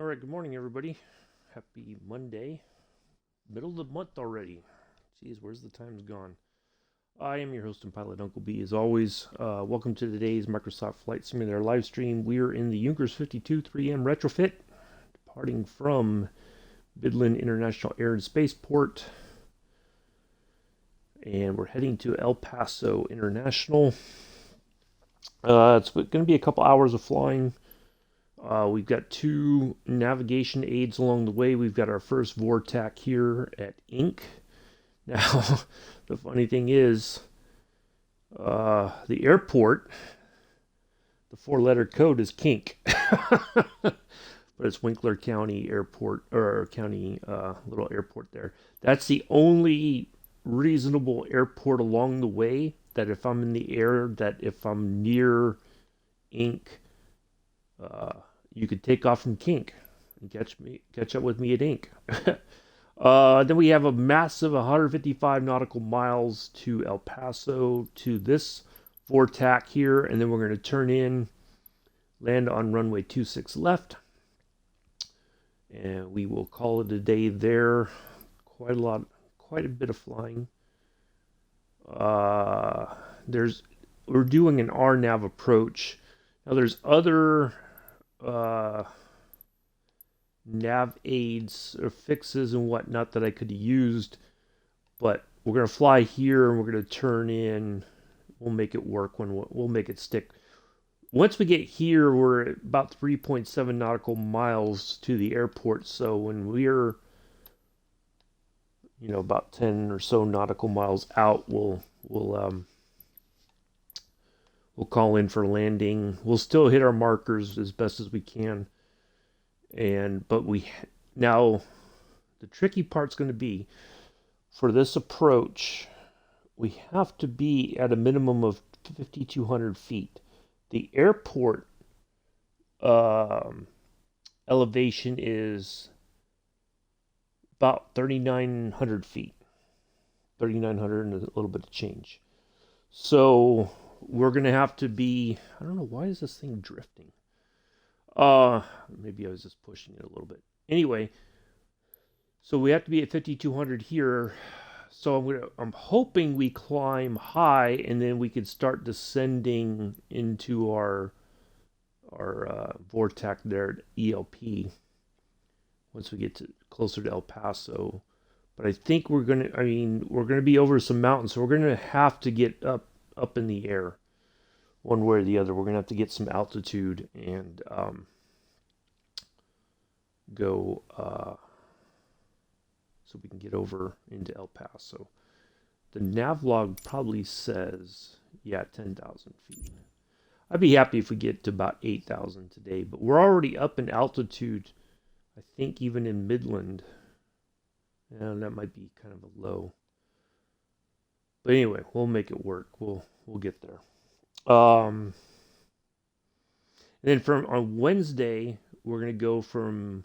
All right, good morning, everybody. Happy Monday. Middle of the month already. Jeez, where's the time's gone? I am your host and pilot, Uncle B, as always. Welcome to today's Microsoft Flight Simulator live stream. We're in the Junkers 52 3M retrofit, departing from Midland International Air and Spaceport, and we're heading to El Paso International. It's going to be a couple hours of flying. We've got two navigation aids along the way. We've got our first VORTAC here at Inc. Now, the funny thing is, the airport, the four-letter code is Kink. But it's Winkler County Airport, or county little airport there. That's the only reasonable airport along the way that if I'm in the air, that if I'm near Inc., you could take off from Kink and catch up with me at Inc. Then we have a massive 155 nautical miles to El Paso to this VORTAC here, and then we're going to turn in, land on runway 26 left, and we will call it a day there. Quite a bit of flying. We're doing an RNAV approach. Now there's other nav aids or fixes and whatnot that I could have used, but we're going to fly here and we're going to turn in. We'll make it work. We'll make it stick. Once we get here, we're at about 3.7 nautical miles to the airport, so when we're about 10 or so nautical miles out, we'll call in for landing. We'll still hit our markers as best as we can. But now the tricky part's going to be for this approach, we have to be at a minimum of 5,200 feet. The airport elevation is about 3,900 feet. 3,900 and a little bit of change. So we're going to have to be, I don't know, why is this thing drifting? Maybe I was just pushing it a little bit. Anyway, so we have to be at 5,200 here. So I'm hoping we climb high and then we could start descending into our VORTAC there at ELP once we get closer to El Paso. But I think we're gonna be over some mountains, so we're gonna have to get up in the air, one way or the other. We're gonna have to get some altitude and go so we can get over into El Paso. The navlog probably says 10,000 feet. I'd be happy if we get to about 8,000 today, but we're already up in altitude. I think even in Midland. And that might be kind of a low. But anyway, we'll make it work. We'll get there. And then on Wednesday, we're gonna go from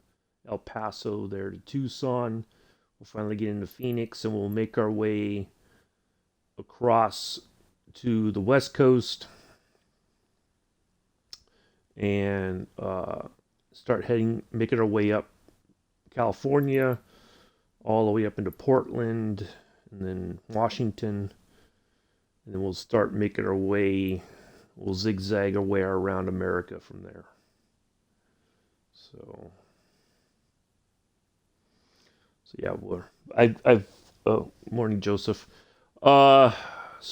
El Paso there to Tucson. We'll finally get into Phoenix, and we'll make our way across to the West Coast and start making our way up California, all the way up into Portland, and then Washington, and then we'll start making our way. We'll zigzag our way around America from there. So yeah, I've morning, Joseph. So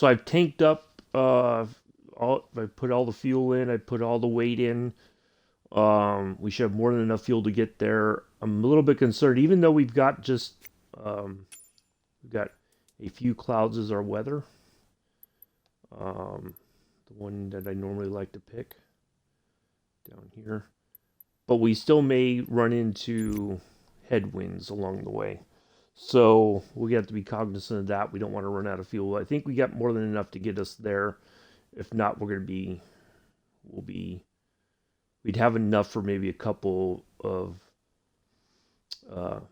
I've tanked up. I put all the fuel in. I put all the weight in. We should have more than enough fuel to get there. I'm a little bit concerned, even though we've got we've got a few clouds as our weather. The one that I normally like to pick down here, but we still may run into headwinds along the way. So we have to be cognizant of that. We don't want to run out of fuel. I think we got more than enough to get us there. If not, we'd have enough for maybe a couple of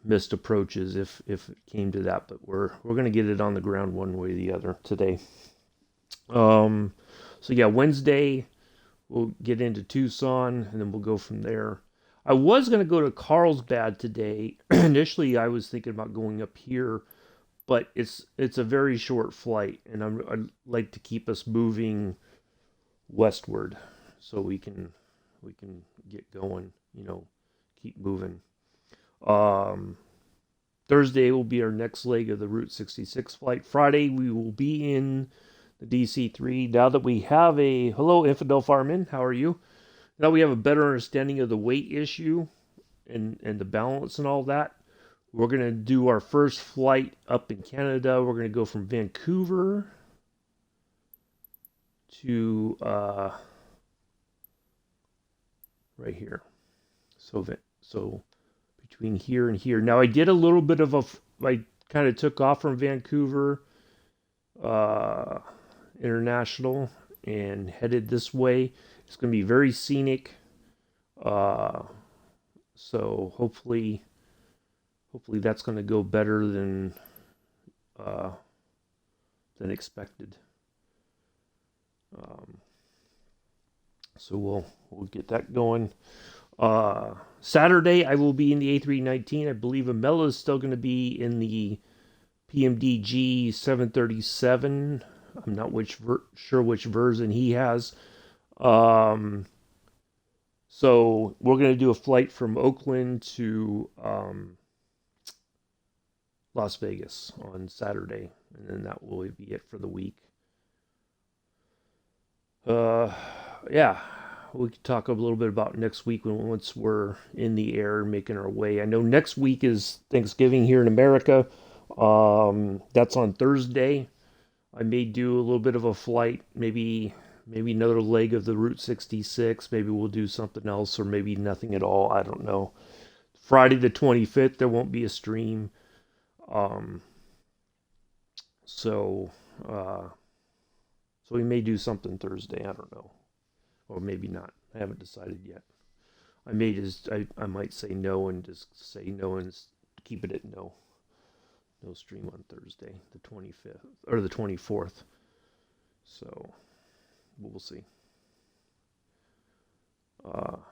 missed approaches if it came to that. But we're going to get it on the ground one way or the other today. So yeah, Wednesday we'll get into Tucson and then we'll go from there. I was going to go to Carlsbad today. Initially, I was thinking about going up here, but it's a very short flight, and I'd like to keep us moving westward so we can get going. Keep moving. Um, Thursday will be our next leg of the Route 66 flight. Friday we will be in the DC-3. Now that we have a hello infidel fireman, how are you? Now we have a better understanding of the weight issue and the balance and all that. We're going to do our first flight up in Canada. We're going to go from Vancouver to right here. So between here and here. Now I did a little bit of I kind of took off from Vancouver International and headed this way. It's going to be very scenic. So hopefully that's going to go better than expected. So we'll get that going. Saturday I will be in the A319. I believe Amela is still going to be in the PMDG 737. I'm not sure which version he has. So we're going to do a flight from Oakland to Las Vegas on Saturday, and then that will be it for the week. Yeah, we could talk a little bit about next week once we're in the air making our way. I know next week is Thanksgiving here in America. That's on Thursday. I may do a little bit of a flight, maybe another leg of the Route 66. Maybe we'll do something else, or maybe nothing at all. I don't know. Friday the 25th, there won't be a stream. So we may do something Thursday. I don't know, or maybe not. I haven't decided yet. I might say no and just say no and keep it at no. No stream on Thursday, the 25th or the 24th. So we'll see. All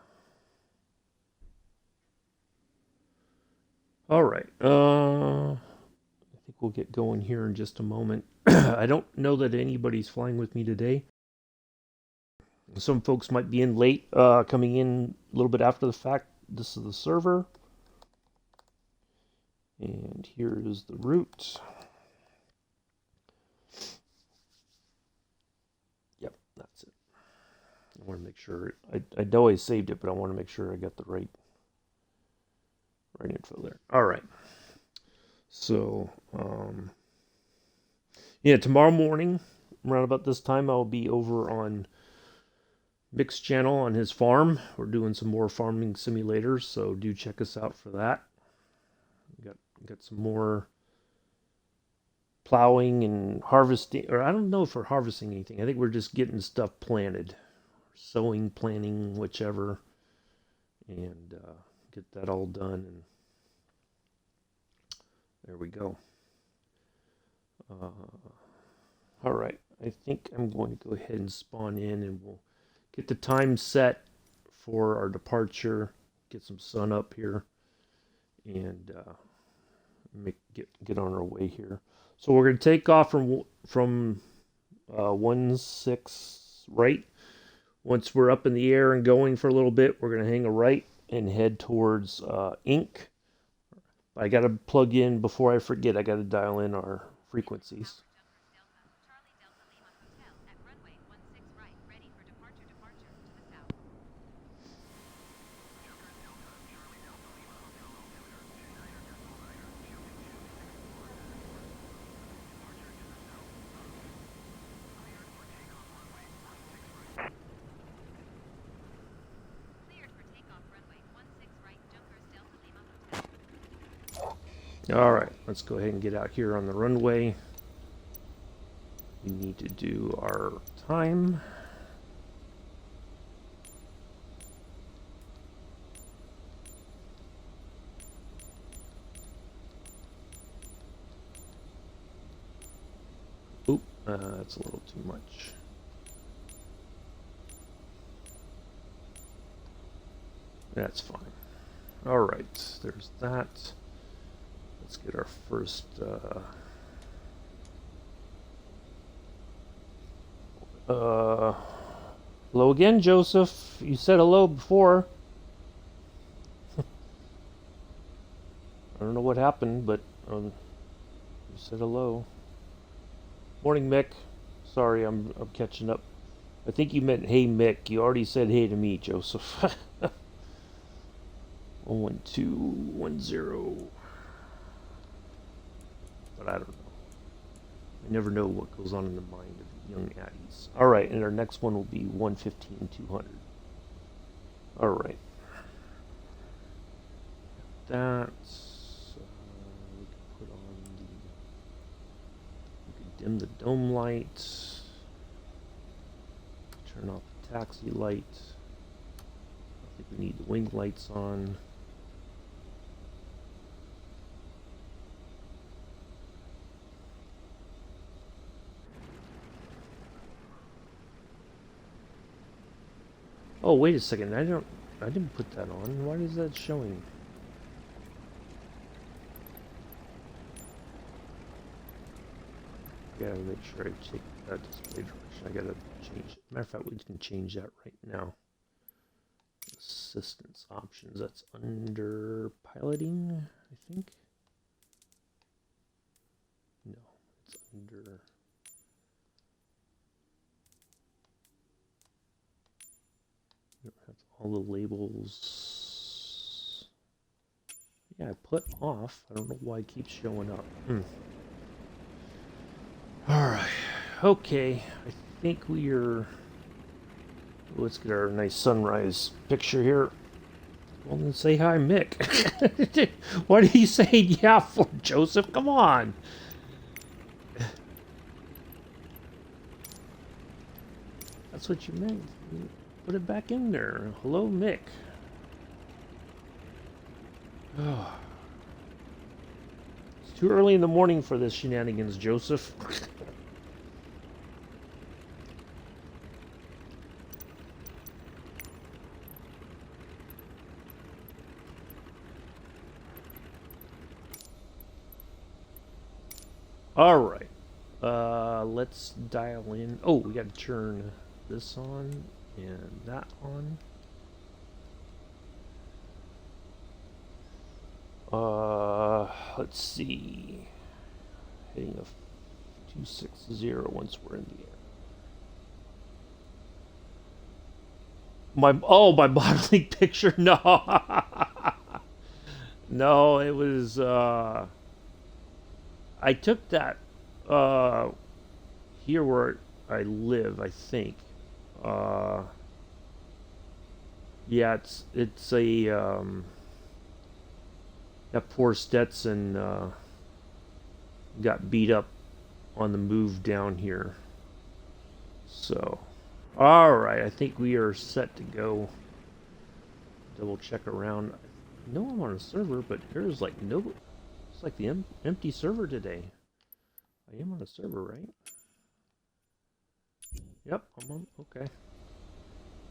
right. I think we'll get going here in just a moment. I don't know that anybody's flying with me today. Some folks might be in late, coming in a little bit after the fact. This is the server. And here is the route. Yep, that's it. I want to make sure. I know I saved it, but I want to make sure I got the right info there. All right. So, yeah, tomorrow morning, around about this time, I'll be over on Mick's channel on his farm. We're doing some more farming simulators, so do check us out for that. Got some more plowing and harvesting, or I don't know if we're harvesting anything. I think we're just getting stuff planted, sowing, planting, whichever, and get that all done. And there we go. All right, I think I'm going to go ahead and spawn in, and we'll get the time set for our departure. Get some sun up here, and get on our way here. So we're going to take off from 16 right. Once we're up in the air and going for a little bit, we're going to hang a right and head towards Inc. I got to plug in before I forget. I got to dial in our frequencies. All right, let's go ahead and get out here on the runway. We need to do our time. Oop, that's a little too much. That's fine. Alright, there's that. Let's get our first... hello again, Joseph. You said hello before. I don't know what happened, but you said hello. Morning, Mick. Sorry, I'm catching up. I think you meant hey, Mick. You already said hey to me, Joseph. 11210. But I don't know. I never know what goes on in the mind of young addies. Alright, and our next one will be 115-200. Alright. That. We can put on the... We can dim the dome light. Turn off the taxi light. I think we need the wing lights on. Oh, wait a second. I didn't put that on. Why is that showing? Gotta make sure I check that display direction. I gotta change it. Matter of fact, we can change that right now. Assistance options. That's under piloting, I think. No, it's under... all the labels. Yeah, I put off. I don't know why it keeps showing up. Alright. Okay. I think we are... Let's get our nice sunrise picture here. Well, then say hi, Mick. What are you saying yeah for, Joseph? Come on. That's what you meant. Put it back in there. Hello, Mick. Oh. It's too early in the morning for this shenanigans, Joseph. Alright. Let's dial in. Oh, we gotta turn this on. And that on. Let's see. Hitting a 260 once we're in the air. My bodily picture. No, no, it was. I took that here where I live. I think. Yeah, it's a that poor Stetson got beat up on the move down here. So, all right, I think we are set to go. Double check around. I know I'm on a server, but here's like no. It's like the empty server today. I am on a server, right? Yep, I'm on. Okay.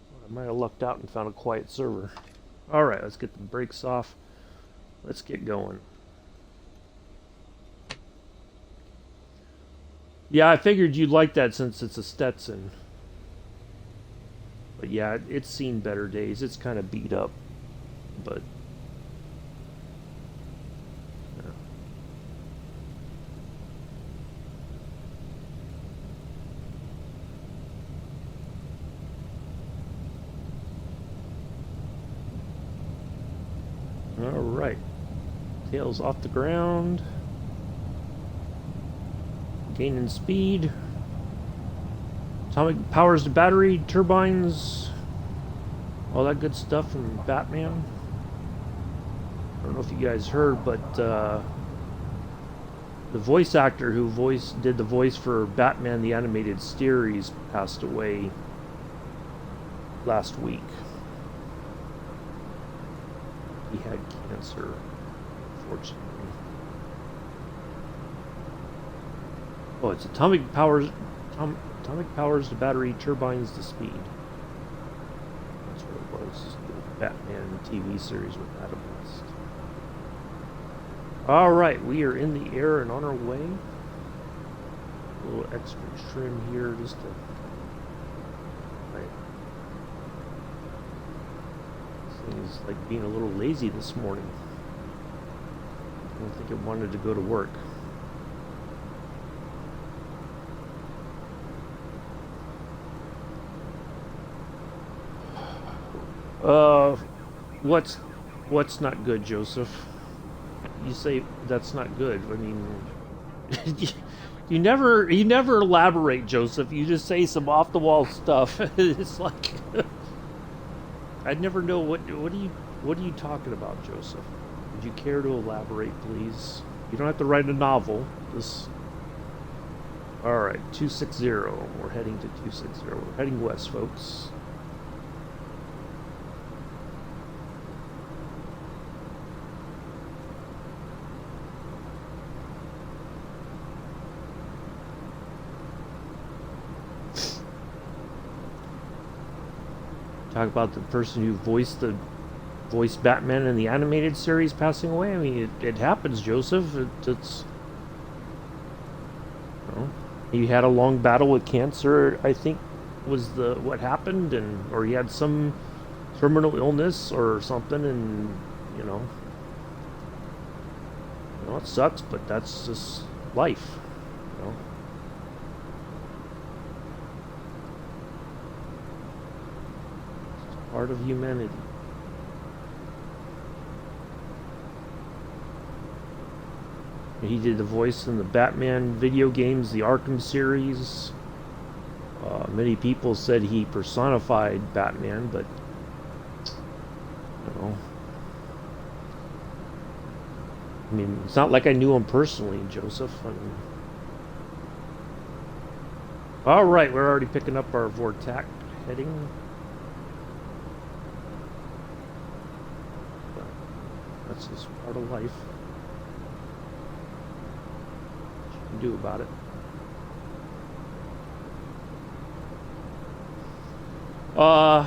Well, I might have lucked out and found a quiet server. Alright, let's get the brakes off. Let's get going. Yeah, I figured you'd like that since it's a Stetson. But yeah, it's seen better days. It's kind of beat up. But... Alright. Tails off the ground. Gaining speed. Atomic powers the battery, turbines. All that good stuff from Batman. I don't know if you guys heard, but the voice actor who did the voice for Batman the Animated Series passed away last week. He had cancer, unfortunately. Oh, it's atomic powers the battery, turbines the speed. That's what it was. The Batman TV series with Adam West. All right, we are in the air and on our way. A little extra trim here just to. Right. This thing is like being a little lazy this morning. I don't think it wanted to go to work. What's not good, Joseph? You say that's not good. I mean, you never elaborate, Joseph. You just say some off the wall stuff. It's like I'd never know what are you talking about, Joseph? Would you care to elaborate, please? You don't have to write a novel. Just all right, 260. We're heading to 260. We're heading west, folks. Talk about the person who voiced Batman in the animated series passing away. I mean, it happens, Joseph. It's you know, he had a long battle with cancer. I think was the what happened, or he had some terminal illness or something, and you know, it sucks, but that's just life. You know. Part of humanity. He did the voice in the Batman video games, the Arkham series. Many people said he personified Batman, but you know, I mean, it's not like I knew him personally, Joseph. I mean, all right, we're already picking up our Vortac heading. That's just part of life. What you can do about it. So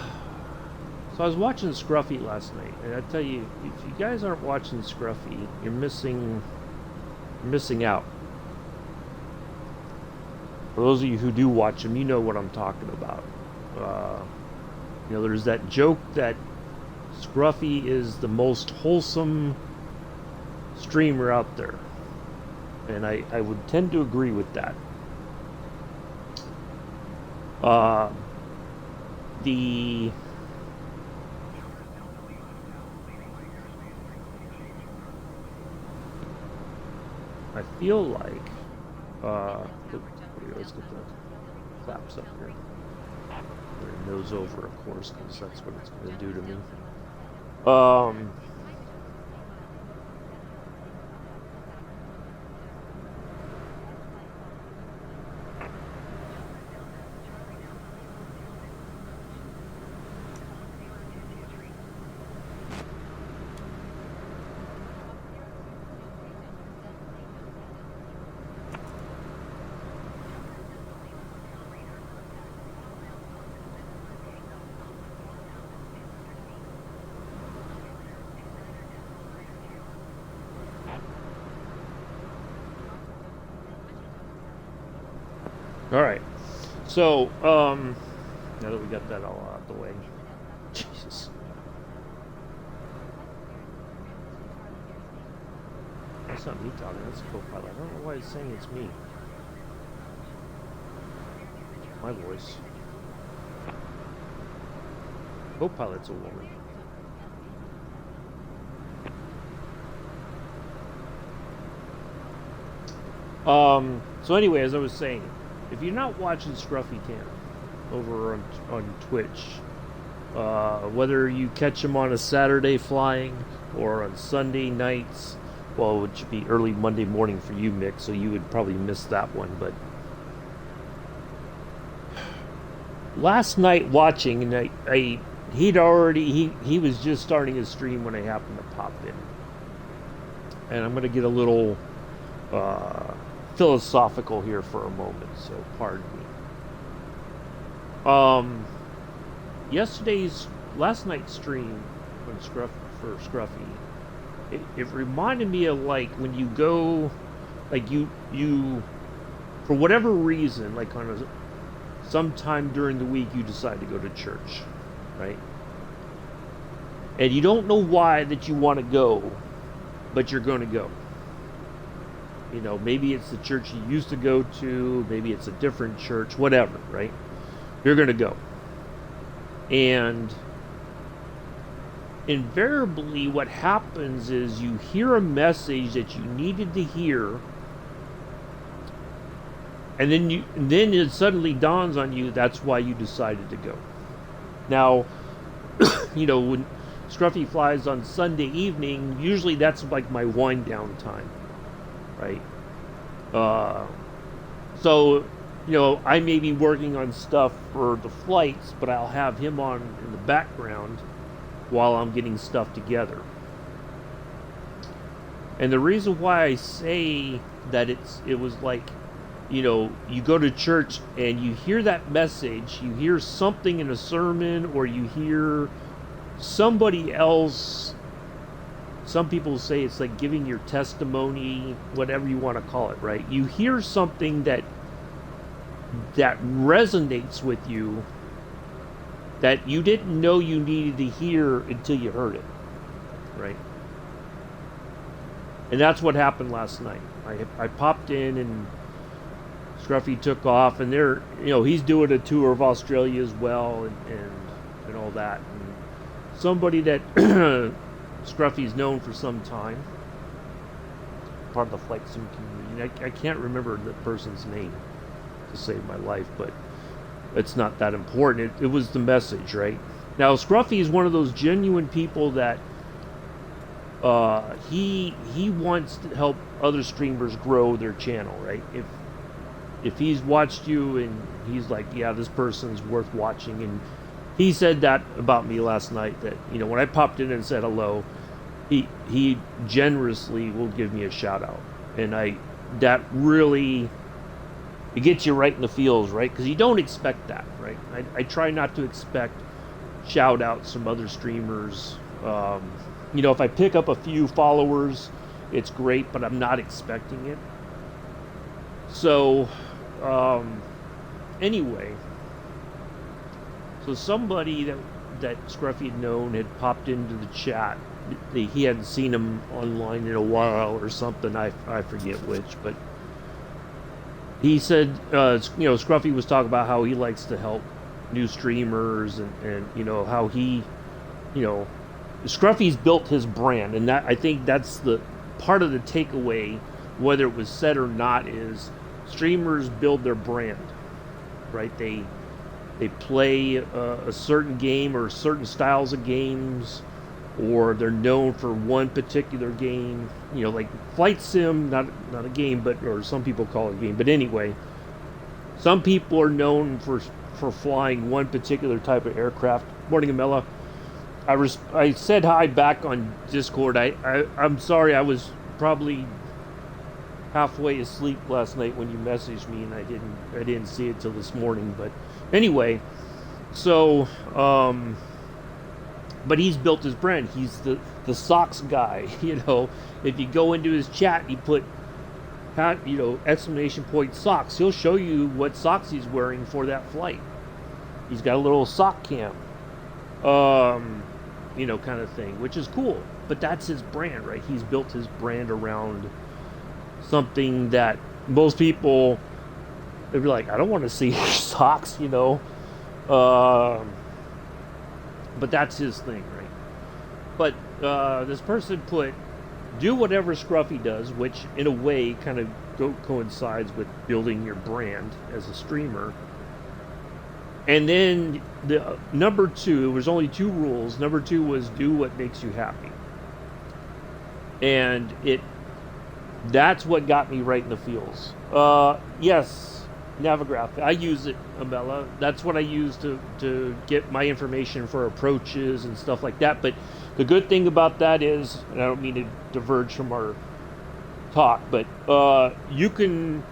I was watching Scruffy last night, and I tell you, if you guys aren't watching Scruffy, you're missing out. For those of you who do watch him, you know what I'm talking about. There's that joke that Scruffy is the most wholesome streamer out there. And I would tend to agree with that. I feel like let's get the claps up here. Nose over, of course, because that's what it's going to do to me. All right, so now that we got that all out of the way, Jesus, that's not me talking. That's co-pilot. I don't know why he's saying it's me. My voice. Co-pilot's a woman. So anyway, as I was saying, if you're not watching Scruffy Tan over on Twitch, whether you catch him on a Saturday flying or on Sunday nights, well, it would be early Monday morning for you, Mick, so you would probably miss that one. But last night watching, and he was just starting his stream when I happened to pop in, and I'm going to get a little philosophical here for a moment, so pardon me. Last night's stream for Scruffy it reminded me of like when you go, like you for whatever reason, like on a sometime during the week you decide to go to church, right? And you don't know why that you want to go, but you're going to go. You know, maybe it's the church you used to go to, maybe it's a different church, whatever, right? You're going to go. And invariably what happens is you hear a message that you needed to hear, and then it suddenly dawns on you that's why you decided to go. Now, you know, when Scruffy flies on Sunday evening, usually that's like my wind down time, right? So, you know, I may be working on stuff for the flights, but I'll have him on in the background while I'm getting stuff together. And the reason why I say that it was like, you know, you go to church and you hear that message, you hear something in a sermon, or you hear somebody else. Some people say it's like giving your testimony, whatever you want to call it, right? You hear something that resonates with you that you didn't know you needed to hear until you heard it, right? And that's what happened last night. I popped in and Scruffy took off, and they're, you know, he's doing a tour of Australia as well, and all that. And somebody that Scruffy's known for some time, part of the flight sim community. I can't remember the person's name to save my life, but it's not that important. It was the message, right? Now, Scruffy is one of those genuine people that he wants to help other streamers grow their channel, right? If he's watched you and he's like, yeah, this person's worth watching, and he said that about me last night, that, you know, when I popped in and said hello, he generously will give me a shout out, and that really, it gets you right in the feels, right? Because you don't expect that, right? I try not to expect shout outs from other streamers. You know, if I pick up a few followers, it's great, but I'm not expecting it. So, anyway, so somebody that Scruffy had known had popped into the chat. He hadn't seen him online in a while or something. I forget which, but he said, you know, Scruffy was talking about how he likes to help new streamers, and you know, how he, you know, Scruffy's built his brand, and that, I think that's the part of the takeaway, whether it was said or not, is streamers build their brand, right? They play a certain game or certain styles of games, or they're known for one particular game. You know, like Flight Sim, not a game, but, or some people call it a game, but anyway, some people are known for flying one particular type of aircraft. Morning, Amela. I said hi back on Discord. I'm sorry, I was probably halfway asleep last night when you messaged me, and I didn't see it till this morning. But anyway, so but he's built his brand. He's the socks guy. You know, if you go into his chat, he put, you know, exclamation point socks. He'll show you what socks he's wearing for that flight. He's got a little sock cam, you know, kind of thing, which is cool. But that's his brand, right? He's built his brand around something that most people, they'd be like, I don't want to see your socks, you know. But that's his thing, right? But this person put, do whatever Scruffy does, which in a way kind of coincides with building your brand as a streamer. And then the number 2, there was only 2 rules. Number 2 was do what makes you happy. And that's what got me right in the feels. Yes, Navigraph. I use it, Amela. That's what I use to get my information for approaches and stuff like that. But the good thing about that is, and I don't mean to diverge from our talk, but you can,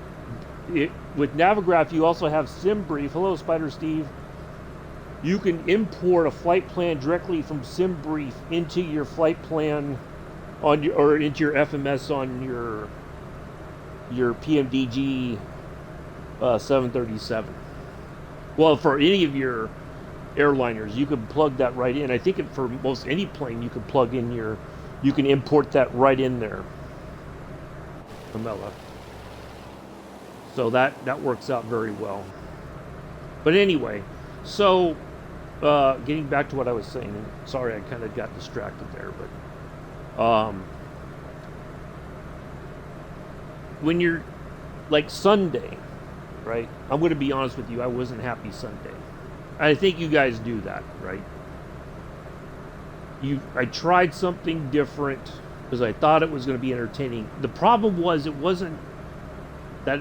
with Navigraph, you also have SimBrief. Hello, Spider Steve. You can import a flight plan directly from SimBrief into your flight plan on your, or into your FMS on your PMDG 737. Well, for any of your airliners, you can plug that right in. I think for most any plane, you can plug in you can import that right in there, Pamela. So that works out very well. But anyway, so getting back to what I was saying, and sorry I kind of got distracted there, but when you're like Sunday, right? I'm going to be honest with you, I wasn't happy Sunday. I think you guys do that, right? I tried something different because I thought it was going to be entertaining. The problem was it wasn't that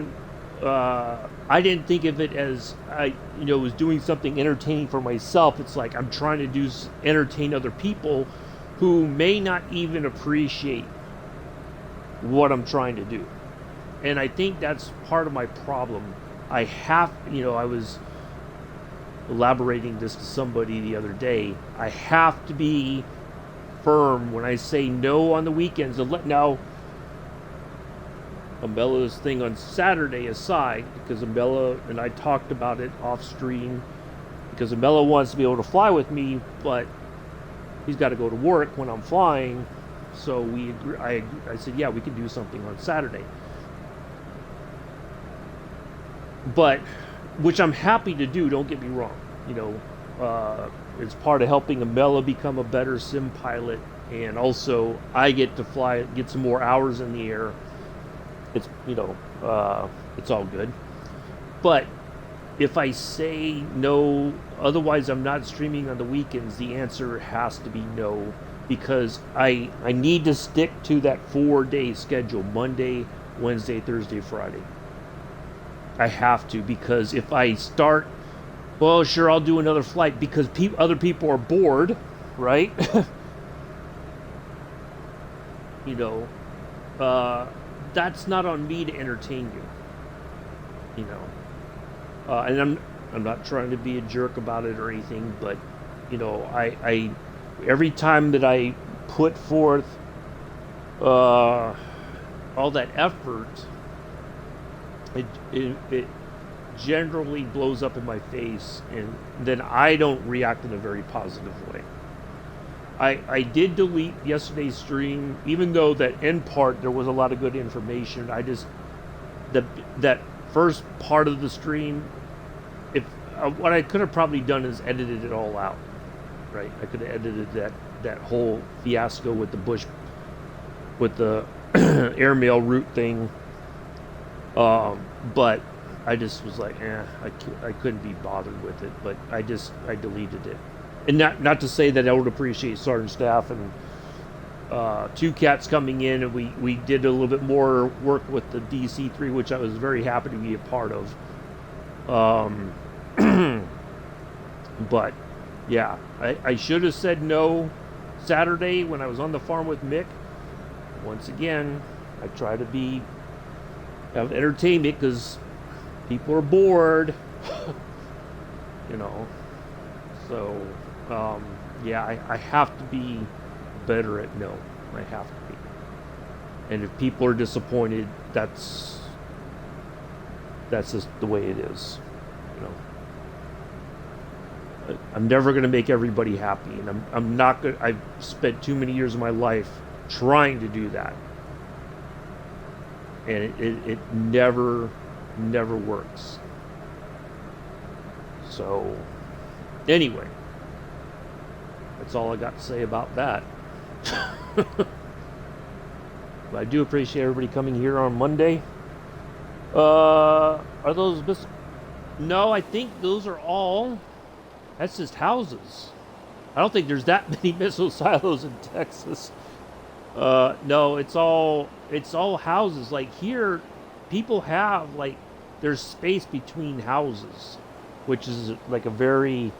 I didn't think of it as I was doing something entertaining for myself. It's like I'm trying to entertain other people who may not even appreciate what I'm trying to do. And I think that's part of my problem. I was elaborating this to somebody the other day. I have to be firm when I say no on the weekends. Now, Umbella's thing on Saturday aside, because Umbella and I talked about it off stream, because Umbella wants to be able to fly with me, but he's got to go to work when I'm flying. So I said, yeah, we can do something on Saturday. But which I'm happy to do, don't get me wrong. It's part of helping Umbella become a better sim pilot, and also I get to fly, get some more hours in the air. It's it's all good. But if I say no, otherwise I'm not streaming on the weekends, the answer has to be no, because I need to stick to that 4-day schedule: Monday, Wednesday, Thursday, Friday. I have to, because if I start, well, sure, I'll do another flight because other people are bored, right? you know, that's not on me to entertain you. And I'm not trying to be a jerk about it or anything, but I every time that I put forth all that effort, it generally blows up in my face, and then I don't react in a very positive way. I did delete yesterday's stream, even though that end part there was a lot of good information. I just that first part of the stream, if what I could have probably done is edited it all out, right? I could have edited that whole fiasco with the airmail route thing. But I just was like, I couldn't be bothered with it. But I deleted it. And not to say that I would appreciate Sergeant Staff and Two Cats coming in, and we did a little bit more work with the DC-3, which I was very happy to be a part of. But yeah, I should have said no Saturday when I was on the farm with Mick. Once again, I try to have entertainment because people are bored. So yeah, I have to be better at no. I have to be. And if people are disappointed, that's just the way it is. I'm never going to make everybody happy, and I'm not going. I've spent too many years of my life trying to do that, and it never works. So anyway, that's all I got to say about that. But I do appreciate everybody coming here on Monday. Are those No, I think those are all. That's just houses. I don't think there's that many missile silos in Texas. No, it's all houses. Like here, people have there's space between houses, which is like a very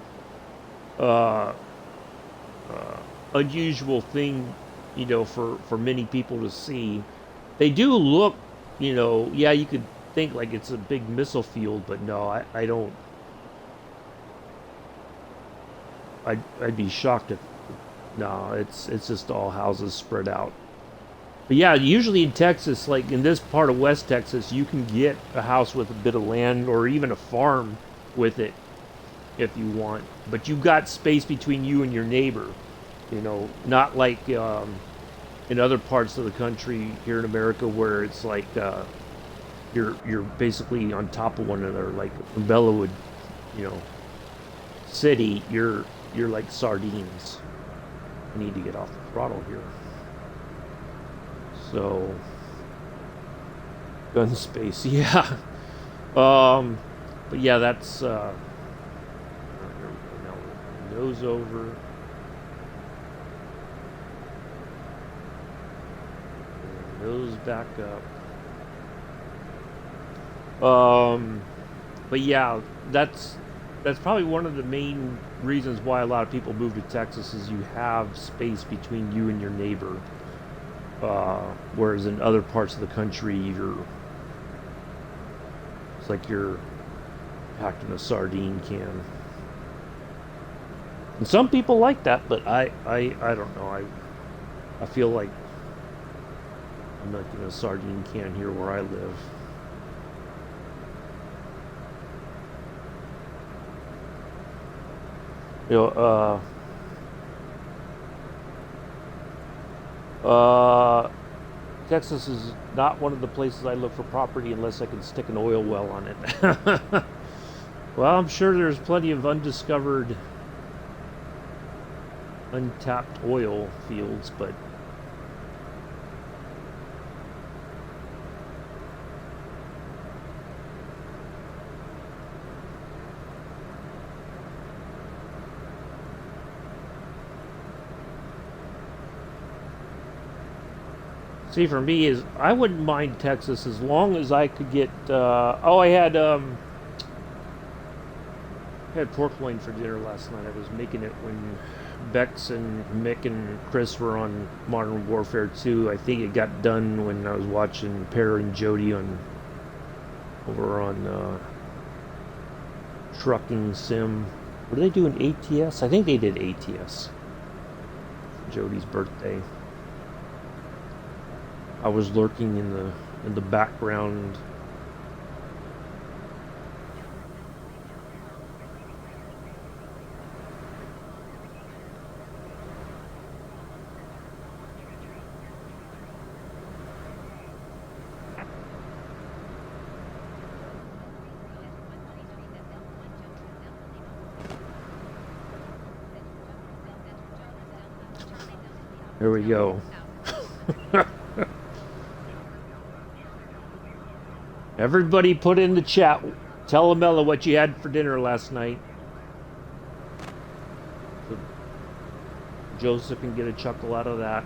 unusual thing, for many people to see. They do look, yeah, you could think like it's a big missile field, but no, I don't. I'd be shocked if no, it's just all houses spread out. But yeah, usually in Texas, like in this part of West Texas, you can get a house with a bit of land or even a farm with it if you want. But you've got space between you and your neighbor. Not like in other parts of the country here in America where it's like you're basically on top of one another. Like in Bellawood, you know, city, you're like sardines. I need to get off the throttle here. So, gun space, yeah. But yeah, that's now nose over. Nose back up. But yeah, that's probably one of the main reasons why a lot of people move to Texas is you have space between you and your neighbor. Whereas in other parts of the country, it's like you're packed in a sardine can. And some people like that, but I don't know. I feel like I'm like in a sardine can here where I live. You know, Texas is not one of the places I look for property unless I can stick an oil well on it. Well, I'm sure there's plenty of undiscovered, untapped oil fields, but see, for me is I wouldn't mind Texas as long as I could get. I had pork loin for dinner last night. I was making it when Bex and Mick and Chris were on Modern Warfare 2. I think it got done when I was watching Pear and Jody over on Trucking Sim. Were they doing ATS? I think they did ATS. Jody's birthday. I was lurking in the background. There we go. Everybody put in the chat. Tell Amela what you had for dinner last night. So Joseph can get a chuckle out of that.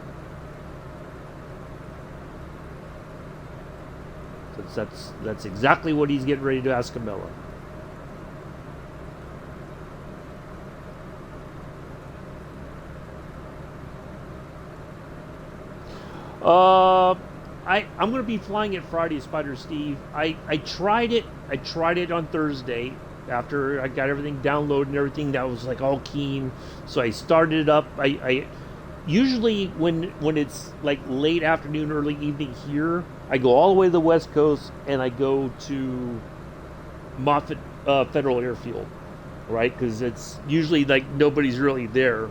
That's exactly what he's getting ready to ask Amela. I'm going to be flying it Friday, Spider Steve. I tried it. I tried it on Thursday after I got everything downloaded and everything. That was like all keen. So I started it up. I usually when it's like late afternoon, early evening here, I go all the way to the West Coast and I go to Moffett Federal Airfield, right? Because it's usually like nobody's really there.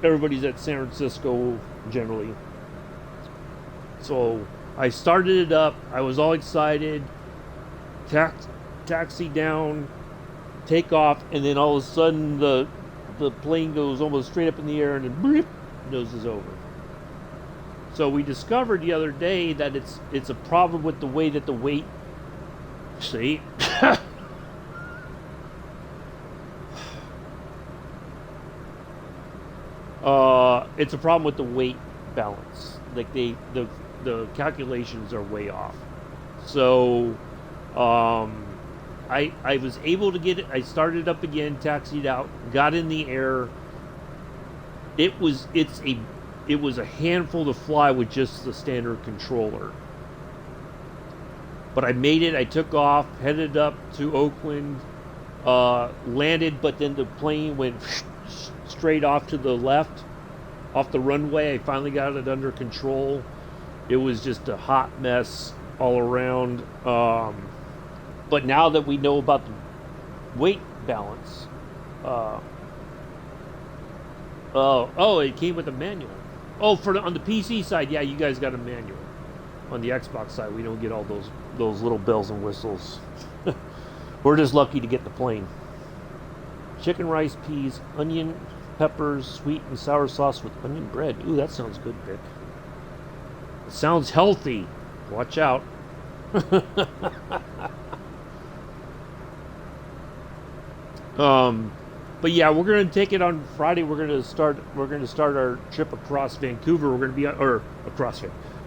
Everybody's at San Francisco generally. So I started it up. I was all excited. Taxi down, take off, and then all of a sudden the plane goes almost straight up in the air, and then bloop, nose is over. So we discovered the other day that it's a problem with the way that the weight. See. It's a problem with the weight balance. Like the calculations are way off. So I was able to get it. I started up again, taxied out, got in the air. It was a handful to fly with just the standard controller. But I made it. I took off, headed up to Oakland, landed, but then the plane went straight off to the left, off the runway. I finally got it under control. It was just a hot mess all around. But now that we know about the weight balance, uh, oh, it came with a manual. Oh, on the PC side, yeah, you guys got a manual. On the Xbox side, we don't get all those little bells and whistles. We're just lucky to get the plane. Chicken, rice, peas, onion, peppers, sweet and sour sauce with onion bread. Ooh, that sounds good, Vic. It sounds healthy. Watch out. But yeah, we're gonna take it on Friday. We're gonna start our trip across Vancouver. We're gonna be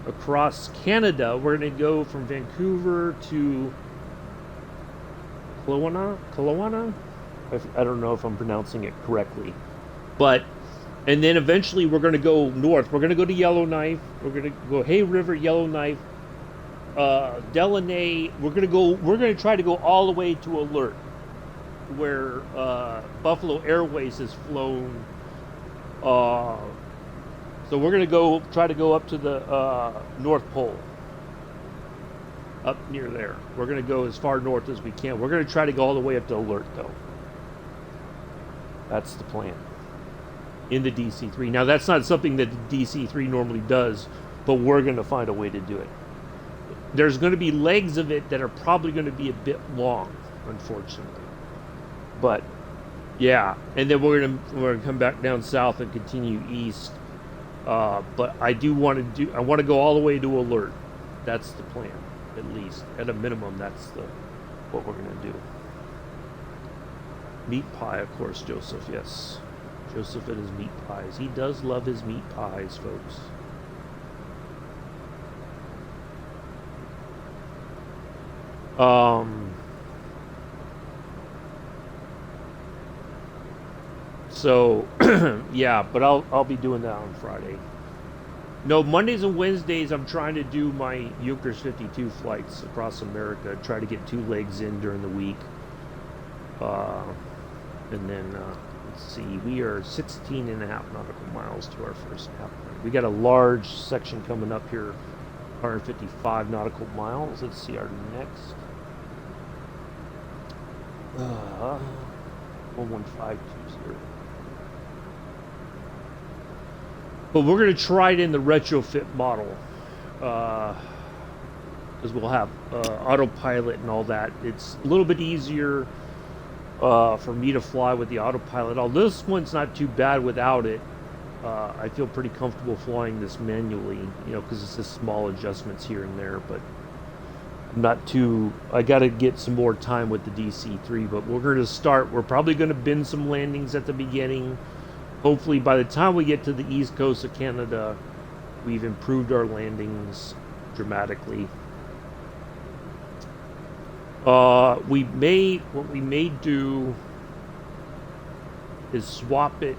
across Canada. We're gonna go from Vancouver to Kelowna. I don't know if I'm pronouncing it correctly, but and then eventually we're gonna go north. We're gonna go to Yellowknife. We're gonna go Hay River, Yellowknife, Delaney. We're gonna try to go all the way to Alert, where Buffalo Airways has flown. So we're gonna try to go up to the North Pole, up near there. We're gonna go as far north as we can. We're gonna try to go all the way up to Alert, though. That's the plan. In the DC-3. Now that's not something that the DC-3 normally does, but we're gonna find a way to do it. There's gonna be legs of it that are probably gonna be a bit long, unfortunately. But yeah, and then we're gonna come back down south and continue east. But I want to go all the way to Alert. That's the plan, at least at a minimum. That's what we're gonna do. Meat pie, of course, Joseph. Yes, Joseph and his meat pies. He does love his meat pies, folks. So yeah, but I'll be doing that on Friday. No, Mondays and Wednesdays I'm trying to do my Junkers 52 flights across America. Try to get 2 legs in during the week. And then let's see, we are 16 and a half nautical miles to our first half. We got a large section coming up here, 155 nautical miles. Let's see our next 11520. But we're going to try it in the retrofit model, because we'll have autopilot and all that. It's a little bit easier for me to fly with the autopilot. Although this one's not too bad without it. I feel pretty comfortable flying this manually, because it's just small adjustments here and there. But I got to get some more time with the DC-3. But we're going to start. We're probably going to bin some landings at the beginning. Hopefully by the time we get to the east coast of Canada, we've improved our landings dramatically. What we may do is swap it.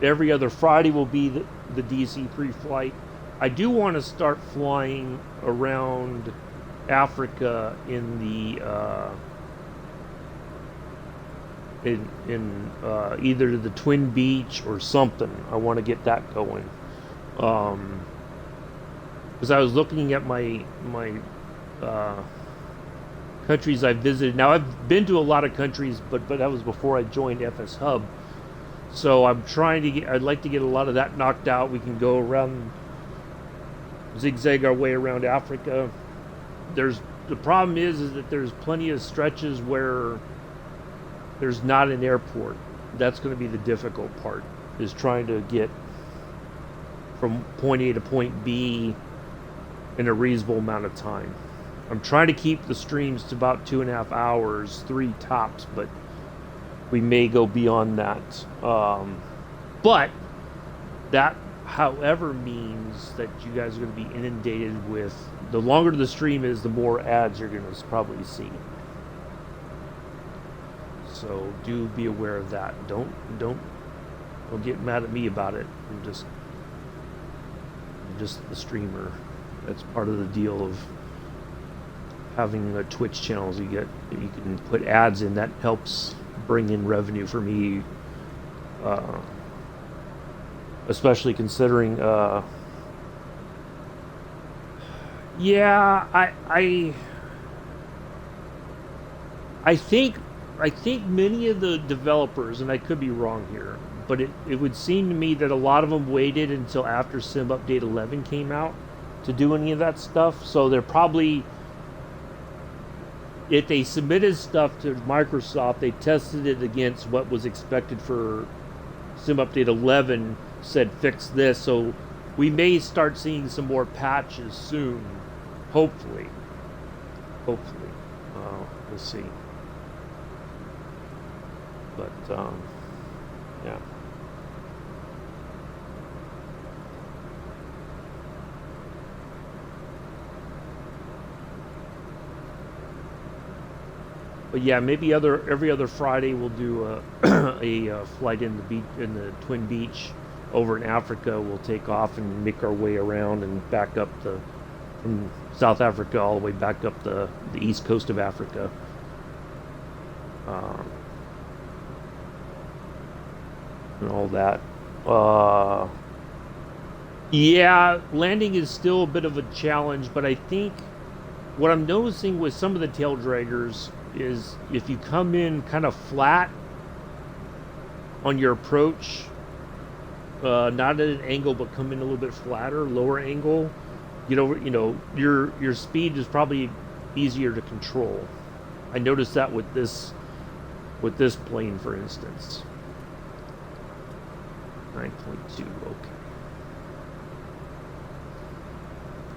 Every other Friday will be the DC-3 flight. I do want to start flying around Africa in the either the Twin Beach or something. I want to get that going, because I was looking at my countries I visited. Now I've been to a lot of countries, but that was before I joined FS Hub. So I'd like to get a lot of that knocked out. We can go around, zigzag our way around Africa. The problem is that there's plenty of stretches where there's not an airport. That's going to be the difficult part, is trying to get from point A to point B in a reasonable amount of time. I'm trying to keep the streams to about 2.5 hours, 3 tops, but we may go beyond that. But that, however, means that you guys are going to be inundated with, the longer the stream is, the more ads you're going to probably see. So do be aware of that. Don't get mad at me about it. I'm just the streamer. That's part of the deal of having a Twitch channel. You can put ads in. That helps bring in revenue for me, especially considering Yeah, I think many of the developers, and I could be wrong here, but it would seem to me that a lot of them waited until after Sim Update 11 came out to do any of that stuff. So they're probably, if they submitted stuff to Microsoft, they tested it against what was expected for Sim Update 11, said fix this. So we may start seeing some more patches soon, hopefully. Hopefully. We'll see. But, yeah. But yeah, maybe every other Friday we'll do a flight in the beach in the Twin Beach over in Africa. We'll take off and make our way around and back up the from South Africa all the way back up the east coast of Africa. Um, and all that. Uh, yeah, landing is still a bit of a challenge, but I think what I'm noticing with some of the tail draggers is if you come in kind of flat on your approach, not at an angle, but come in a little bit flatter, lower angle, your speed is probably easier to control. I noticed that with this plane, for instance. 9.2,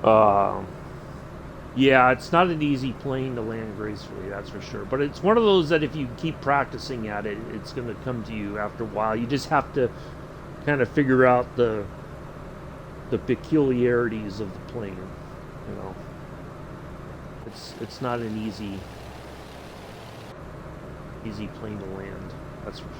okay. Yeah, it's not an easy plane to land gracefully, that's for sure. But it's one of those that if you keep practicing at it, it's going to come to you after a while. You just have to kind of figure out the peculiarities of the plane. You know, it's not an easy plane to land. That's for sure.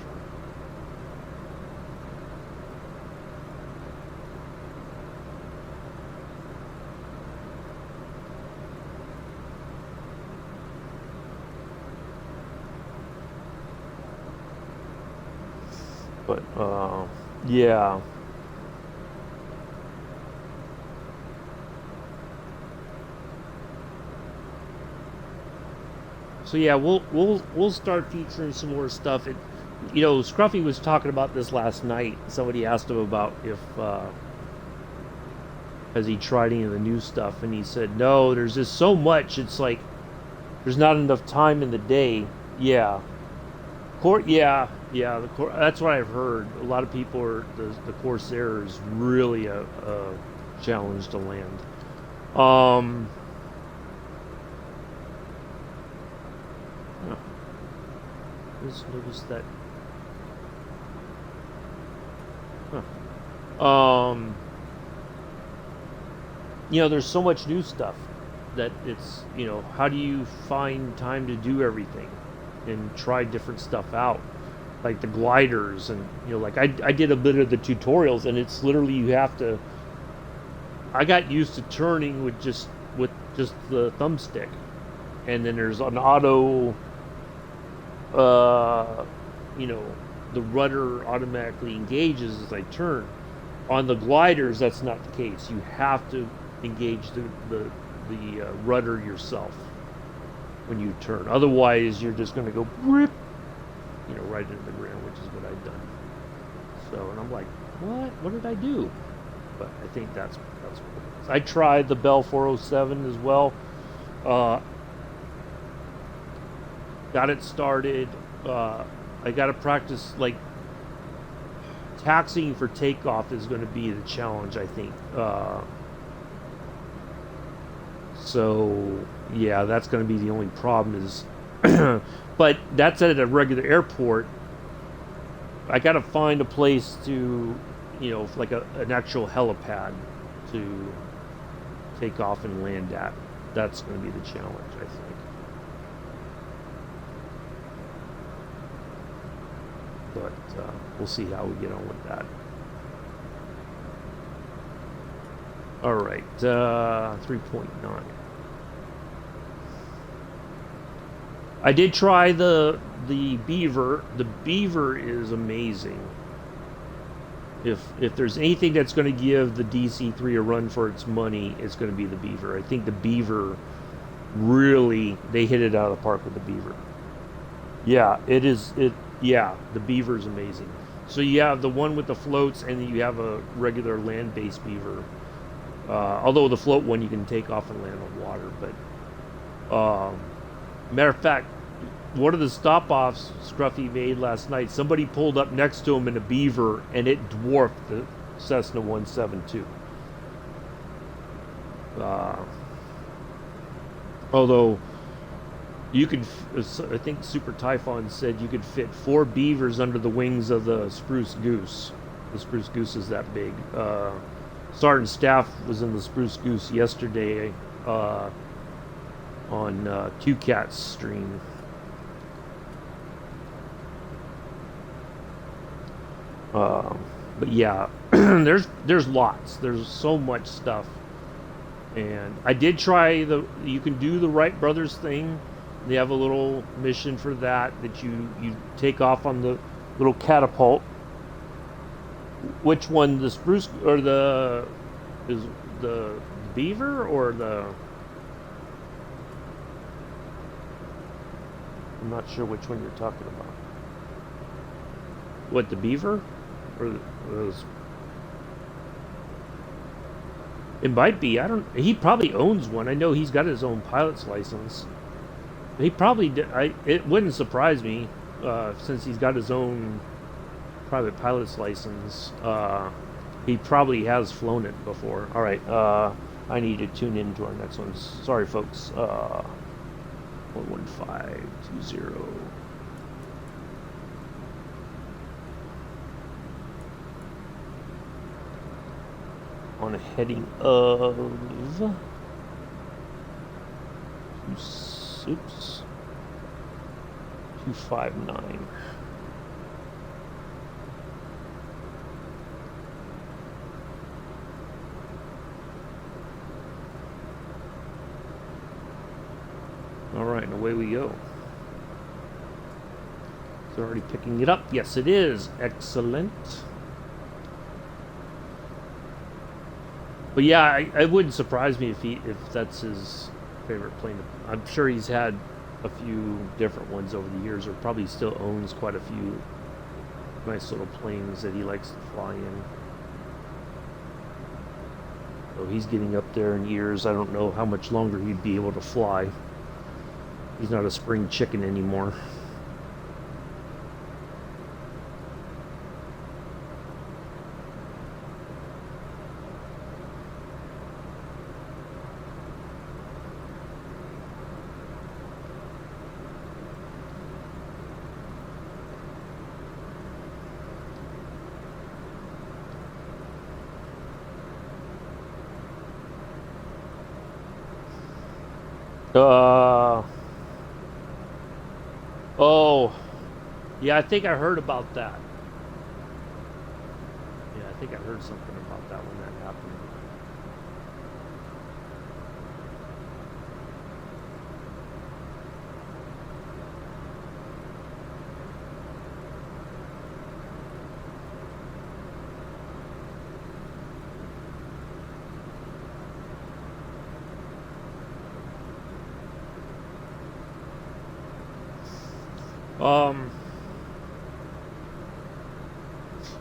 But yeah. So yeah, we'll start featuring some more stuff. Scruffy was talking about this last night. Somebody asked him about if has he tried any of the new stuff, and he said no. There's just so much. It's like there's not enough time in the day. Yeah, yeah. That's what I've heard. A lot of people are the Corsair is really a challenge to land. Um, yeah, just noticed that. Huh. There's so much new stuff that it's how do you find time to do everything and try different stuff out, like the gliders, and like I did a bit of the tutorials, and it's literally you have to. I got used to turning with just the thumbstick, and then there's an auto, uh, you know, the rudder automatically engages as I turn. On the gliders, that's not the case. You have to engage the rudder yourself when you turn. Otherwise, you're just going to go rip, right into the ground, which is what I've done. So, and I'm like, what did I do? But I think that's what it is. I tried the Bell 407 as well. Uh, got it started. I got to practice, like, taxiing for takeoff is going to be the challenge, I think. So yeah, that's going to be the only problem is, but that's at a regular airport. I got to find a place to, like an actual helipad to take off and land at. That's going to be the challenge, I think. But we'll see how we get on with that. All right, 3.9. I did try the Beaver. The Beaver is amazing. If there's anything that's going to give the DC3 a run for its money, it's going to be the Beaver. I think the Beaver really, they hit it out of the park with the Beaver. Yeah, it is. Yeah, the Beaver is amazing. So you have the one with the floats, and you have a regular land-based Beaver. Although the float one you can take off and land on water, but matter of fact, one of the stop-offs Scruffy made last night, somebody pulled up next to him in a Beaver, and it dwarfed the Cessna 172. Although you could, I think Super Typhon said you could fit 4 beavers under the wings of the Spruce Goose. The Spruce Goose is that big. Sergeant Staff was in the Spruce Goose yesterday on Q-Cat's stream. But yeah, there's lots. There's so much stuff. And I did try you can do the Wright Brothers thing. They have a little mission for that you take off on the little catapult. Which one, the Spruce or is the Beaver or the? I'm not sure which one you're talking about. What, the Beaver or it might be. I don't. He probably owns one. I know he's got his own pilot's license. He probably did. It wouldn't surprise me, since he's got his own private pilot's license. He probably has flown it before. All right. I need to tune in to our next one. Sorry, folks. 11520. On a heading of 259. All right, and away we go. It's already picking it up. Yes, it is. Excellent. But yeah, it wouldn't surprise me if that's his favorite plane. I'm sure he's had a few different ones over the years, or probably still owns quite a few nice little planes that he likes to fly in. So he's getting up there in years. I don't know how much longer he'd be able to fly. He's not a spring chicken anymore. Oh, yeah, I think I heard about that. Yeah, I think I heard something about that when that happened.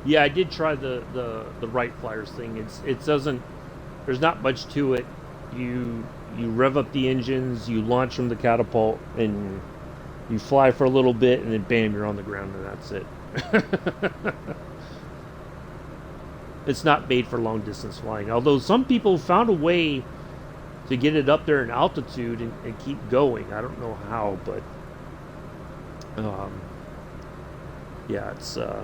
Yeah, I did try the Wright Flyers thing. It doesn't. There's not much to it. You rev up the engines, you launch from the catapult, and you fly for a little bit, and then bam, you're on the ground, and that's it. It's not made for long distance flying. Although some people found a way to get it up there in altitude and keep going. I don't know how, but yeah, it's I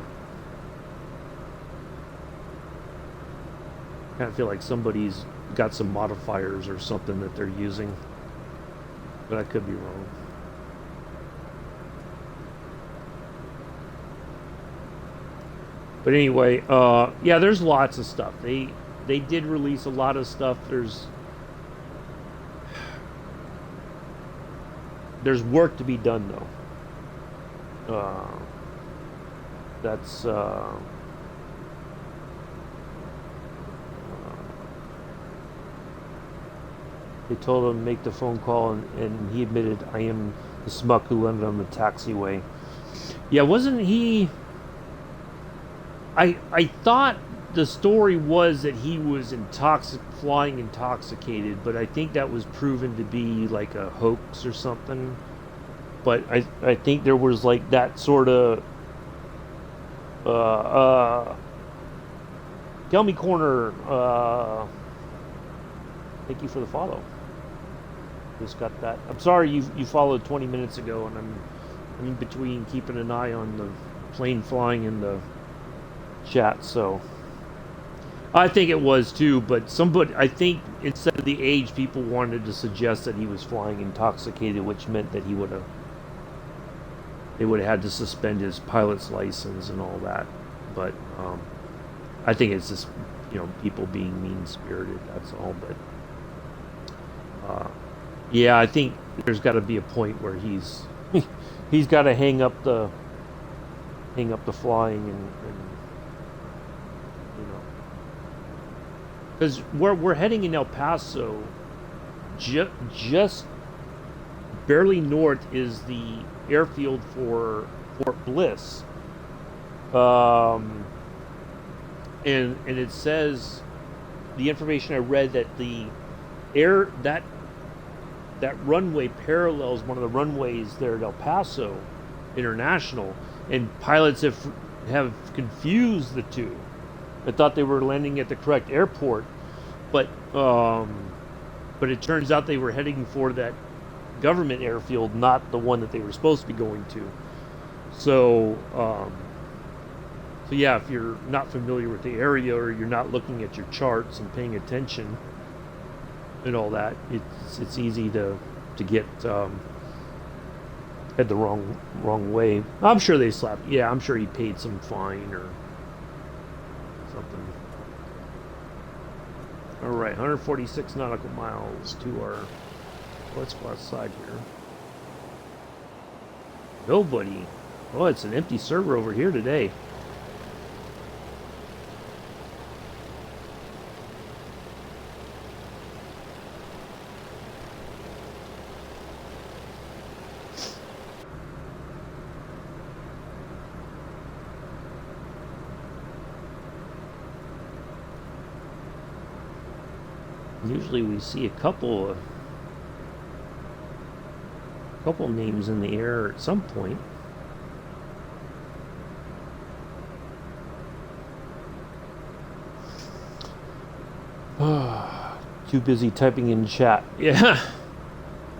kind of feel like somebody's got some modifiers or something that they're using, but I could be wrong. But anyway, yeah, there's lots of stuff. They did release a lot of stuff. There's work to be done though. That's They told him to make the phone call, and he admitted, "I am the smuck who landed on the taxiway." Yeah, wasn't he? I thought the story was that he was flying intoxicated, but I think that was proven to be like a hoax or something. But I think there was like that sort of Gummy Corner. Thank you for the follow. Just got that. I'm sorry you followed 20 minutes ago, and I'm in between keeping an eye on the plane flying in the chat. So I think it was too, but I think instead of the age, people wanted to suggest that he was flying intoxicated, which meant that they would have had to suspend his pilot's license and all that. But I think it's just people being mean spirited. That's all. But yeah, I think there's got to be a point where he's got to hang up the flying and because we're heading in El Paso, just barely north is the airfield for Fort Bliss, and it says the information I read that that runway parallels one of the runways there at El Paso International, and pilots have confused the two. I thought they were landing at the correct airport, but it turns out they were heading for that government airfield, not the one that they were supposed to be going to. So yeah, if you're not familiar with the area or you're not looking at your charts and paying attention and all that, it's easy to get head the wrong way. I'm sure they slapped. Yeah, I'm sure he paid some fine or something. All right, 146 nautical miles to our. Let's go outside here. Nobody. Oh, it's an empty server over here today. Usually we see a couple names in the air at some point. Too busy typing in chat. Yeah,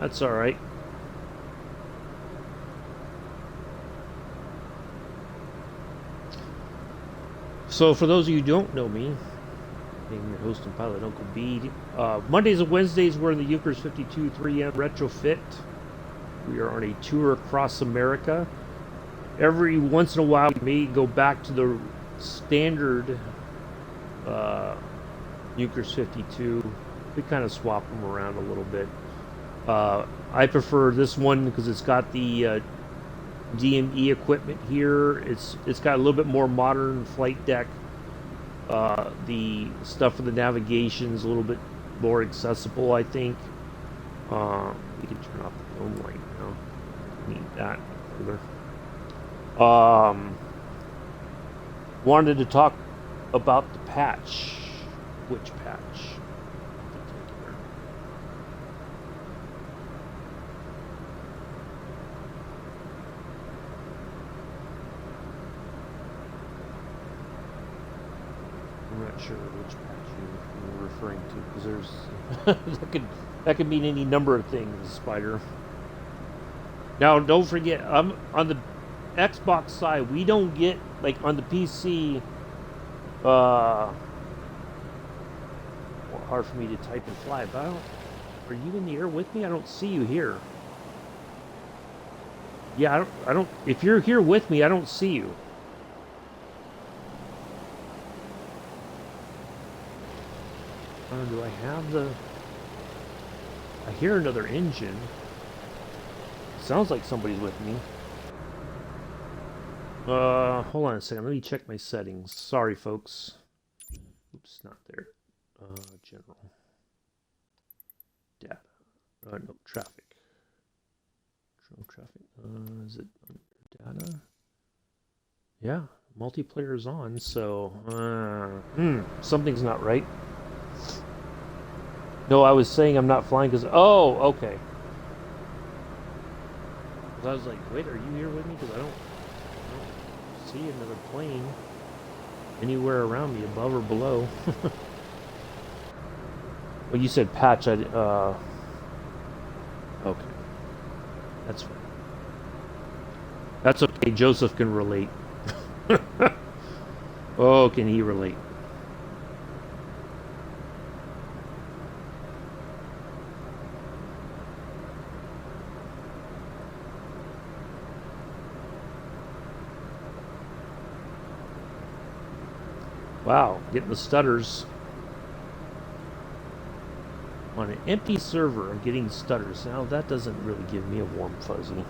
that's all right. So for those of you who don't know me, I'm your host and pilot, Uncle B. Mondays and Wednesdays, we're in the Yonkers 52 3M-Retro fit. We are on a tour across America. Every once in a while, we may go back to the standard Yonkers 52. We kind of swap them around a little bit. I prefer this one because it's got the DME equipment here. It's got a little bit more modern flight deck. The stuff for the navigation is a little bit more accessible, I think. We can turn off the dome light now. Need that further. Wanted to talk about the patch. Which patch? I'm not sure which patch you're referring to, because there's that could mean any number of things, Spider. Now, don't forget, on the Xbox side, we don't get, like on the PC, hard for me to type and fly, but are you in the air with me? I don't see you here. Yeah, I don't, if you're here with me, I don't see you. Do I have the... I hear another engine. Sounds like somebody's with me. Hold on a second. Let me check my settings. Sorry, folks. Oops, not there. General. Data. No, traffic. Traffic. Is it data? Yeah, multiplayer is on, so something's not right. No, I was saying I'm not flying because okay. I was like, wait, are you here with me? Because I don't see another plane anywhere around me, above or below. Well, you said patch. Okay, that's fine. That's okay. Joseph can relate. Oh, can he relate? Wow, getting the stutters. On an empty server, I'm getting stutters. Now, that doesn't really give me a warm fuzzy.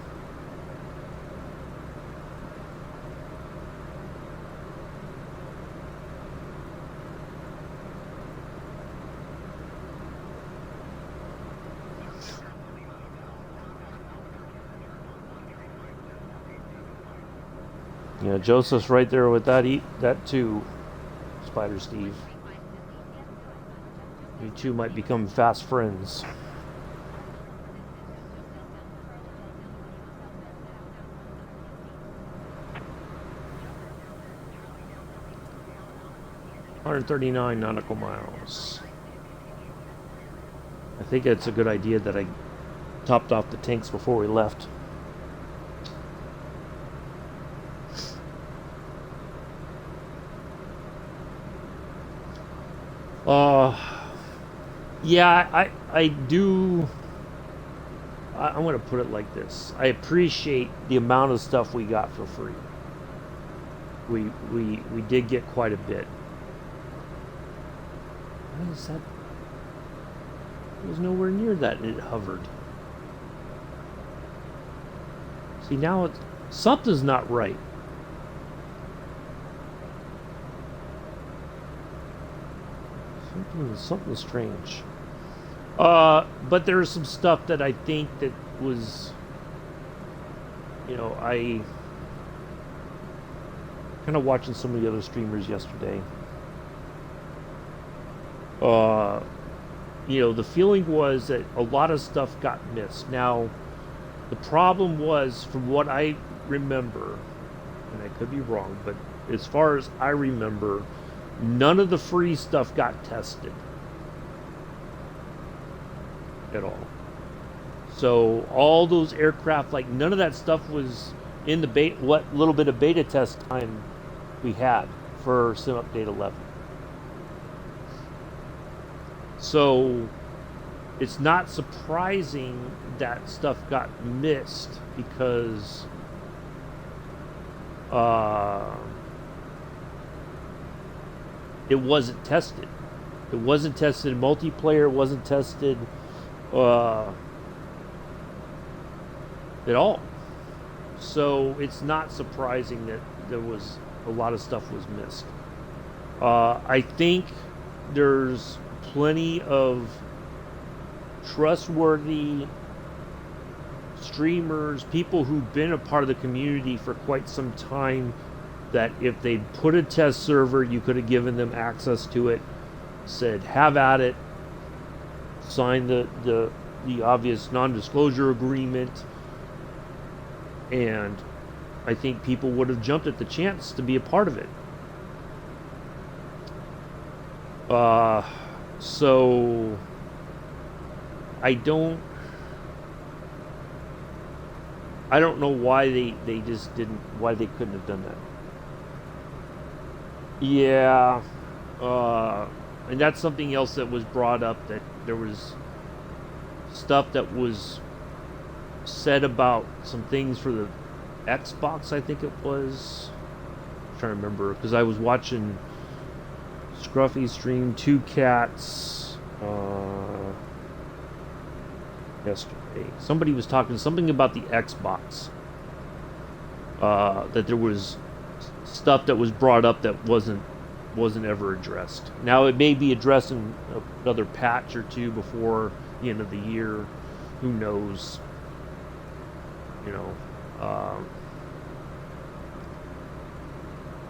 Yeah, Joseph's right there with that too, Spider Steve. You two might become fast friends. $139 nautical miles. I think it's a good idea that I topped off the tanks before we left. Yeah, I do. I'm going to put it like this. I appreciate the amount of stuff we got for free. We did get quite a bit. What is that? It was nowhere near that. It hovered. See, now something's not right. Something strange. But there's some stuff that I think that was, I kind of watching some of the other streamers yesterday. The feeling was that a lot of stuff got missed. Now, the problem was, from what I remember, and I could be wrong, but as far as I remember, none of the free stuff got tested at all. So all those aircraft, like, none of that stuff was in the beta, what little bit of beta test time we had for Sim Update 11. So it's not surprising that stuff got missed, because it wasn't tested. It wasn't tested in multiplayer. It wasn't tested at all. So it's not surprising that there was a lot of stuff was missed. I think there's plenty of trustworthy streamers, people who've been a part of the community for quite some time, that if they'd put a test server, you could have given them access to it, said have at it, sign the obvious non-disclosure agreement, and I think people would have jumped at the chance to be a part of it. So I don't know why they just didn't, why they couldn't have done that. Yeah, and that's something else that was brought up, that there was stuff that was said about some things for the Xbox, I think it was. I'm trying to remember, because I was watching Scruffy stream Two Cats yesterday. Somebody was talking something about the Xbox, that there was stuff that was brought up that wasn't ever addressed. Now, it may be addressed in another patch or two before the end of the year. Who knows? You know.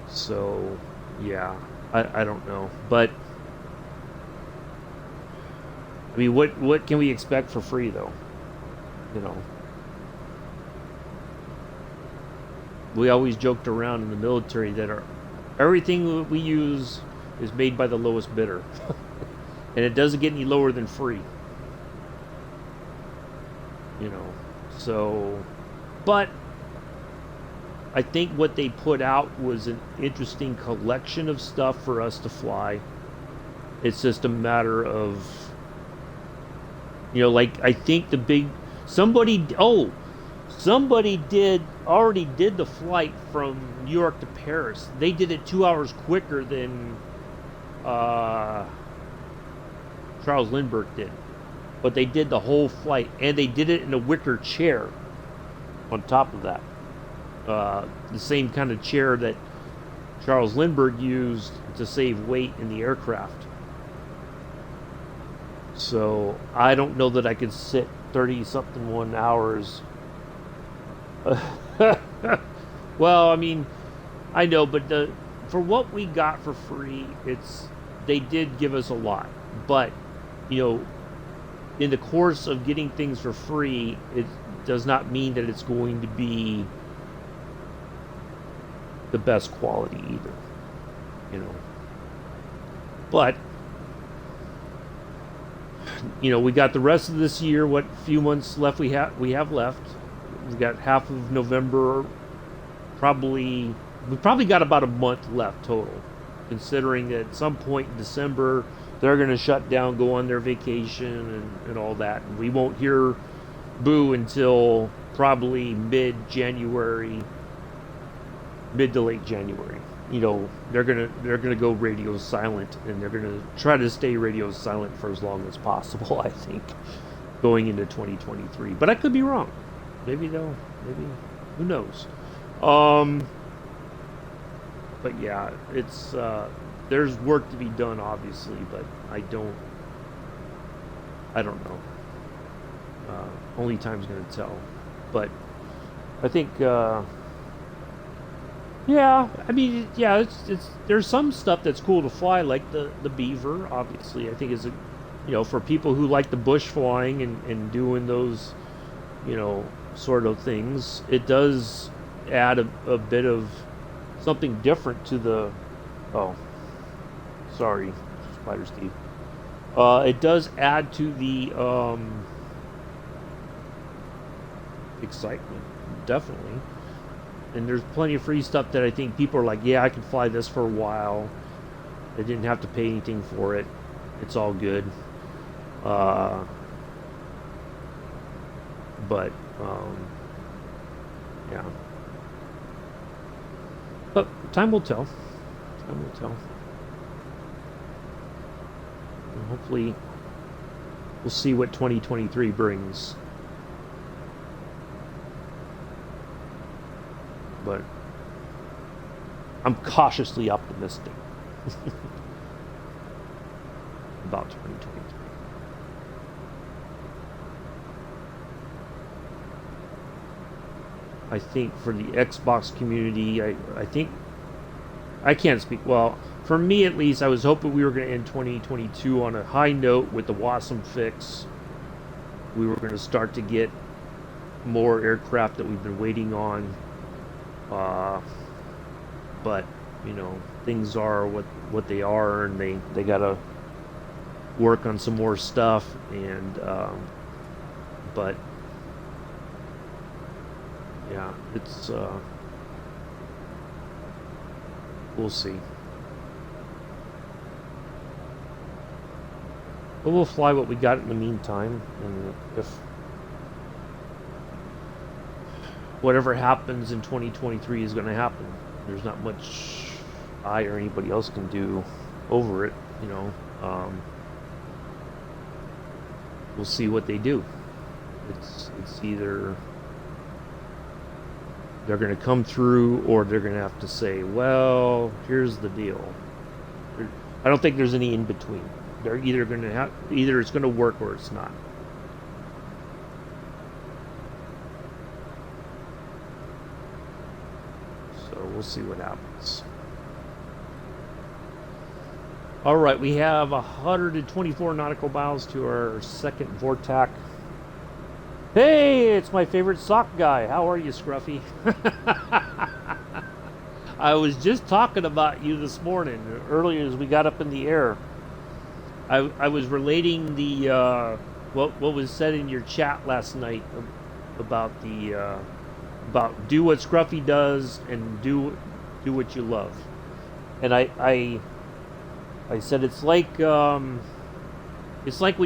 So, yeah, I don't know. But, I mean, what can we expect for free, though? You know, we always joked around in the military that everything we use is made by the lowest bidder. And it doesn't get any lower than free. You know, so, but I think what they put out was an interesting collection of stuff for us to fly. It's just a matter of, like, I think the big somebody already did the flight from New York to Paris. They did it 2 hours quicker than Charles Lindbergh did, but they did the whole flight, and they did it in a wicker chair on top of that. The same kind of chair that Charles Lindbergh used to save weight in the aircraft. So I don't know that I could sit 30-something 1 hours. Well, I mean, I know, but for what we got for free, they did give us a lot. But, in the course of getting things for free, it does not mean that it's going to be the best quality either. But, we got the rest of this year, what few months left we have left. We've got half of November, we probably got about a month left total, considering that at some point in December they're going to shut down, go on their vacation and all that, and we won't hear boo until probably mid to late January. They're gonna go radio silent, and they're gonna try to stay radio silent for as long as possible, I think, going into 2023. But I could be wrong. Maybe who knows? But yeah, it's there's work to be done, obviously, but I don't know. Only time's gonna tell. But I think. Yeah, I mean, yeah, it's there's some stuff that's cool to fly, like the Beaver. Obviously, I think is for people who like the bush flying and doing those, sort of things. It does add a bit of something different to the. Oh, sorry, Spider Steve. It does add to the excitement, definitely. And there's plenty of free stuff that I think people are like, yeah, I can fly this for a while. I didn't have to pay anything for it. It's all good. But yeah. But time will tell. Time will tell. And hopefully, we'll see what 2023 brings. But I'm cautiously optimistic about 2023. I think for the Xbox community, I think I can't speak. Well, for me at least, I was hoping we were going to end 2022 on a high note with the Wasm fix. We were going to start to get more aircraft that we've been waiting on. But things are what they are, and they gotta work on some more stuff, and but yeah, it's we'll see. But we'll fly what we got in the meantime, and if whatever happens in 2023 is going to happen. There's not much I or anybody else can do over it, we'll see what they do. It's either they're going to come through, or they're going to have to say, well, here's the deal. I don't think there's any in between. They're either it's going to work or it's not. So we'll see what happens. All right, we have 124 nautical miles to our second vortac. Hey, it's my favorite sock guy. How are you, Scruffy? I was just talking about you this morning, earlier as we got up in the air. I was relating the what was said in your chat last night about the about do what Scruffy does and do what you love. And I said it's like when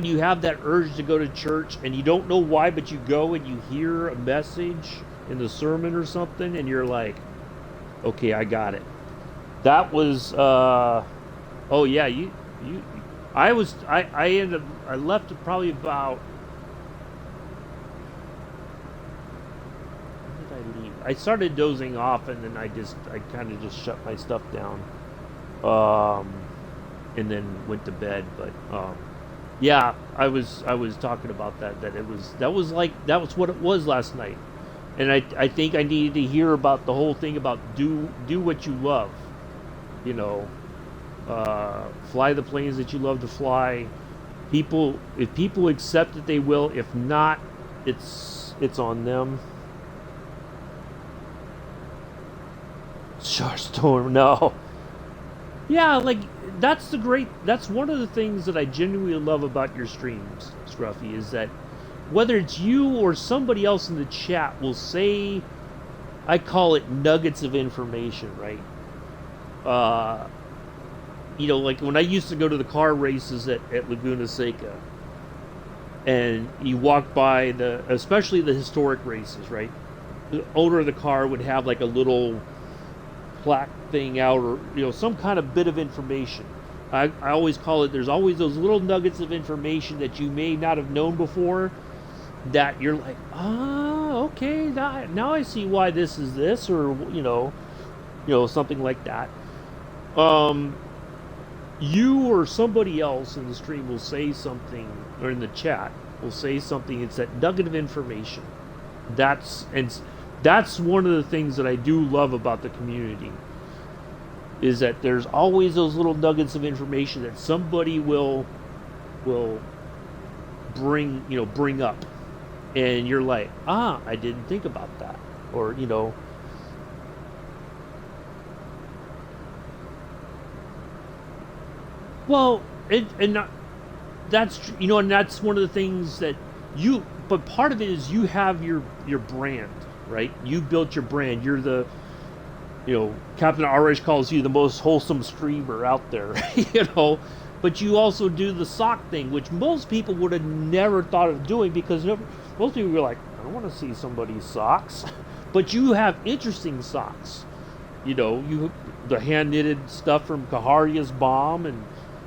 you have that urge to go to church and you don't know why, but you go and you hear a message in the sermon or something, and you're like, okay, I got it. That was oh yeah, I left at probably about, when did I leave? I started dozing off, and then I kind of just shut my stuff down, and then went to bed. But yeah, I was talking about that that was what it was last night, and I think I needed to hear about the whole thing about do what you love, you know. Fly the planes that you love to fly. If people accept it, they will. If not, it's on them. Starstorm, no. Yeah, like that's one of the things that I genuinely love about your streams, Scruffy, is that whether it's you or somebody else in the chat will say, I call it nuggets of information, right? You know, like when I used to go to the car races at Laguna Seca, and you walk by especially the historic races, right? The owner of the car would have like a little plaque thing out, or some kind of bit of information. I always call it, there's always those little nuggets of information that you may not have known before, that you're like, okay, now I see why this is this, or something like that. You or somebody else in the stream will say something, or in the chat will say something. It's that nugget of information. That's one of the things that I do love about the community, is that there's always those little nuggets of information that somebody will bring up, and you're like, I didn't think about that, or Well, that's and that's one of the things that but part of it is you have your brand, right? You built your brand. You're the, Captain Arish calls you the most wholesome streamer out there, But you also do the sock thing, which most people would have never thought of doing, because most people were like, I don't want to see somebody's socks. But you have interesting socks, the hand knitted stuff from Kaharia's Bomb, and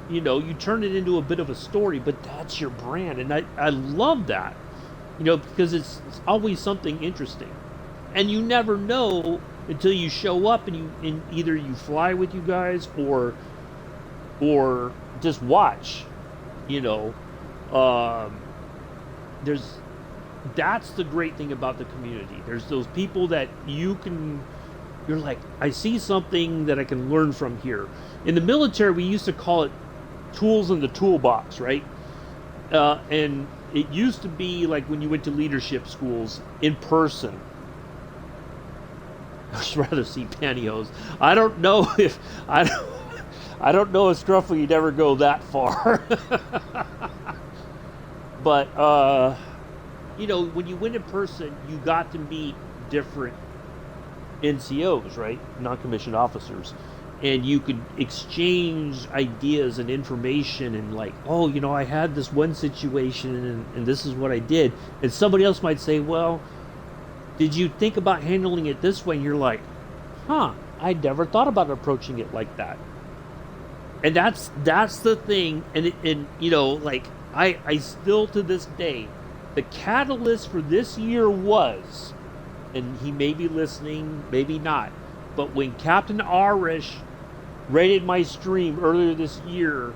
you turn it into a bit of a story, but that's your brand. And I love that, because it's always something interesting. And you never know until you show up and either you fly with you guys or just watch, that's the great thing about the community. There's those people that you're like, I see something that I can learn from here. In the military, we used to call it tools in the toolbox, right? And it used to be like when you went to leadership schools in person. I'd rather see pantyhose. I don't know if Scruffy you'd ever go that far. But when you went in person, you got to meet different NCOs, right? Non-commissioned officers. And you could exchange ideas and information, and like, I had this one situation and this is what I did. And somebody else might say, well, did you think about handling it this way? And you're like, I never thought about approaching it like that. And that's the thing. And I still to this day, the catalyst for this year was, and he may be listening, maybe not, but when Captain Arish rated my stream earlier this year,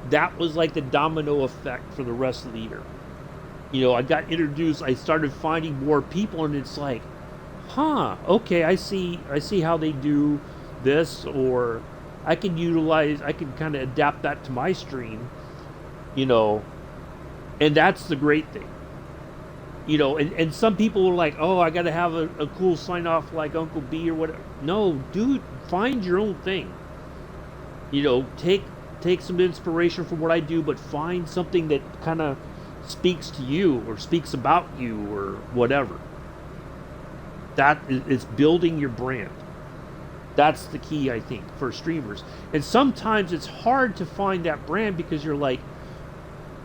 that was like the domino effect for the rest of the year. I got introduced, I started finding more people, and it's like, Okay, I see how they do this, or I can kind of adapt that to my stream, you know, and that's the great thing. And some people are like, oh, I got to have a cool sign off like Uncle B or whatever. No, dude, find your own thing. Take some inspiration from what I do, but find something that kind of speaks to you or speaks about you or whatever. That is building your brand. That's the key, I think, for streamers. And sometimes it's hard to find that brand because you're like,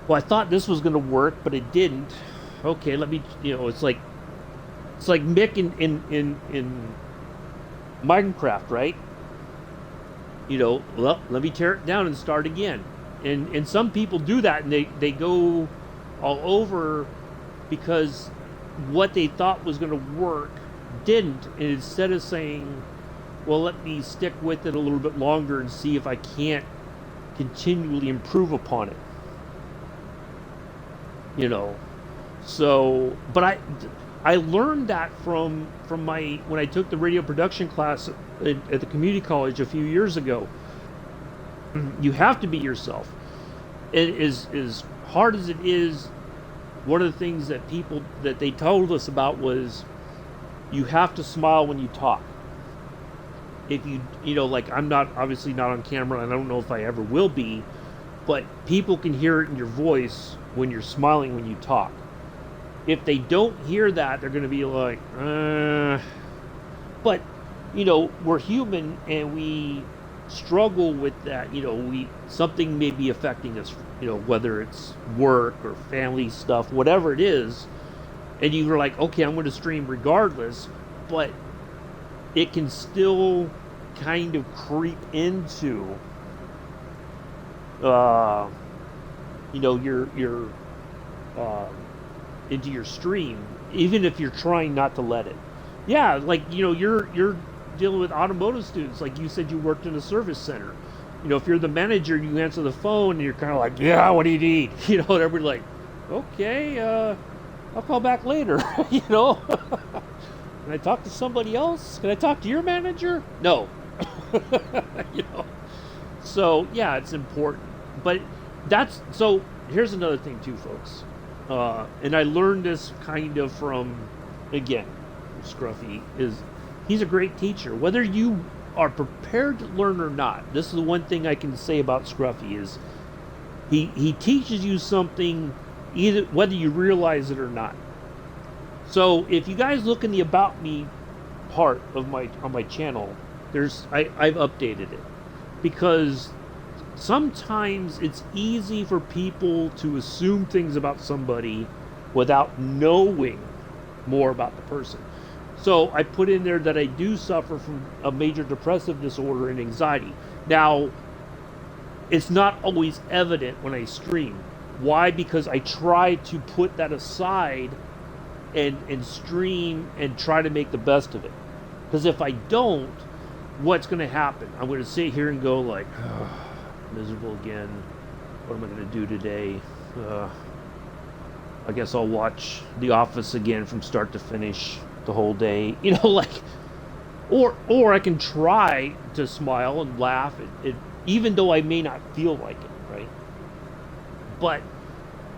well, I thought this was going to work, but it didn't. Okay, let me, it's like Mick in Minecraft, right? Well, let me tear it down and start again. And some people do that, and they go all over because what they thought was going to work didn't. And instead of saying, well, let me stick with it a little bit longer and see if I can't continually improve upon it. So, but I learned that from my when I took the radio production class at the community college a few years ago. You have to be yourself. It is as hard as it is. One of the things that they told us about was you have to smile when you talk. If like I'm obviously not on camera, and I don't know if I ever will be, but people can hear it in your voice when you're smiling when you talk. If they don't hear that, they're going to be like, But, we're human and we struggle with that. Something may be affecting us, whether it's work or family stuff, whatever it is. And you're like, okay, I'm going to stream regardless, but it can still kind of creep into, your into your stream, even if you're trying not to let it. Yeah, like you're dealing with automotive students. Like you said, you worked in a service center. If you're the manager and you answer the phone and you're kind of like, yeah, what do you need? And everybody's like, okay, I'll call back later. Can I talk to somebody else? Can I talk to your manager? No. So yeah, it's important. But here's another thing too, folks. And I learned this kind of from, again, Scruffy he's a great teacher. Whether you are prepared to learn or not, this is the one thing I can say about Scruffy is he teaches you something either whether you realize it or not. So if you guys look in the About Me part of on my channel, I've updated it because sometimes it's easy for people to assume things about somebody without knowing more about the person. So I put in there that I do suffer from a major depressive disorder and anxiety. Now, it's not always evident when I stream. Why? Because I try to put that aside and stream and try to make the best of it. Because if I don't, what's going to happen? I'm going to sit here and go like, miserable again. What am I going to do today? I guess I'll watch The Office again from start to finish the whole day. Or I can try to smile and laugh, even though I may not feel like it, right? But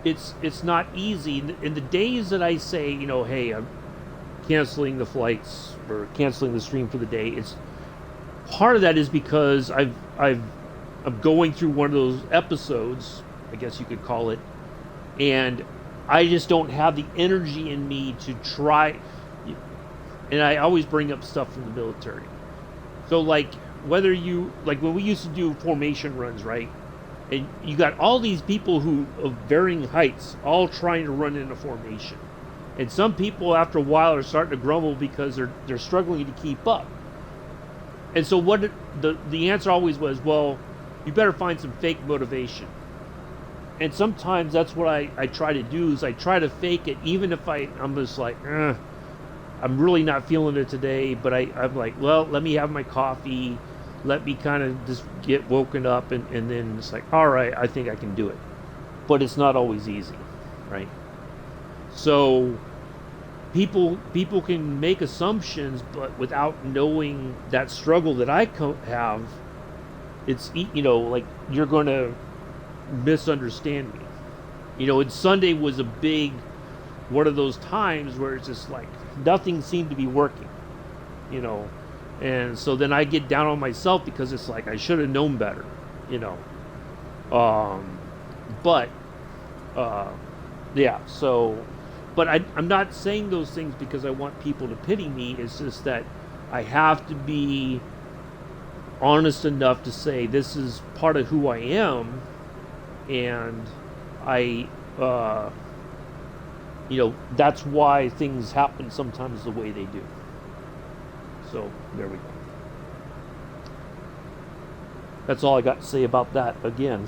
it's not easy. In the days that I say, hey, I'm canceling the flights or canceling the stream for the day, it's part of that is because I'm going through one of those episodes, I guess you could call it, and I just don't have the energy in me to try. And I always bring up stuff from the military. So like when we used to do formation runs, right? And you got all these people who of varying heights all trying to run in a formation. And some people after a while are starting to grumble because they're struggling to keep up. And so what the answer always was, well, you better find some fake motivation. And sometimes that's what I try to do is I try to fake it, even if I'm just like, I'm really not feeling it today, but I'm like, well, let me have my coffee, let me kind of just get woken up, and then it's like, all right, I think I can do it. But it's not always easy, right? So people can make assumptions, but without knowing that struggle that I have, it's like you're going to misunderstand me. And Sunday was a big one of those times where it's just like nothing seemed to be working, you know. And so then I get down on myself because it's like I should have known better, you know. But yeah, so but I'm not saying those things because I want people to pity me. It's just that I have to be honest enough to say this is part of who I am, and I that's why things happen sometimes the way they do. So there we go. That's all I got to say about that again.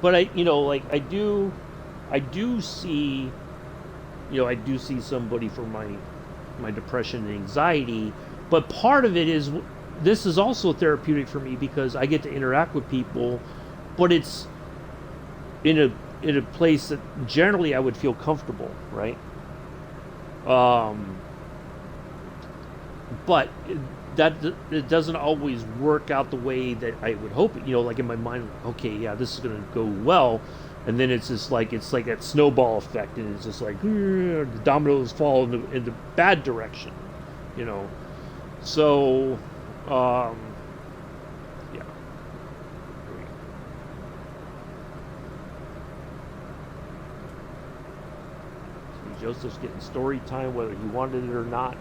But I do see, I do see somebody for my depression and anxiety. But part of it is, this is also therapeutic for me because I get to interact with people, but it's in a place that generally I would feel comfortable, right? But it doesn't always work out the way that I would hope. Like in my mind, okay, yeah, this is gonna go well, and then it's just like that snowball effect, and it's just like the dominoes fall in the bad direction, So, yeah. Joseph's getting story time whether he wanted it or not.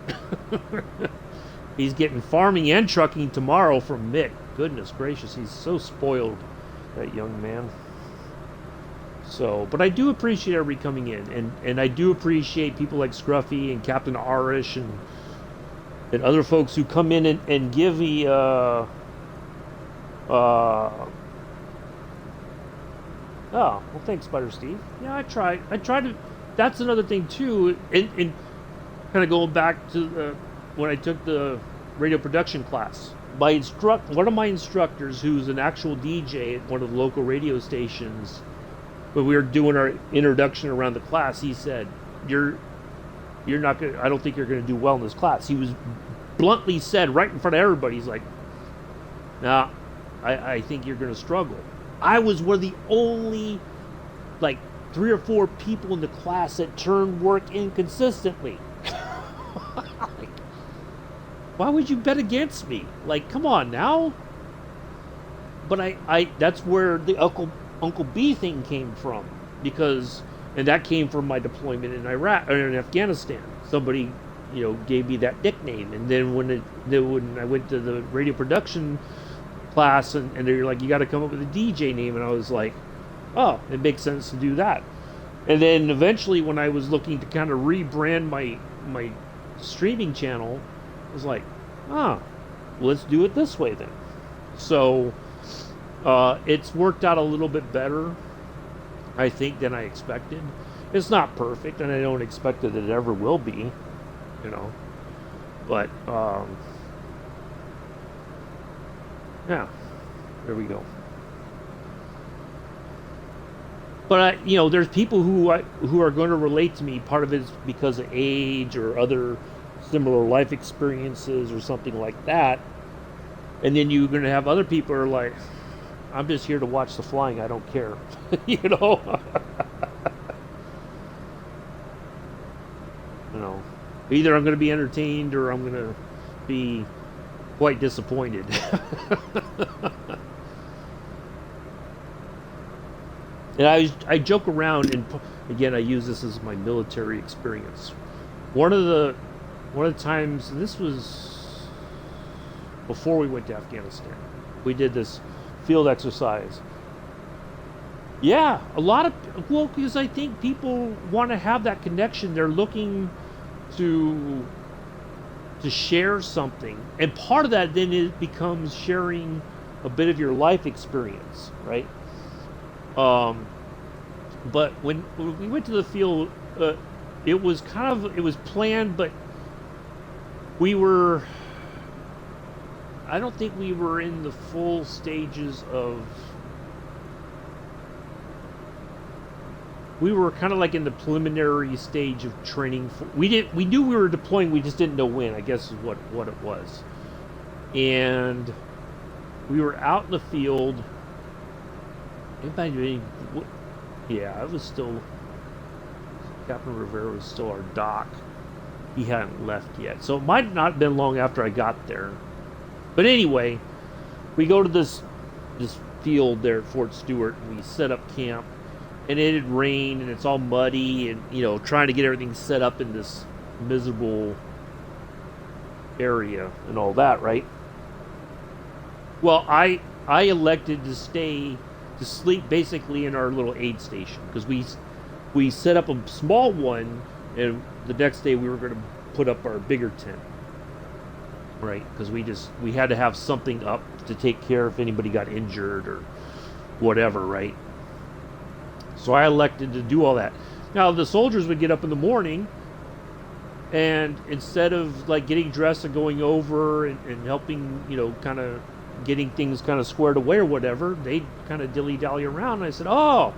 He's getting farming and trucking tomorrow from Mick. Goodness gracious, he's so spoiled, that young man. So, but I do appreciate everybody coming in, and I do appreciate people like Scruffy and Captain Arish and other folks who come in and give me oh, well, thanks, Spider Steve. Yeah, I try to. That's another thing too, and kind of going back to when I took the radio production class. One of my instructors, who's an actual DJ at one of the local radio stations, when we were doing our introduction around the class, he said, "You're not gonna. I don't think you're gonna do well in this class." He was bluntly said right in front of everybody. He's like, "Nah, I think you're gonna struggle." I was one of the only, like, 3 or 4 people in the class that turned work in consistently. Like, why would you bet against me? Like, come on now. But I that's where the Uncle B thing came from, and that came from my deployment in Iraq or in Afghanistan. Somebody, gave me that nickname, and then when I went to the radio production class, and they're like, you got to come up with a DJ name, and I was like, oh, it makes sense to do that. And then eventually, when I was looking to kind of rebrand my streaming channel, I was like, let's do it this way then. So it's worked out a little bit better, I think, than I expected. It's not perfect, and I don't expect that it ever will be, but yeah, there we go. But there's people who are going to relate to me. Part of it is because of age or other similar life experiences or something like that. And then you're going to have other people who are like, I'm just here to watch the flying. I don't care. Either I'm going to be entertained or I'm going to be quite disappointed. And I joke around, and again, I use this as my military experience. One of the times, and this was before we went to Afghanistan, we did this field exercise. Yeah, because I think people want to have that connection. They're looking to share something, and part of that then it becomes sharing a bit of your life experience, right? But when we went to the field, it was planned, but We were, I don't think we were in the full stages of, we were kind of like in the preliminary stage of training. We knew we were deploying, we just didn't know when, I guess is what it was. And we were out in the field. Yeah, it was still, Captain Rivera was still our doc. He hadn't left yet. So it might not have been long after I got there. But anyway, we go to this field there at Fort Stewart, and we set up camp. And it had rained, and it's all muddy, and, you know, trying to get everything set up in this miserable area and all that, right? Well, I elected to sleep basically in our little aid station, because we set up a small one, and the next day we were going to put up our bigger tent, right? Because we had to have something up to take care if anybody got injured or whatever, right? So I elected to do all that. Now the soldiers would get up in the morning, and instead of like getting dressed and going over and helping, you know, kind of getting things kind of squared away or whatever, they'd kind of dilly-dally around. And I said, oh,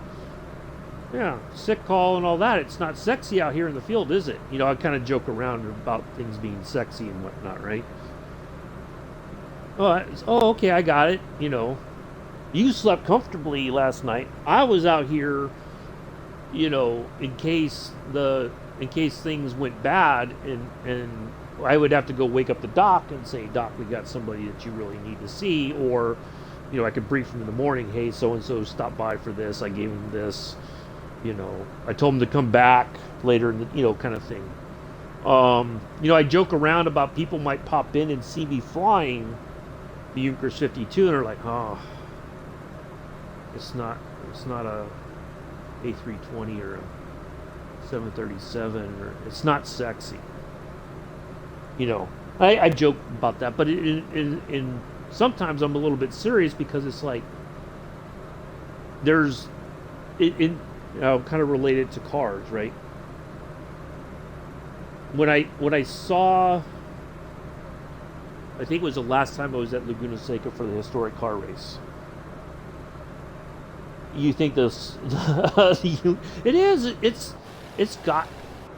yeah, sick call and all that. It's not sexy out here in the field, is it? You know, I kind of joke around about things being sexy and whatnot, right? Oh, okay, I got it. You know, you slept comfortably last night. I was out here, you know, in case things went bad, and I would have to go wake up the doc and say, Doc, we got somebody that you really need to see. Or, you know, I could brief him in the morning, hey, so-and-so stopped by for this, I gave him this, you know, I told him to come back later, in the, you know, kind of thing. You know, I joke around about people might pop in and see me flying the Junkers 52, and they're like, oh, it's not a A320 or a 737, or it's not sexy. You know, I joke about that, but in sometimes I'm a little bit serious, because it's like there's you know, kind of related to cars, right? When I saw, I think it was the last time I was at Laguna Seca for the historic car race. You think this? It is. It's got,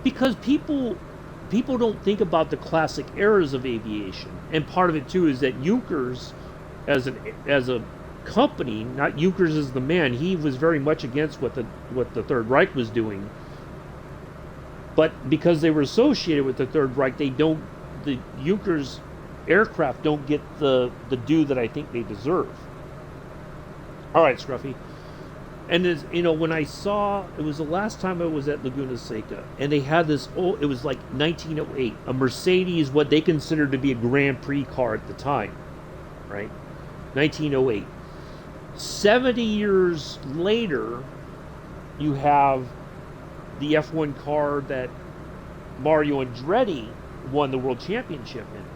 because people don't think about the classic eras of aviation, and part of it too is that Junkers, as a company, not Junkers as the man, he was very much against what the Third Reich was doing. But because they were associated with the Third Reich, the Junkers aircraft don't get the due that I think they deserve. All right, Scruffy. And as you know, when I saw, it was the last time I was at Laguna Seca, and they had this old, it was like 1908, a Mercedes, what they considered to be a Grand Prix car at the time, right? 1908. 70 years later, you have the F1 car that Mario Andretti won the world championship in.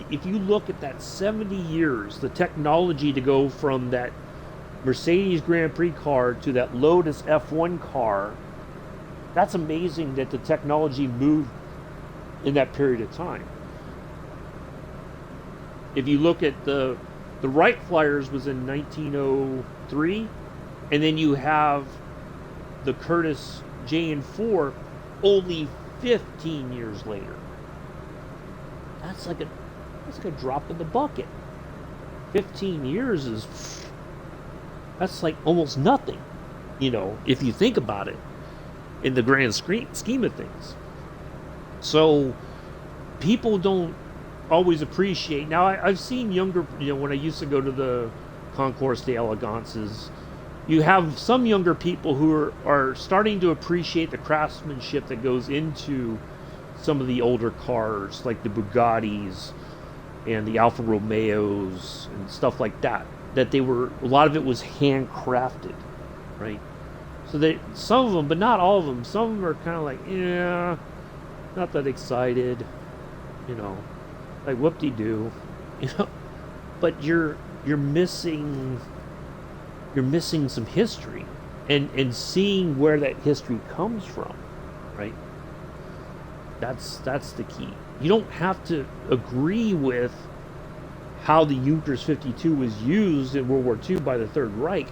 If you look at that 70 years, the technology to go from that Mercedes Grand Prix car to that Lotus F1 car, that's amazing that the technology moved in that period of time. If you look at the Wright Flyers was in 1903, and then you have the Curtiss JN4 only 15 years later. That's like a drop in the bucket. 15 years that's like almost nothing, you know, if you think about it in the grand scheme of things. So people don't always appreciate. Now I've seen younger, you know, when I used to go to the Concours d'Elegances, you have some younger people who are starting to appreciate the craftsmanship that goes into some of the older cars, like the Bugattis and the Alfa Romeos and stuff like that. That a lot of it was handcrafted, right? So some of them, but not all of them. Some of them are kind of like, yeah, not that excited, you know, like whoop-de-doo, you know. But you're missing some history, and seeing where that history comes from, right? That's the key. You don't have to agree with how the Junkers 52 was used in World War II by the Third Reich,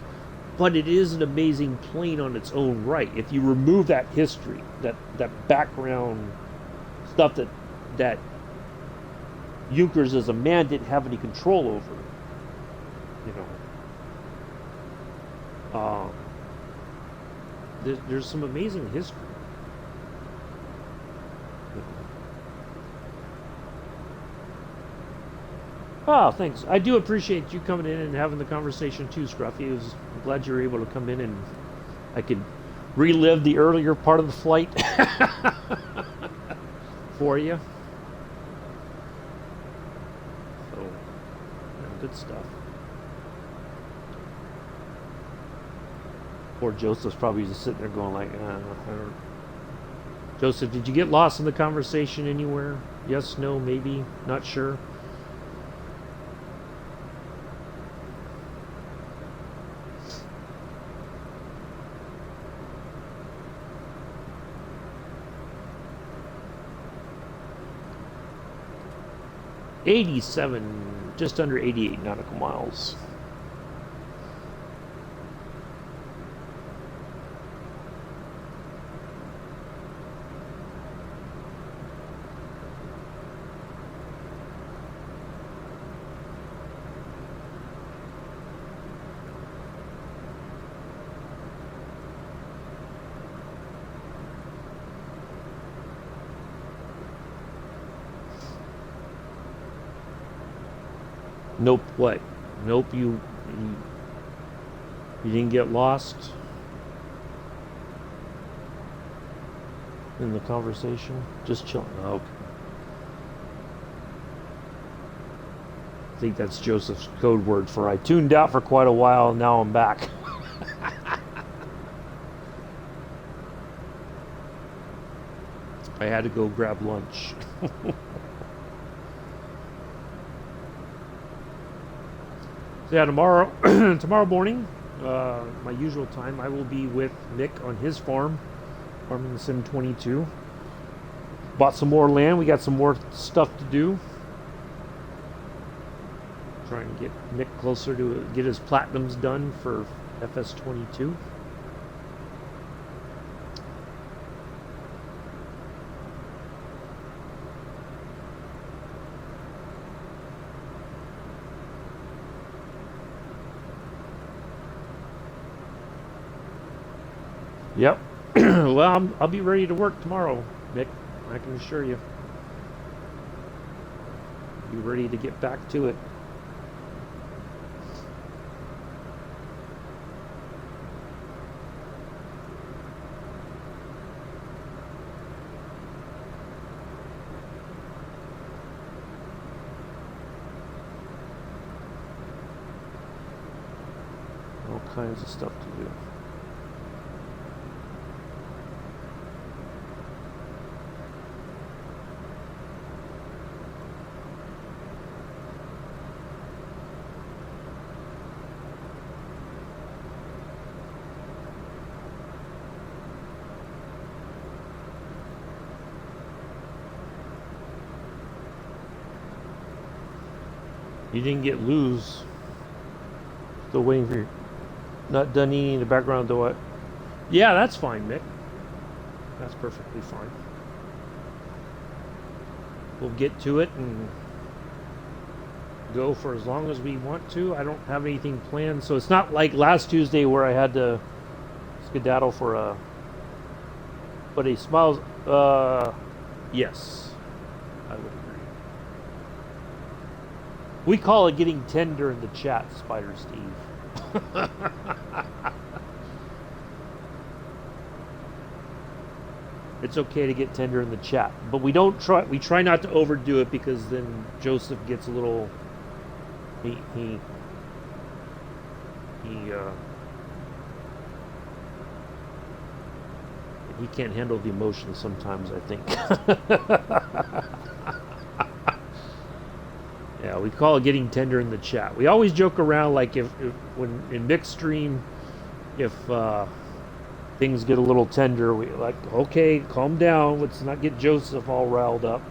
but it is an amazing plane on its own right. If you remove that history, that background stuff that Junkers as a man didn't have any control over, you know, there's some amazing history. Oh, thanks. I do appreciate you coming in and having the conversation too, Scruffy. I'm glad you were able to come in and I could relive the earlier part of the flight for you. So, yeah, good stuff. Poor Joseph's probably just sitting there going like, I don't... Joseph, did you get lost in the conversation anywhere? Yes, no, maybe, not sure. Just under 88 nautical miles. Nope, what? Nope, you didn't get lost in the conversation? Just chilling. Oh, okay. I think that's Joseph's code word for I tuned out for quite a while, now I'm back. I had to go grab lunch. So yeah, tomorrow morning, my usual time, I will be with Mick on his farm, farming the Sim 22. Bought some more land. We got some more stuff to do. Trying to get Mick closer to get his platinums done for FS 22. Yep. Well, I'll be ready to work tomorrow, Mick. I can assure you. Be ready to get back to it. All kinds of stuff to do. You didn't get loose. Still waiting for you. Not done eating in the background, though. Yeah, that's fine, Mick. That's perfectly fine. We'll get to it and go for as long as we want to. I don't have anything planned, so it's not like last Tuesday where I had to skedaddle for a... But he smiles... yes. I would agree. We call it getting tender in the chat, Spider Steve. It's okay to get tender in the chat, but we try not to overdo it because then Joseph gets a little he can't handle the emotions sometimes, I think. Yeah, we call it getting tender in the chat. We always joke around like if when in mixed stream, if things get a little tender, we like, okay, calm down. Let's not get Joseph all riled up.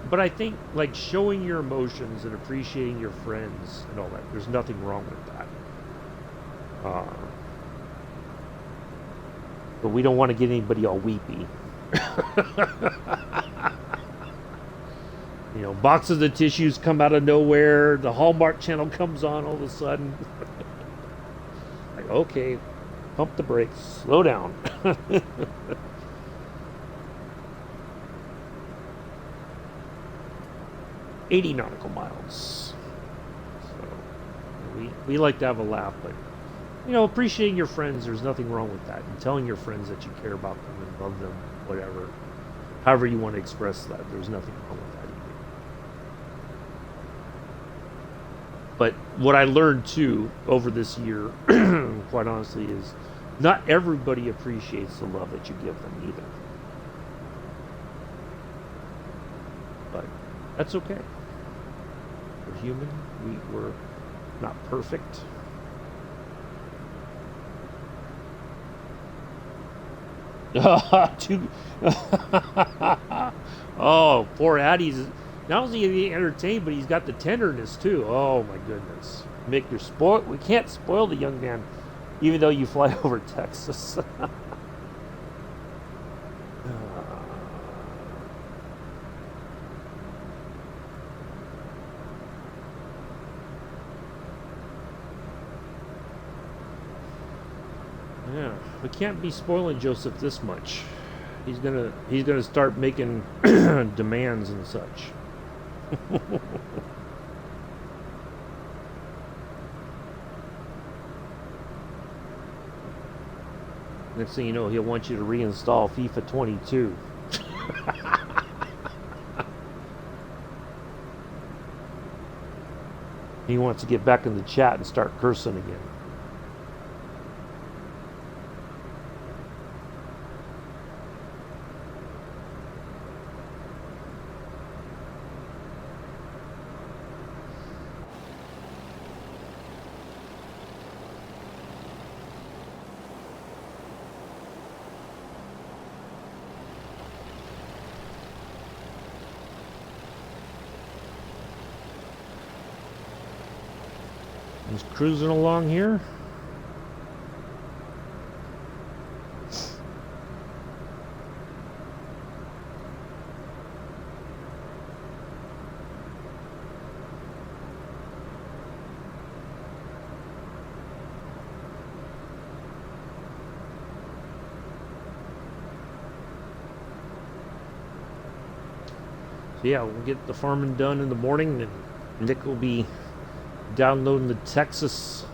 But I think like showing your emotions and appreciating your friends and all that, there's nothing wrong with that. But we don't want to get anybody all weepy. You know, boxes of tissues come out of nowhere. The Hallmark Channel comes on all of a sudden. Like, okay, pump the brakes, slow down. 80 nautical miles. So we like to have a laugh, but you know, appreciating your friends, there's nothing wrong with that. And telling your friends that you care about them and love them, whatever, however you want to express that, there's nothing wrong with that either. But what I learned too over this year, quite honestly, is not everybody appreciates the love that you give them either. But that's okay. We're human. We're not perfect. Oh, poor Addie's. Not only is he entertained, but he's got the tenderness too. Oh my goodness, Mick, you're spoiled. We can't spoil the young man, even though you fly over Texas. Yeah, we can't be spoiling Joseph this much. He's gonna start making demands and such. Next thing you know, he'll want you to reinstall FIFA 22. He wants to get back in the chat and start cursing again. Just cruising along here. So yeah, we'll get the farming done in the morning, and Nick will be downloading the Texas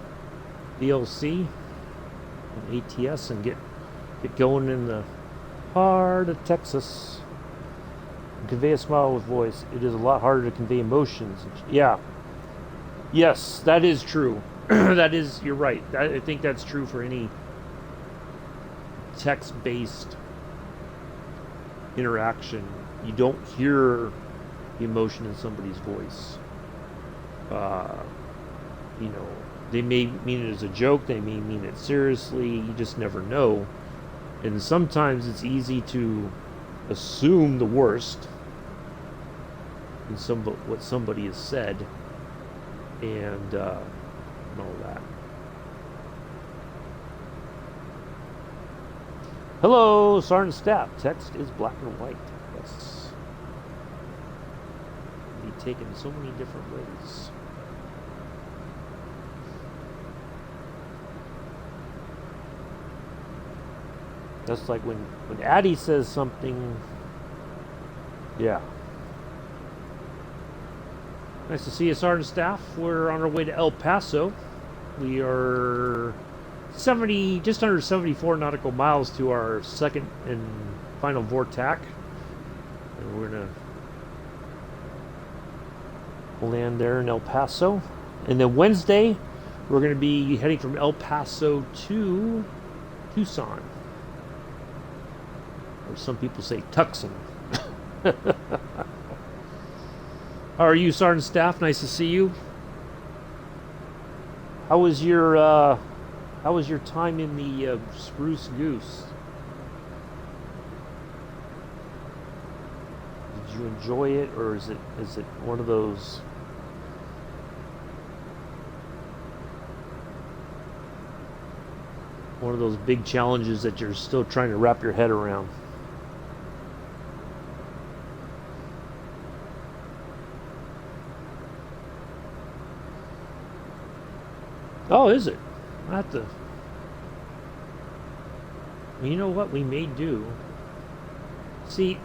DLC on ATS and get going in the heart of Texas and convey a smile with voice. It is a lot harder to convey emotions. Yeah. Yes, that is true. You're right. I think that's true for any text-based interaction. You don't hear the emotion in somebody's voice. You know, they may mean it as a joke, they may mean it seriously, you just never know. And sometimes it's easy to assume the worst in what somebody has said, and all that. Hello, Sergeant Staff. Text is black and white. Yes. Be taken so many different ways. That's like when Addie says something. Yeah. Nice to see you, Sergeant Staff. We're on our way to El Paso. We are just under 74 nautical miles to our second and final vortac. And we're going to land there in El Paso. And then Wednesday, we're going to be heading from El Paso to Tucson. Or some people say Tucson. How are you, Sergeant Staff? Nice to see you. How was your time in the Spruce Goose? Did you enjoy it, or is it one of those big challenges that you're still trying to wrap your head around? Oh, is it? I have to. You know what? We may do. See,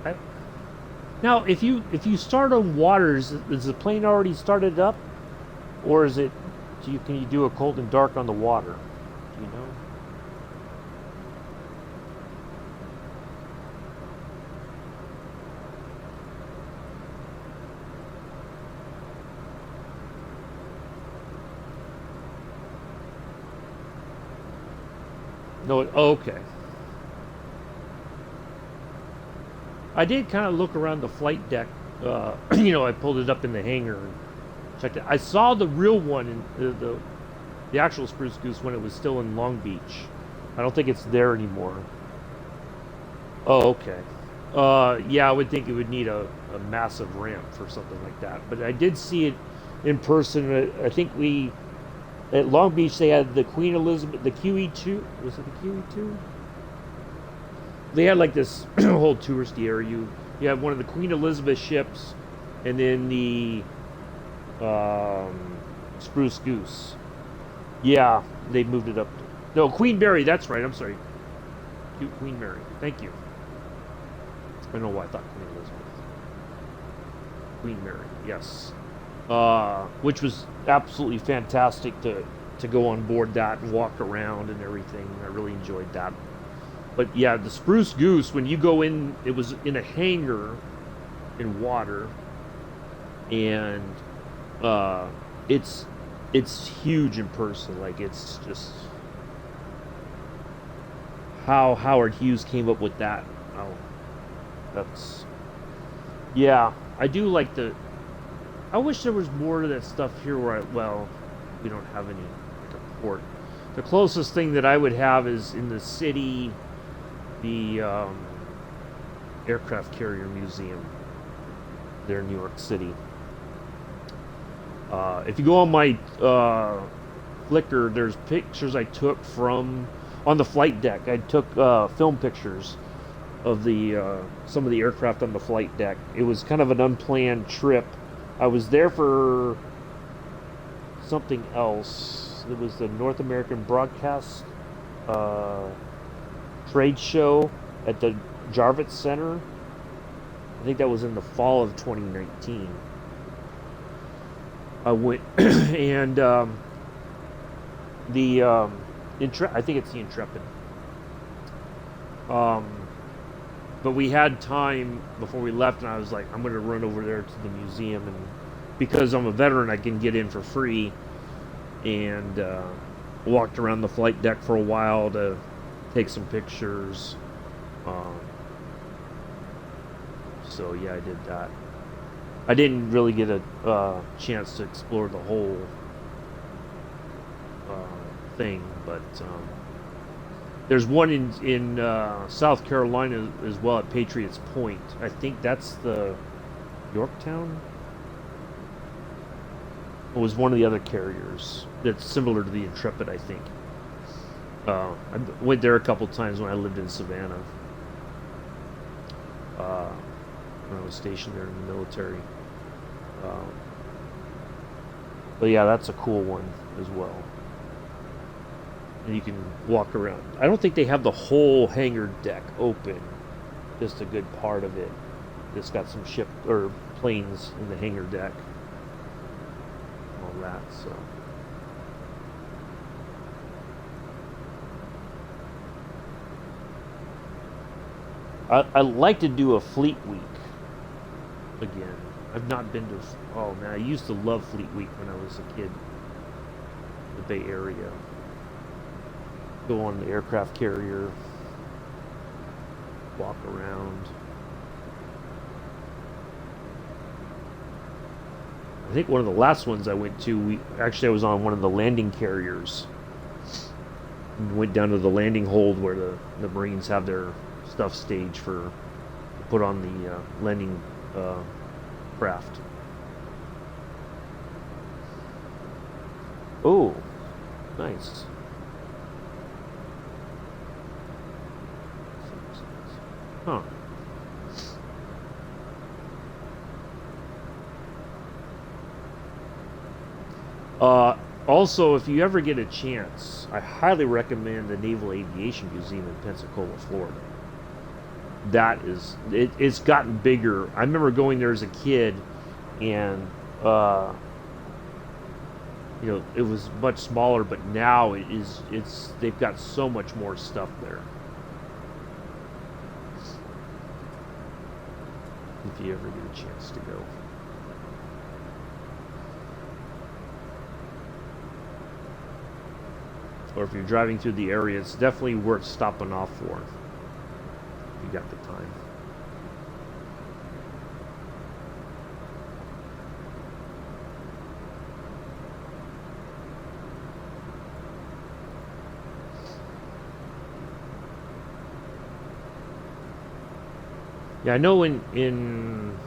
now if you start on water, is the plane already started up, or is it? Can you do a cold and dark on the water? Do you know? No. Okay. I did kind of look around the flight deck. I pulled it up in the hangar and checked it. I saw the real one in the actual Spruce Goose when it was still in Long Beach. I don't think it's there anymore. Oh, okay. Yeah, I would think it would need a massive ramp for something like that. But I did see it in person. I think at Long Beach they had the Queen Elizabeth, the QE2. Was it the QE2? They had like this whole touristy area. You had one of the Queen Elizabeth ships, and then the Spruce Goose. Yeah, they moved it up. No, Queen Mary. That's right. I'm sorry. Queen Mary. Thank you. I don't know why I thought Queen Elizabeth. Queen Mary. Yes. Which was absolutely fantastic to go on board that and walk around and everything. I really enjoyed that. But yeah, the Spruce Goose, when you go in, it was in a hangar in water, and it's huge in person. Like, it's just how Howard Hughes came up with that. Oh, that's yeah. I do like I wish there was more of that stuff here well, we don't have any like a port. The closest thing that I would have is in the city, the aircraft carrier museum there in New York City. If you go on my Flickr, there's pictures I took from on the flight deck. I took film pictures of the some of the aircraft on the flight deck. It was kind of an unplanned trip. I was there for something else. It was the North American Broadcast trade show at the Jarvis Center. I think that was in the fall of 2019. I went and I think it's the Intrepid. But we had time before we left, and I was like, I'm going to run over there to the museum, and because I'm a veteran, I can get in for free. And walked around the flight deck for a while to take some pictures. So yeah, I did that. I didn't really get a chance to explore the whole thing, but there's one in South Carolina as well at Patriots Point. I think that's the Yorktown. It was one of the other carriers that's similar to the Intrepid, I think. I went there a couple times when I lived in Savannah. When I was stationed there in the military. But yeah, that's a cool one as well. And you can walk around. I don't think they have the whole hangar deck open. Just a good part of it. It's got some ship or planes in the hangar deck. All that, so. I'd like to do a Fleet Week again. I've not been to. Oh man, I used to love Fleet Week when I was a kid. The Bay Area. Go on the aircraft carrier. Walk around. I think one of the last ones I went to, I was on one of the landing carriers. Went down to the landing hold where the Marines have their stuff staged for put on the landing craft. Oh, nice. Huh. Also, if you ever get a chance, I highly recommend the Naval Aviation Museum in Pensacola, Florida. It's gotten bigger. I remember going there as a kid, and it was much smaller, but now they've got so much more stuff there. If you ever get a chance to go. Or if you're driving through the area, it's definitely worth stopping off for if you got the time. Yeah, I know in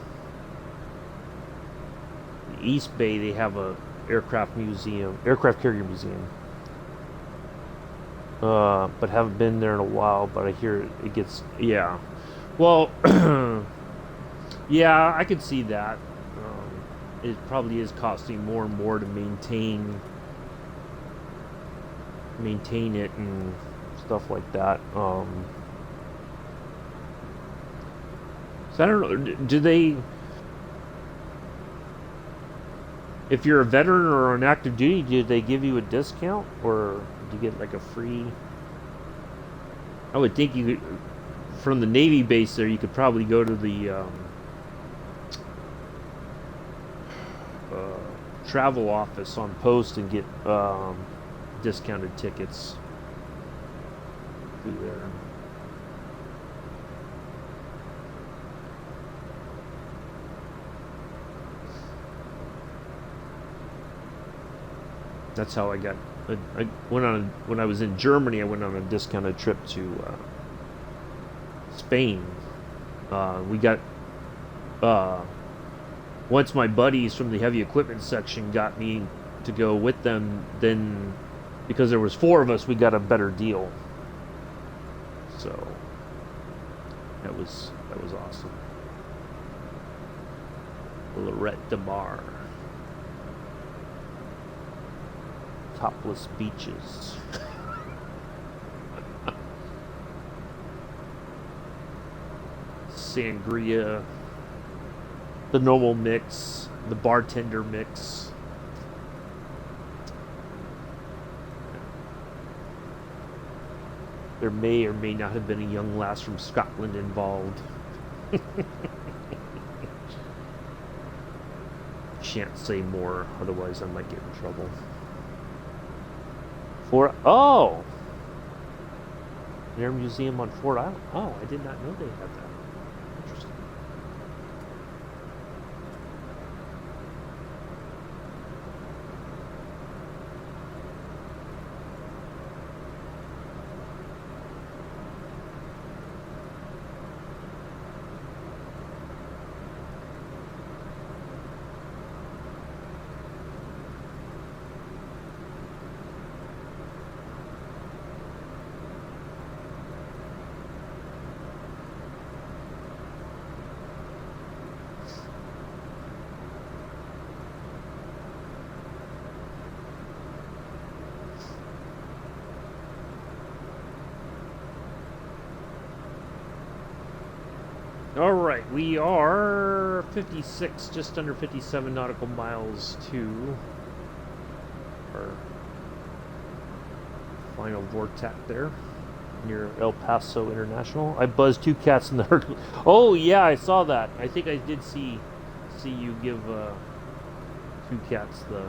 the East Bay they have a aircraft carrier museum. But haven't been there in a while. But I hear it gets, yeah. Well, yeah, I could see that. It probably is costing more and more to maintain it and stuff like that. So I don't know. Do they? If you're a veteran or on active duty, do they give you a discount, or do you get like a free? I would think you could, from the Navy base there, you could probably go to the travel office on post and get discounted tickets through there. That's how I got. I went on when I was in Germany. I went on a discounted trip to Spain. We got once my buddies from the heavy equipment section got me to go with them. Then because there was 4 of us, we got a better deal. So that was awesome. Lorette de Mar. Topless beaches. Sangria. The normal mix. The bartender mix. There may or may not have been a young lass from Scotland involved. Shan't say more, otherwise I might get in trouble. Oh! Air Museum on Fort Island. Oh, I did not know they had that. Interesting. Alright, we are 56, just under 57 nautical miles to our final vortex there, near El Paso International. I buzzed 2 cats in the Hercules. Oh, yeah, I saw that. I think I did see you give 2 cats the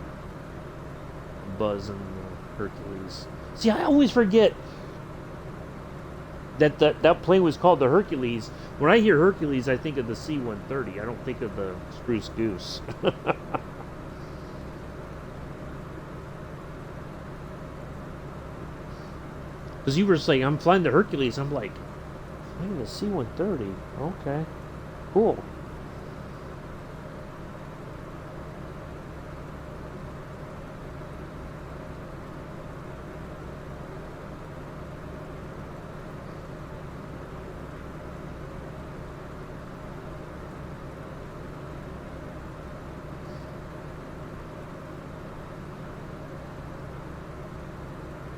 buzz in the Hercules. See, I always forget that plane was called the Hercules. When I hear Hercules, I think of the C-130. I don't think of the Spruce Goose. Because you were saying, I'm flying the Hercules. I'm like, flying the C-130. Okay, cool.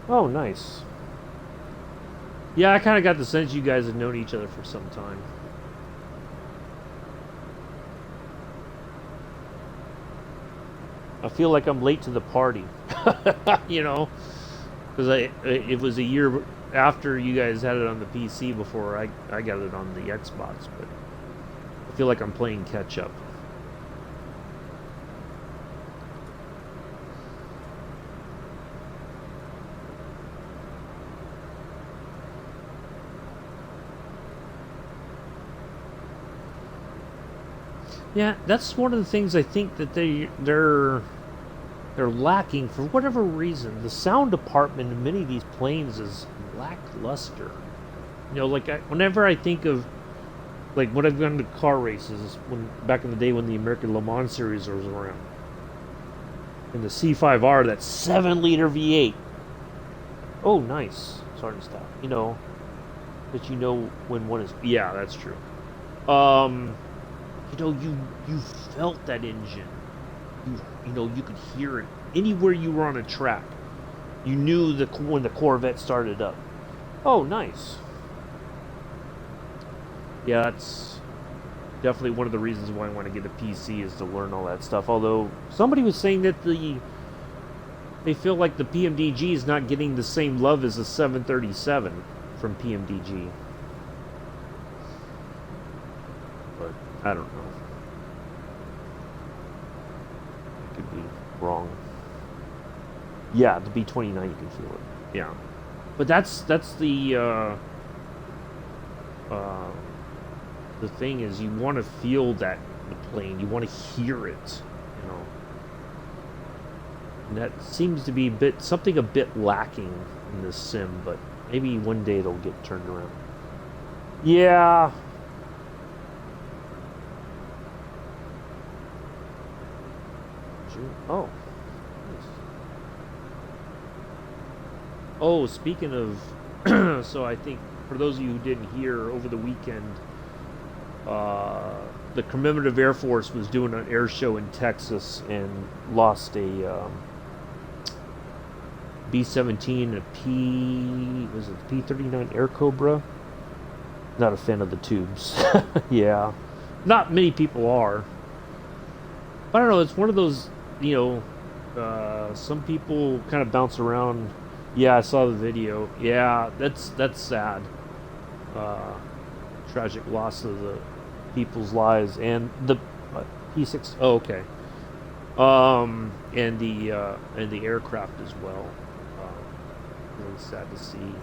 Oh, nice. Yeah, I kind of got the sense you guys had known each other for some time. I feel like I'm late to the party, you know, because it was a year after you guys had it on the PC before I got it on the Xbox, but I feel like I'm playing catch up. Yeah, that's one of the things I think that they're lacking for whatever reason. The sound department in many of these planes is lackluster. You know, like whenever I think of like when I've gone to car races, when back in the day when the American Le Mans series was around, and the C5R, that 7-liter V8. Oh, nice, Sergeant Staff. You know that you know when one is. Yeah, that's true. Um, you know, you felt that engine. You know, you could hear it anywhere you were on a track. You knew when the Corvette started up. Oh, nice. Yeah, that's definitely one of the reasons why I want to get a PC is to learn all that stuff. Although somebody was saying that they feel like the PMDG is not getting the same love as the 737 from PMDG. But I don't know. I could be wrong. Yeah, the B-29 you can feel it. Yeah, but that's the thing is you want to feel that the plane, you want to hear it, you know. And that seems to be something a bit lacking in this sim, but maybe one day they'll get turned around. Yeah. Oh. Nice. Oh, speaking of, so I think for those of you who didn't hear over the weekend, the Commemorative Air Force was doing an air show in Texas and lost a B-17, was it the P-39 Air Cobra? Not a fan of the tubes. Yeah. Not many people are. But I don't know, it's one of those, you know, some people kind of bounce around. Yeah, I saw the video. Yeah, that's sad. Tragic loss of the people's lives and the P6. Oh, okay. And the aircraft as well. Really sad to see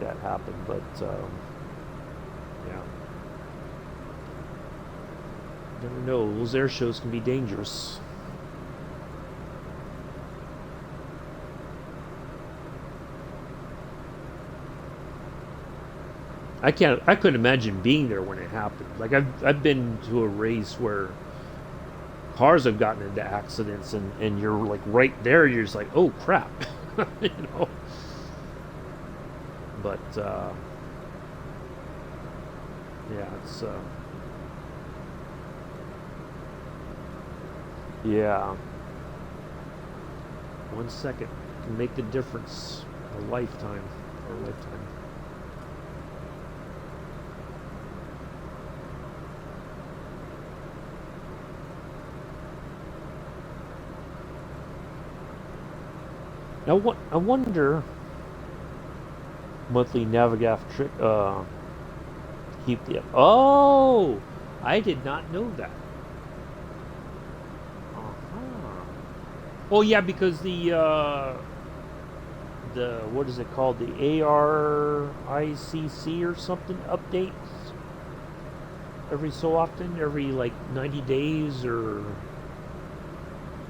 that happen, but yeah. Never know. Those air shows can be dangerous. I couldn't imagine being there when it happened. Like I've been to a race where cars have gotten into accidents and you're like right there, you're just like, oh crap. You know. But yeah, it's yeah. 1 second can make the difference in a lifetime or a lifetime. Now, what I wonder, monthly Navigaf trick, keep the. Oh, I did not know that. Uh-huh. Well, yeah, because the what is it called? The ARICC or something updates every so often, every like 90 days or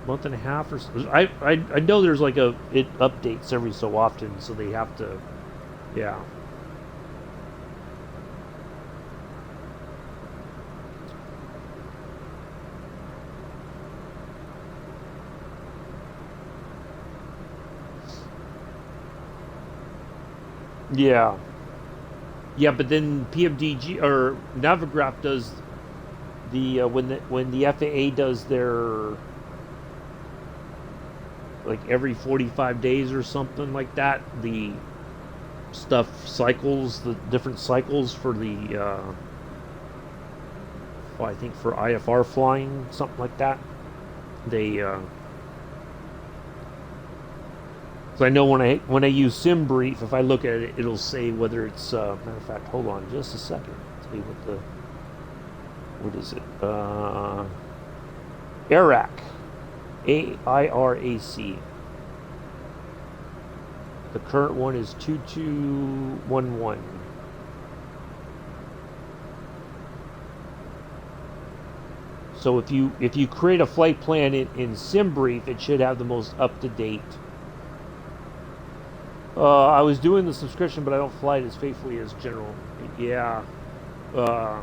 month and a half or so. I know there's like a it updates every so often, so they have to. Yeah. Yeah. Yeah, but then PMDG or Navigraph does when the FAA does their like every 45 days or something like that, the stuff cycles, the different cycles for the well, I think for IFR flying, something like that. They so I know when I use SimBrief, if I look at it, it'll say whether it's matter of fact. Hold on, just a second. I'll tell you what is it? AIRAC, AIRAC. The current one is 2211. So if you create a flight plan in SimBrief, it should have the most up to date. I was doing the subscription, but I don't fly it as faithfully as general. Yeah, uh,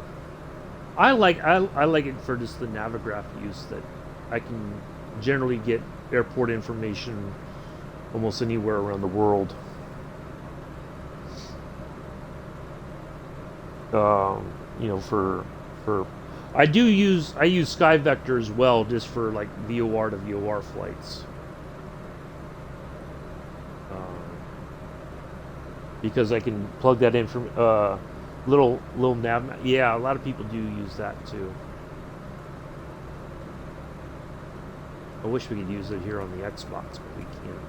I like it for just the Navigraph use that I can generally get airport information almost anywhere around the world. You know, for I use SkyVector as well, just for like VOR to VOR flights. Because I can plug that in from little nav. Yeah, a lot of people do use that too. I wish we could use it here on the Xbox, but we can't.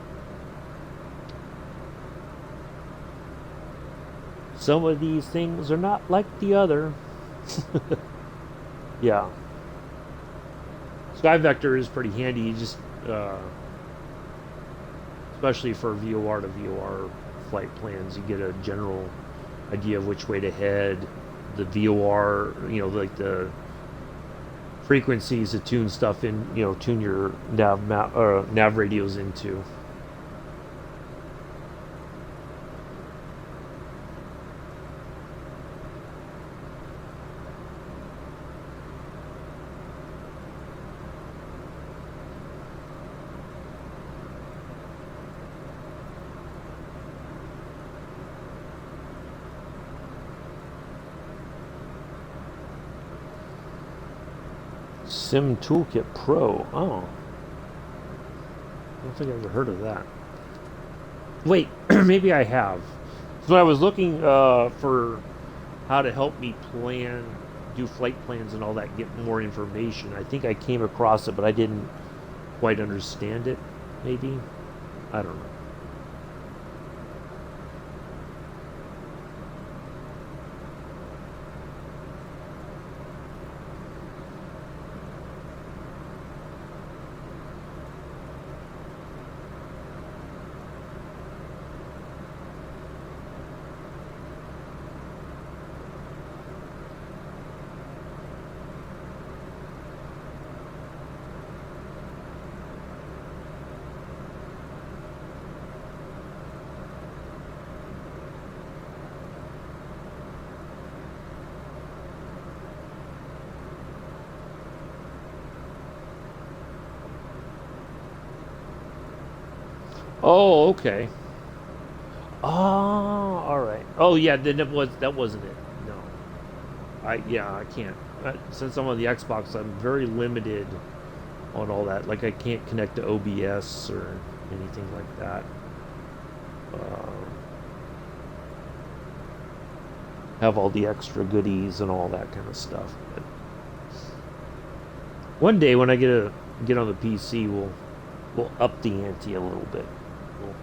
Some of these things are not like the other. Yeah, SkyVector is pretty handy. You just, especially for VOR to VOR flight plans, you get a general idea of which way to head. The VOR, you know, like the frequencies to tune stuff in, you know, tune your nav radios into. Sim Toolkit Pro. Oh, I don't think I've ever heard of that. Wait, maybe I have. So I was looking for how to help me plan, do flight plans and all that, get more information. I think I came across it, but I didn't quite understand it. Maybe, I don't know. Oh, okay. Oh, all right. Oh, yeah. Then that wasn't it. No, I can't. Since I'm on the Xbox, I'm very limited on all that. Like I can't connect to OBS or anything like that. Uh, have all the extra goodies and all that kind of stuff. But one day when I get on the PC, we'll up the ante a little bit. We'll,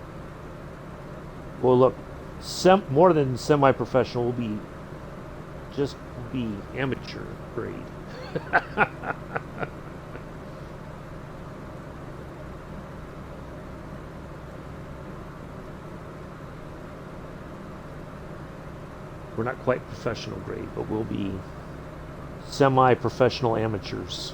we'll look more than semi-professional. Just be amateur grade. We're not quite professional grade, but we'll be semi-professional amateurs.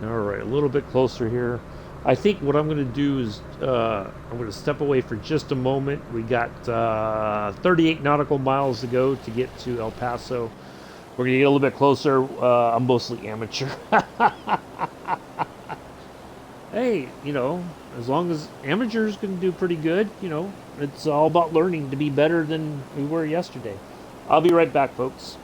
All right, a little bit closer here. I think what I'm going to do is I'm going to step away for just a moment. We got 38 nautical miles to go to get to El Paso. We're going to get a little bit closer. I'm mostly amateur. Hey, as long as amateurs can do pretty good, it's all about learning to be better than we were yesterday. I'll be right back, folks.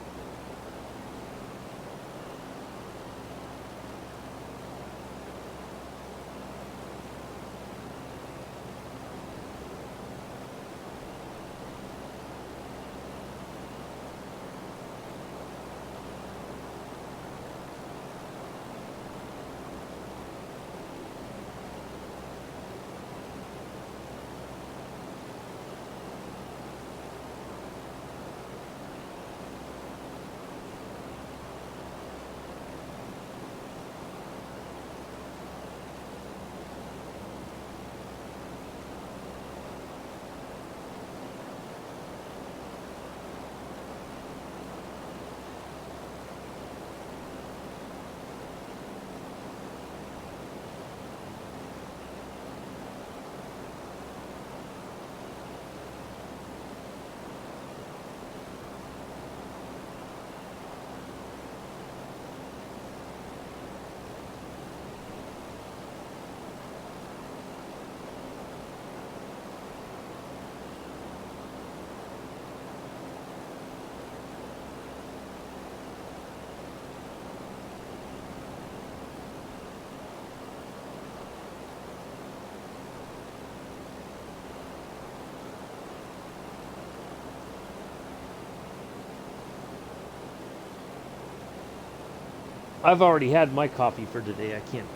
I've already had my coffee for today. I can't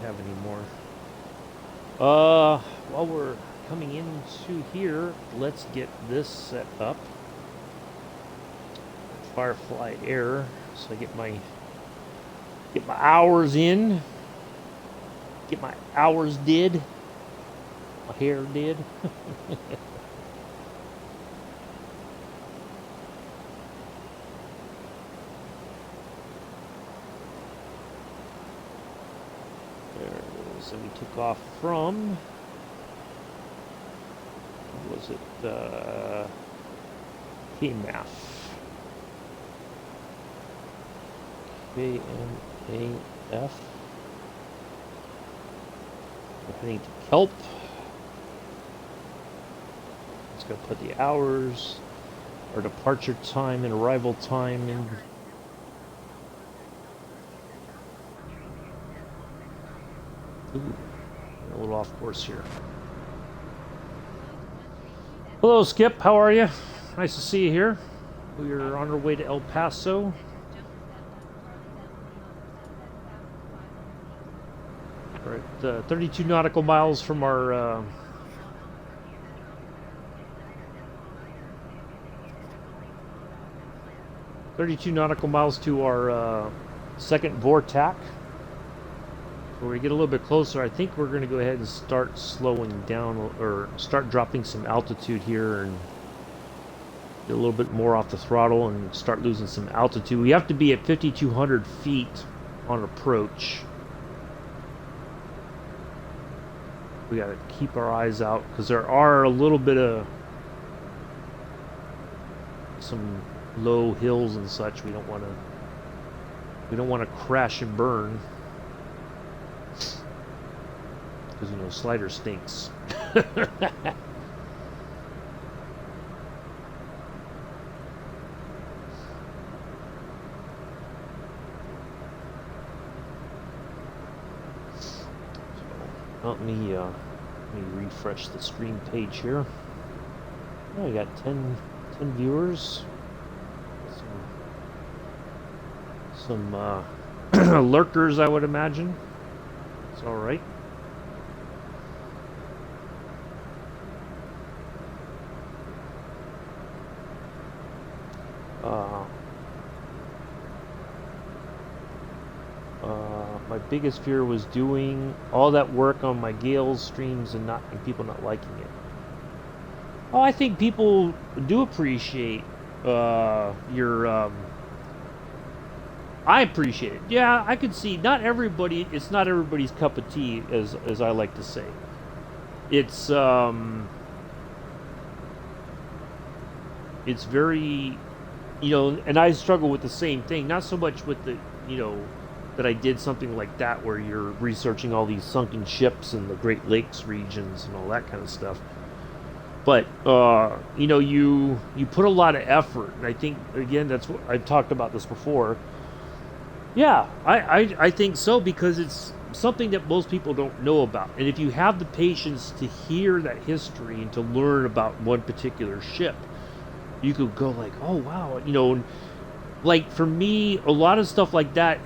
have any more. While we're coming into here, let's get this set up. Firefly Air, so I get my hours in. Get my hours did. My hair did. There it is. And we took off from, what was it? KMAF. KMAF. We're heading to Kelp. Just gonna put the hours, our departure time and arrival time in. Ooh, a little off course here. Hello, Skip. How are you? Nice to see you here. We are on our way to El Paso. We're at 32 nautical miles from our 32 nautical miles to our second vortac. When we get a little bit closer, I think we're going to go ahead and start slowing down or start dropping some altitude here and get a little bit more off the throttle and start losing some altitude. We have to be at 5,200 feet on approach. We got to keep our eyes out because there are a little bit of some low hills and such. We don't want to crash and burn. Because, slider stinks. Let me refresh the stream page here. Oh, we got 10 viewers. Some lurkers, I would imagine. It's all right. My biggest fear was doing all that work on my Gales streams and people not liking it. Oh, I think people do appreciate your I appreciate it. Yeah, I could see not everybody. It's not everybody's cup of tea, as I like to say. It's it's very, and I struggle with the same thing. Not so much with the, that I did something like that where you're researching all these sunken ships in the Great Lakes regions and all that kind of stuff. But you put a lot of effort, and I think again that's what I've talked about this before. Yeah, I think so because it's something that most people don't know about, and if you have the patience to hear that history and to learn about one particular ship, you could go like, oh wow, like for me, a lot of stuff like that.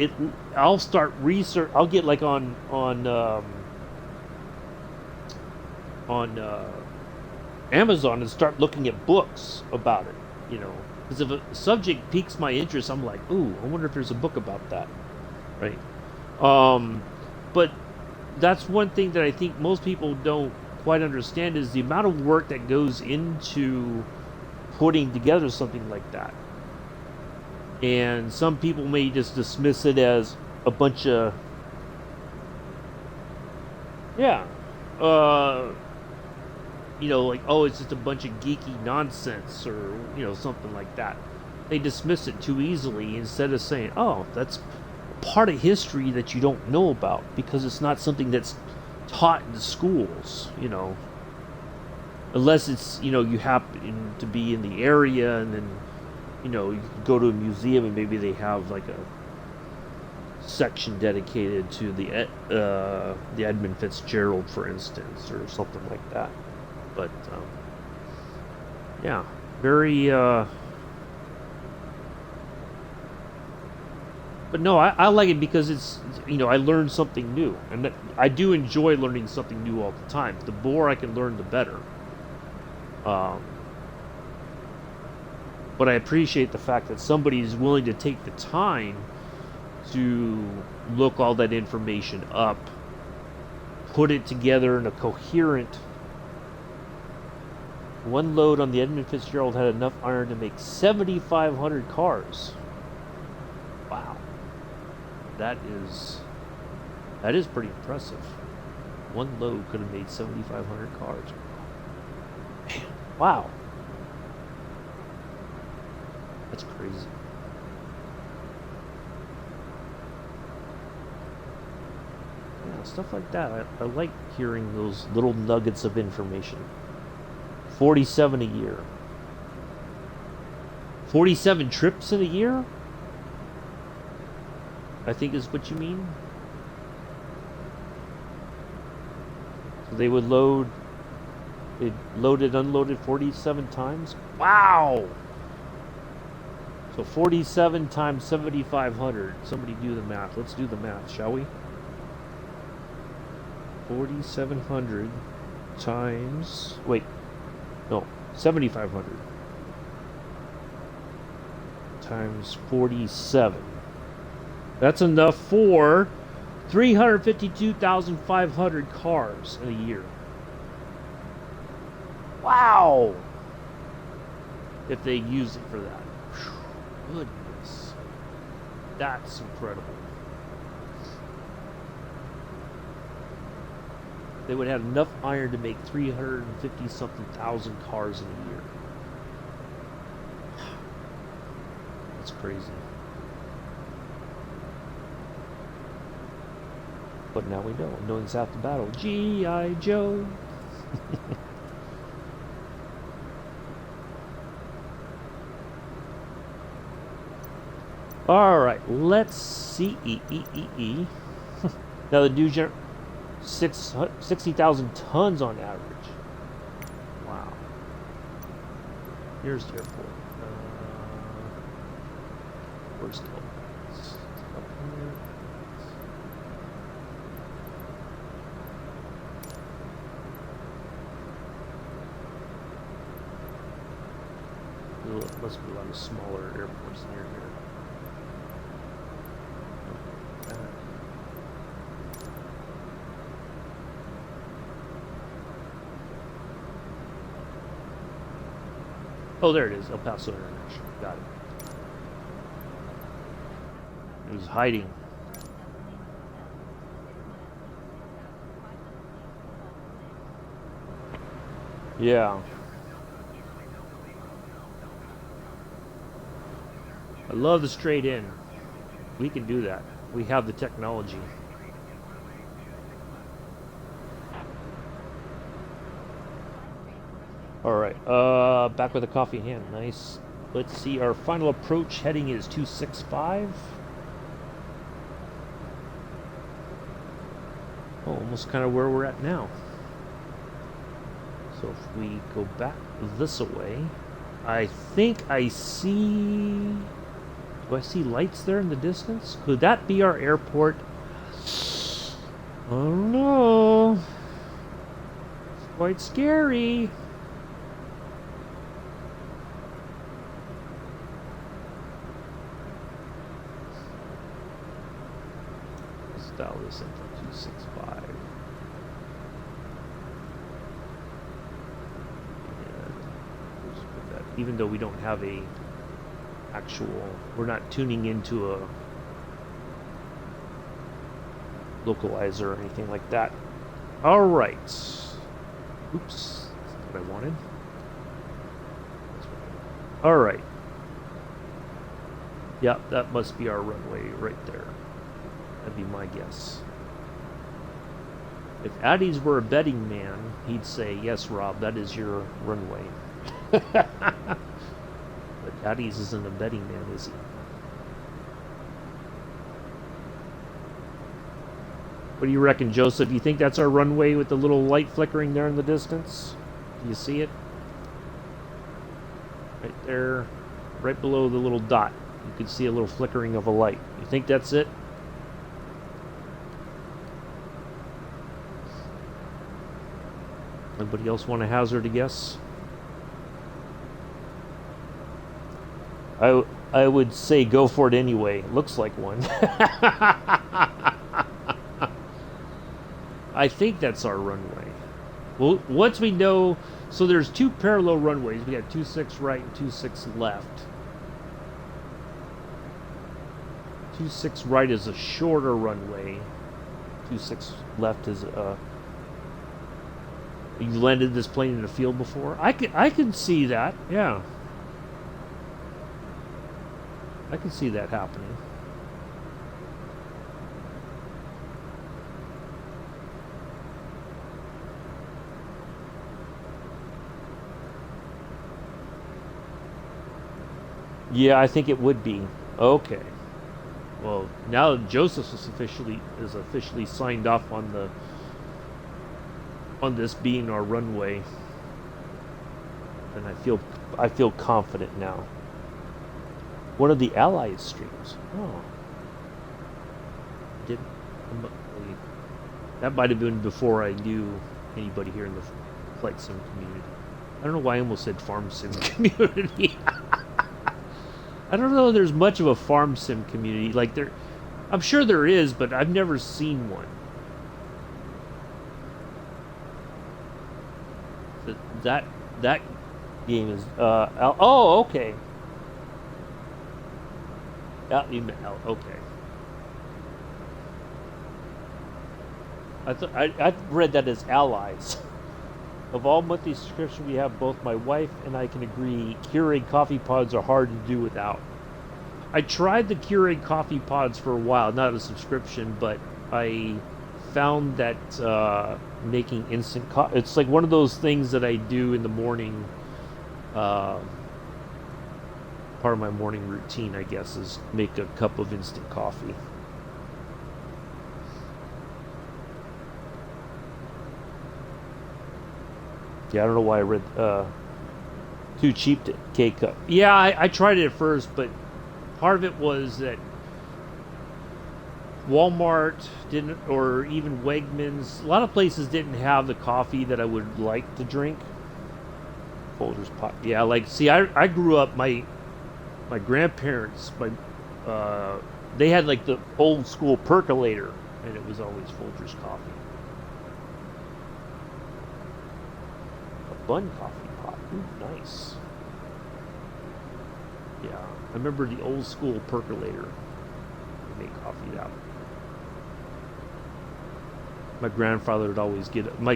I'll start research. I'll get like on Amazon and start looking at books about it. Because if a subject piques my interest, I'm like, ooh, I wonder if there's a book about that, right? But that's one thing that I think most people don't quite understand is the amount of work that goes into putting together something like that. And some people may just dismiss it as a bunch of, yeah, like, oh, it's just a bunch of geeky nonsense or, something like that. They dismiss it too easily instead of saying, oh, that's part of history that you don't know about because it's not something that's taught in the schools, unless it's, you happen to be in the area and then, you can go to a museum and maybe they have like a section dedicated to the Edmund Fitzgerald, for instance, or something like that. But yeah, very. But no, I like it because it's I learned something new, and I do enjoy learning something new all the time. The more I can learn, the better. But I appreciate the fact that somebody is willing to take the time to look all that information up, put it together in a coherent. One load on the Edmund Fitzgerald had enough iron to make 7,500 cars. Wow. That is pretty impressive. One load could have made 7,500 cars. Man, wow. That's crazy. Yeah, stuff like that. I like hearing those little nuggets of information. 47 a year. 47 trips in a year? I think is what you mean. So they would they'd loaded, unloaded 47 times? Wow! So 47 times 7,500. Somebody do the math. Let's do the math, shall we? 4,700 times... Wait. No. 7,500. Times 47. That's enough for 352,500 cars in a year. Wow! If they use it for that. Goodness. That's incredible. They would have enough iron to make 350 something thousand cars in a year. That's crazy. But now we know. Knowing's half the battle. G.I. Joe. Alright, let's see. Now the new 60,000 tons on average. Wow. Here's the airport. Where's the up here? There must be a lot of smaller airports near here. Oh, there it is. El Paso International. Got it. It was hiding. Yeah. I love the straight in. We can do that. We have the technology. Alright, back with a coffee in hand. Nice. Let's see, our final approach heading is 265. Oh, almost kind of where we're at now. So if we go back this way, I think I see... Do I see lights there in the distance? Could that be our airport? Oh no. It's quite scary. Let's dial this in for 265. Even though we don't have a actual, we're not tuning into a localizer or anything like that. All right. Oops, that's not what I wanted. All right. Yeah, that must be our runway right there. That'd be my guess. If Addie's were a betting man, he'd say, yes, Rob, that is your runway. But Addie's isn't a betting man, is he? What do you reckon, Joseph? Do you think that's our runway with the little light flickering there in the distance? Do you see it? Right there, right below the little dot. You can see a little flickering of a light. You think that's it? Anybody else want to hazard a guess? I would say go for it anyway. Looks like one. I think that's our runway. Well, once we know, so there's two parallel runways. We got 26 right and 26 left. 26 right is a shorter runway. 26 left is a... You landed this plane in a field before? I can see that, yeah. I can see that happening. Yeah, I think it would be. Okay. Well, now Joseph is officially signed off on this being our runway, and I feel confident now. One of the Allies streams. Oh, that might have been before I knew anybody here in the flight sim community. I don't know why I almost said farm sim community. I don't know if there's much of a farm sim community. Like I'm sure there is, but I've never seen one. That game is oh, okay. Okay. I read that as allies. Of all monthly subscriptions we have, both my wife and I can agree Keurig coffee pods are hard to do without. I tried the Keurig coffee pods for a while, not a subscription, but I found that making instant coffee, it's like one of those things that I do in the morning. Part of my morning routine, I guess, is make a cup of instant coffee. Yeah, I don't know why I read too cheap to K-cup. Yeah, I tried it at first, but part of it was that Walmart didn't, or even Wegmans, a lot of places didn't have the coffee that I would like to drink. Folgers pot. Yeah, like, see, I grew up, my grandparents, they had like the old school percolator, and it was always Folgers coffee. A bun coffee pot. Ooh, nice. Yeah, I remember the old school percolator. They it out. My grandfather would always get it. My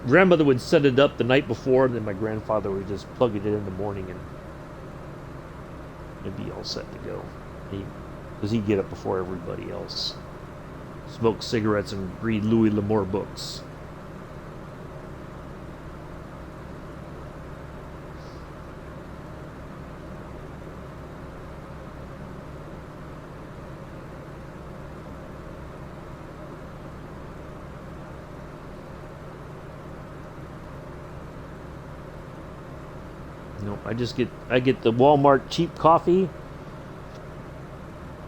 grandmother would set it up the night before, and then my grandfather would just plug it in the morning, and it'd be all set to go. Because he'd get up before everybody else, smoke cigarettes, and read Louis L'Amour books. No, I get the Walmart cheap coffee,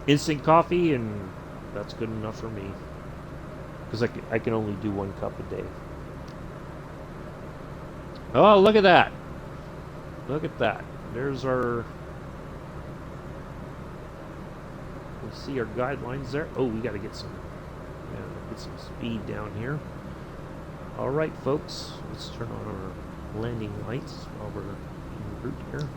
instant coffee, and that's good enough for me. Because I can only do 1 cup a day. Oh, look at that! Look at that. There's our. Let's see our guidelines there. Oh, we got to get some speed down here. All right, folks. Let's turn on our landing lights while we're en route here.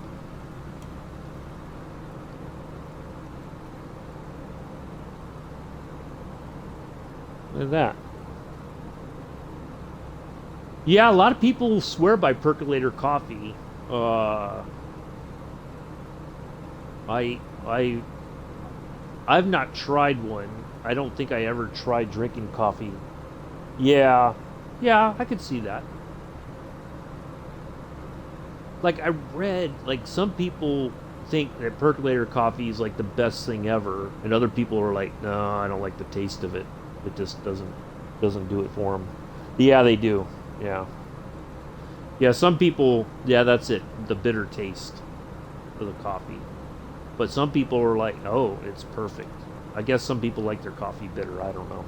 Look at that. Yeah, a lot of people swear by percolator coffee. I've not tried one. I don't think I ever tried drinking coffee. Yeah, I could see that. Like I read, like some people think that percolator coffee is like the best thing ever, and other people are like, no, I don't like the taste of it. It just doesn't do it for them. Yeah, they do. Yeah, some people, yeah, that's it, the bitter taste of the coffee. But some people are like, oh, it's perfect. I guess some people like their coffee bitter, I don't know.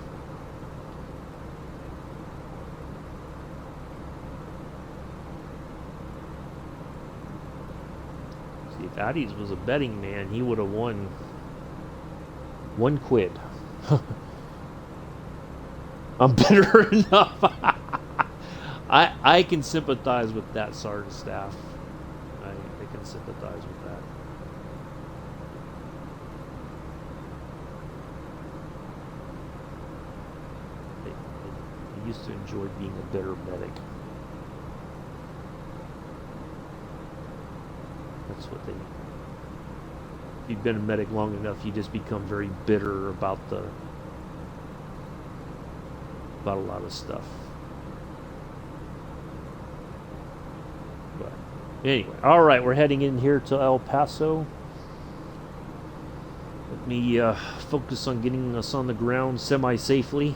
See, if Addies was a betting man, he would have won £1. I'm bitter enough. I can sympathize with that, Sergeant Staff. I can sympathize with that. I used to enjoy being a bitter medic. That's what they... If you've been a medic long enough, you just become very bitter about a lot of stuff. But anyway, all right, we're heading in here to El Paso. Let me focus on getting us on the ground semi-safely.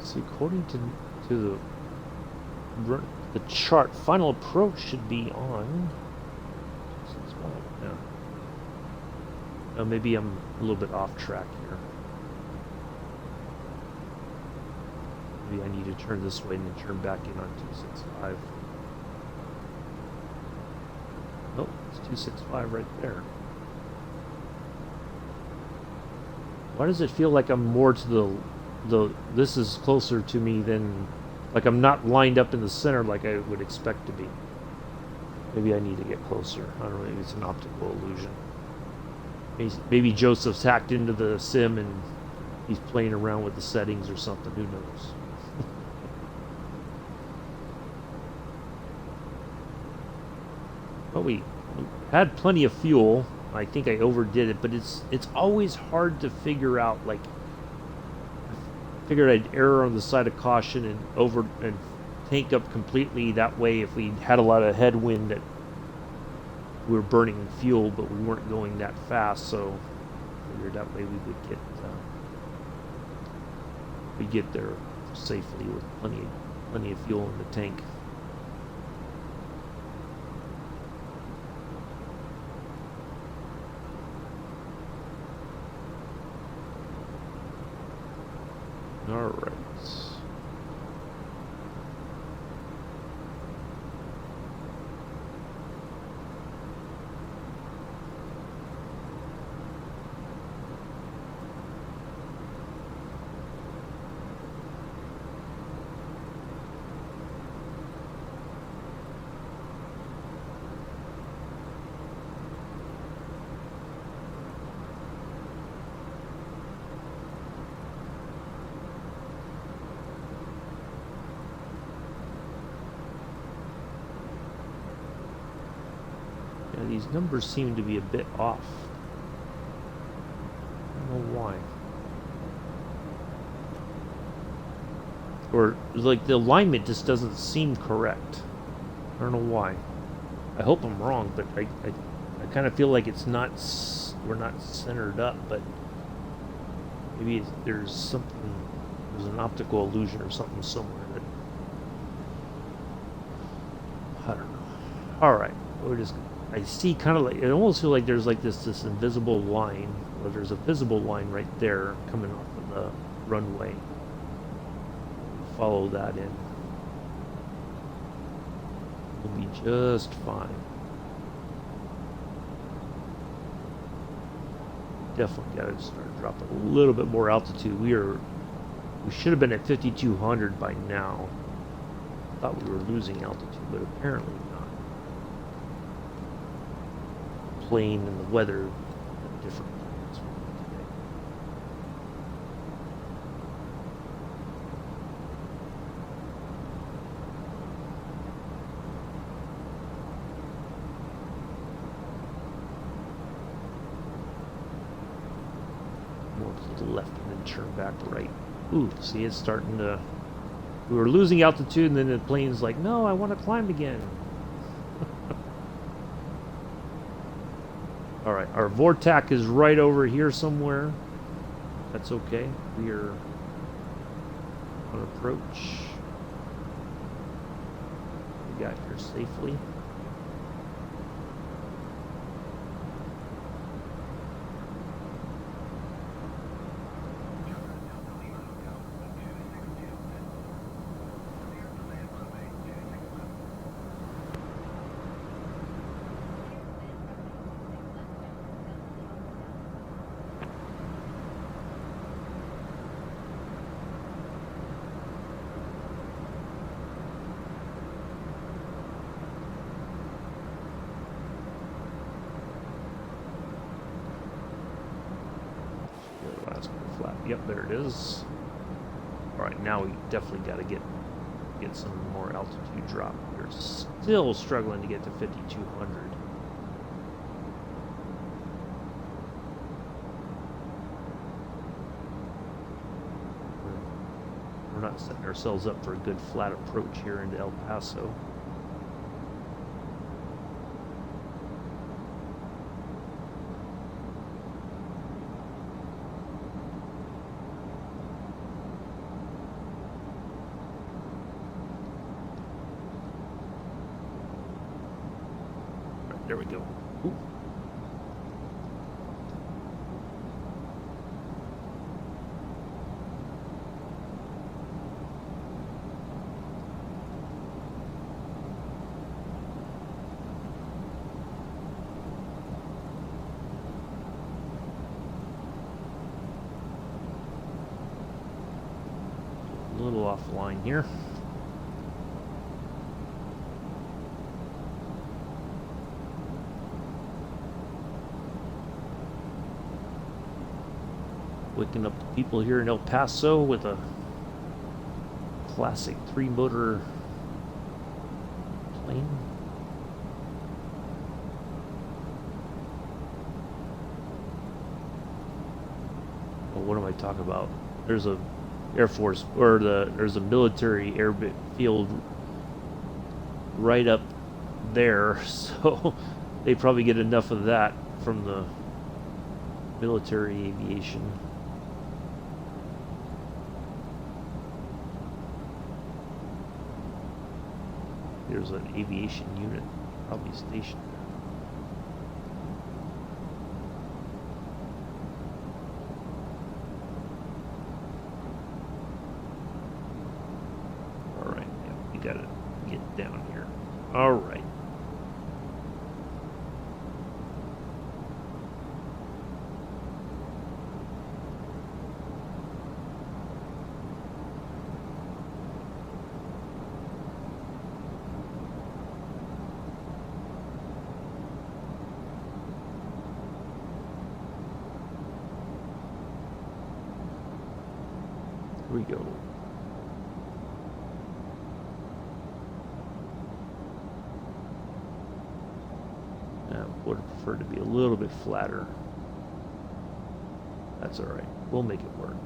See, according to the chart, final approach should be on. Yeah. Oh, maybe I'm a little bit off track here. Maybe I need to turn this way and then turn back in on 265. Oh, it's 265 right there. Why does it feel like I'm more to the this is closer to me than, like I'm not lined up in the center like I would expect to be. Maybe I need to get closer. I don't know, maybe it's an optical illusion. Maybe Joseph's hacked into the sim and he's playing around with the settings or something, who knows. Well, we had plenty of fuel. I think I overdid it, but it's always hard to figure out, like, figured I'd err on the side of caution and tank up completely. That way, if we had a lot of headwind, that we were burning fuel, but we weren't going that fast. So, figured that way we would get there safely with plenty of fuel in the tank. All right. these numbers seem to be a bit off. I don't know why. Or, like, the alignment just doesn't seem correct. I don't know why. I hope I'm wrong, but I kind of feel like it's not, we're not centered up, but maybe there's something, there's an optical illusion or something somewhere that, I don't know. Alright, we're just, I see kind of like, it almost feels like there's like this invisible line, or there's a visible line right there coming off of the runway. Follow that in. We'll be just fine. Definitely got to start dropping a little bit more altitude. We should have been at 5,200 by now. Thought we were losing altitude, but apparently not. The plane and the weather are different. To the left and then turn back right. Ooh, see, it's starting to... We were losing altitude and then the plane's like, no, I want to climb again. Alright, our vortac is right over here somewhere. That's okay. We are on approach. We got here safely. Yep, there it is. Alright, now we definitely got to get some more altitude drop. We're still struggling to get to 5,200. We're not setting ourselves up for a good flat approach here into El Paso. There we go. Ooh. A little offline here. Waking up the people here in El Paso with a classic 3-motor plane. Oh, what am I talking about? There's a Air Force, or there's a military airfield right up there, so they probably get enough of that from the military aviation. There's an aviation unit probably stationed there. Alright, yeah, we gotta get down here. Alright. Here we go. would have preferred to be a little bit flatter. That's alright. We'll make it work.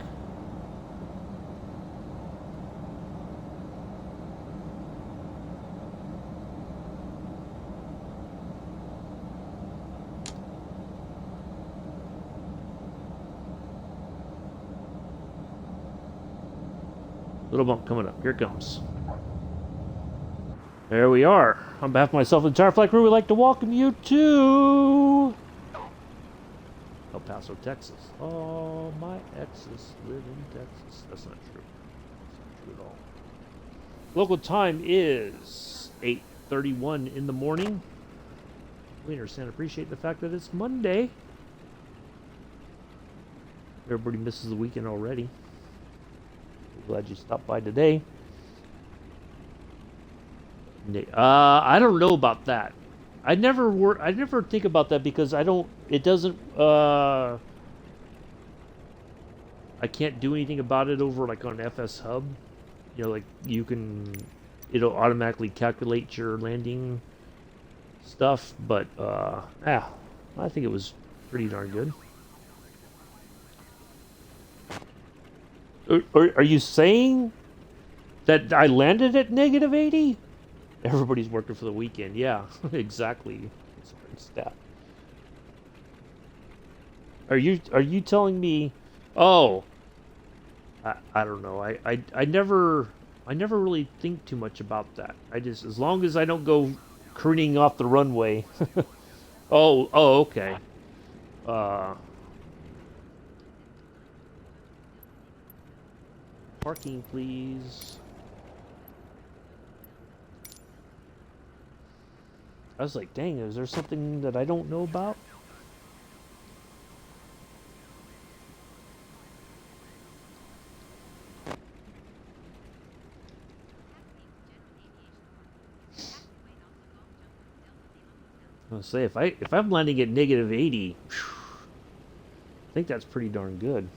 Little bump coming up. Here it comes. There we are. On behalf of myself and the entire flight crew, we'd like to welcome you to El Paso, Texas. Oh, my exes live in Texas. That's not true. That's not true at all. Local time is 8:31 in the morning. We understand and appreciate the fact that it's Monday. Everybody misses the weekend already. Glad you stopped by today. I don't know about that. I never think about that because I don't. It doesn't. I can't do anything about it over like on FS Hub. You know, like you can. It'll automatically calculate your landing stuff, but I think it was pretty darn good. Are you saying that I landed at -80? Everybody's working for the weekend. Yeah, exactly. It's a great stat. Are you telling me? Oh, I don't know. I never really think too much about that. I just, as long as I don't go careening off the runway. Oh, okay. Parking, please. I was like, dang, is there something that I don't know about? I was gonna say, if I'm landing at -80, I think that's pretty darn good.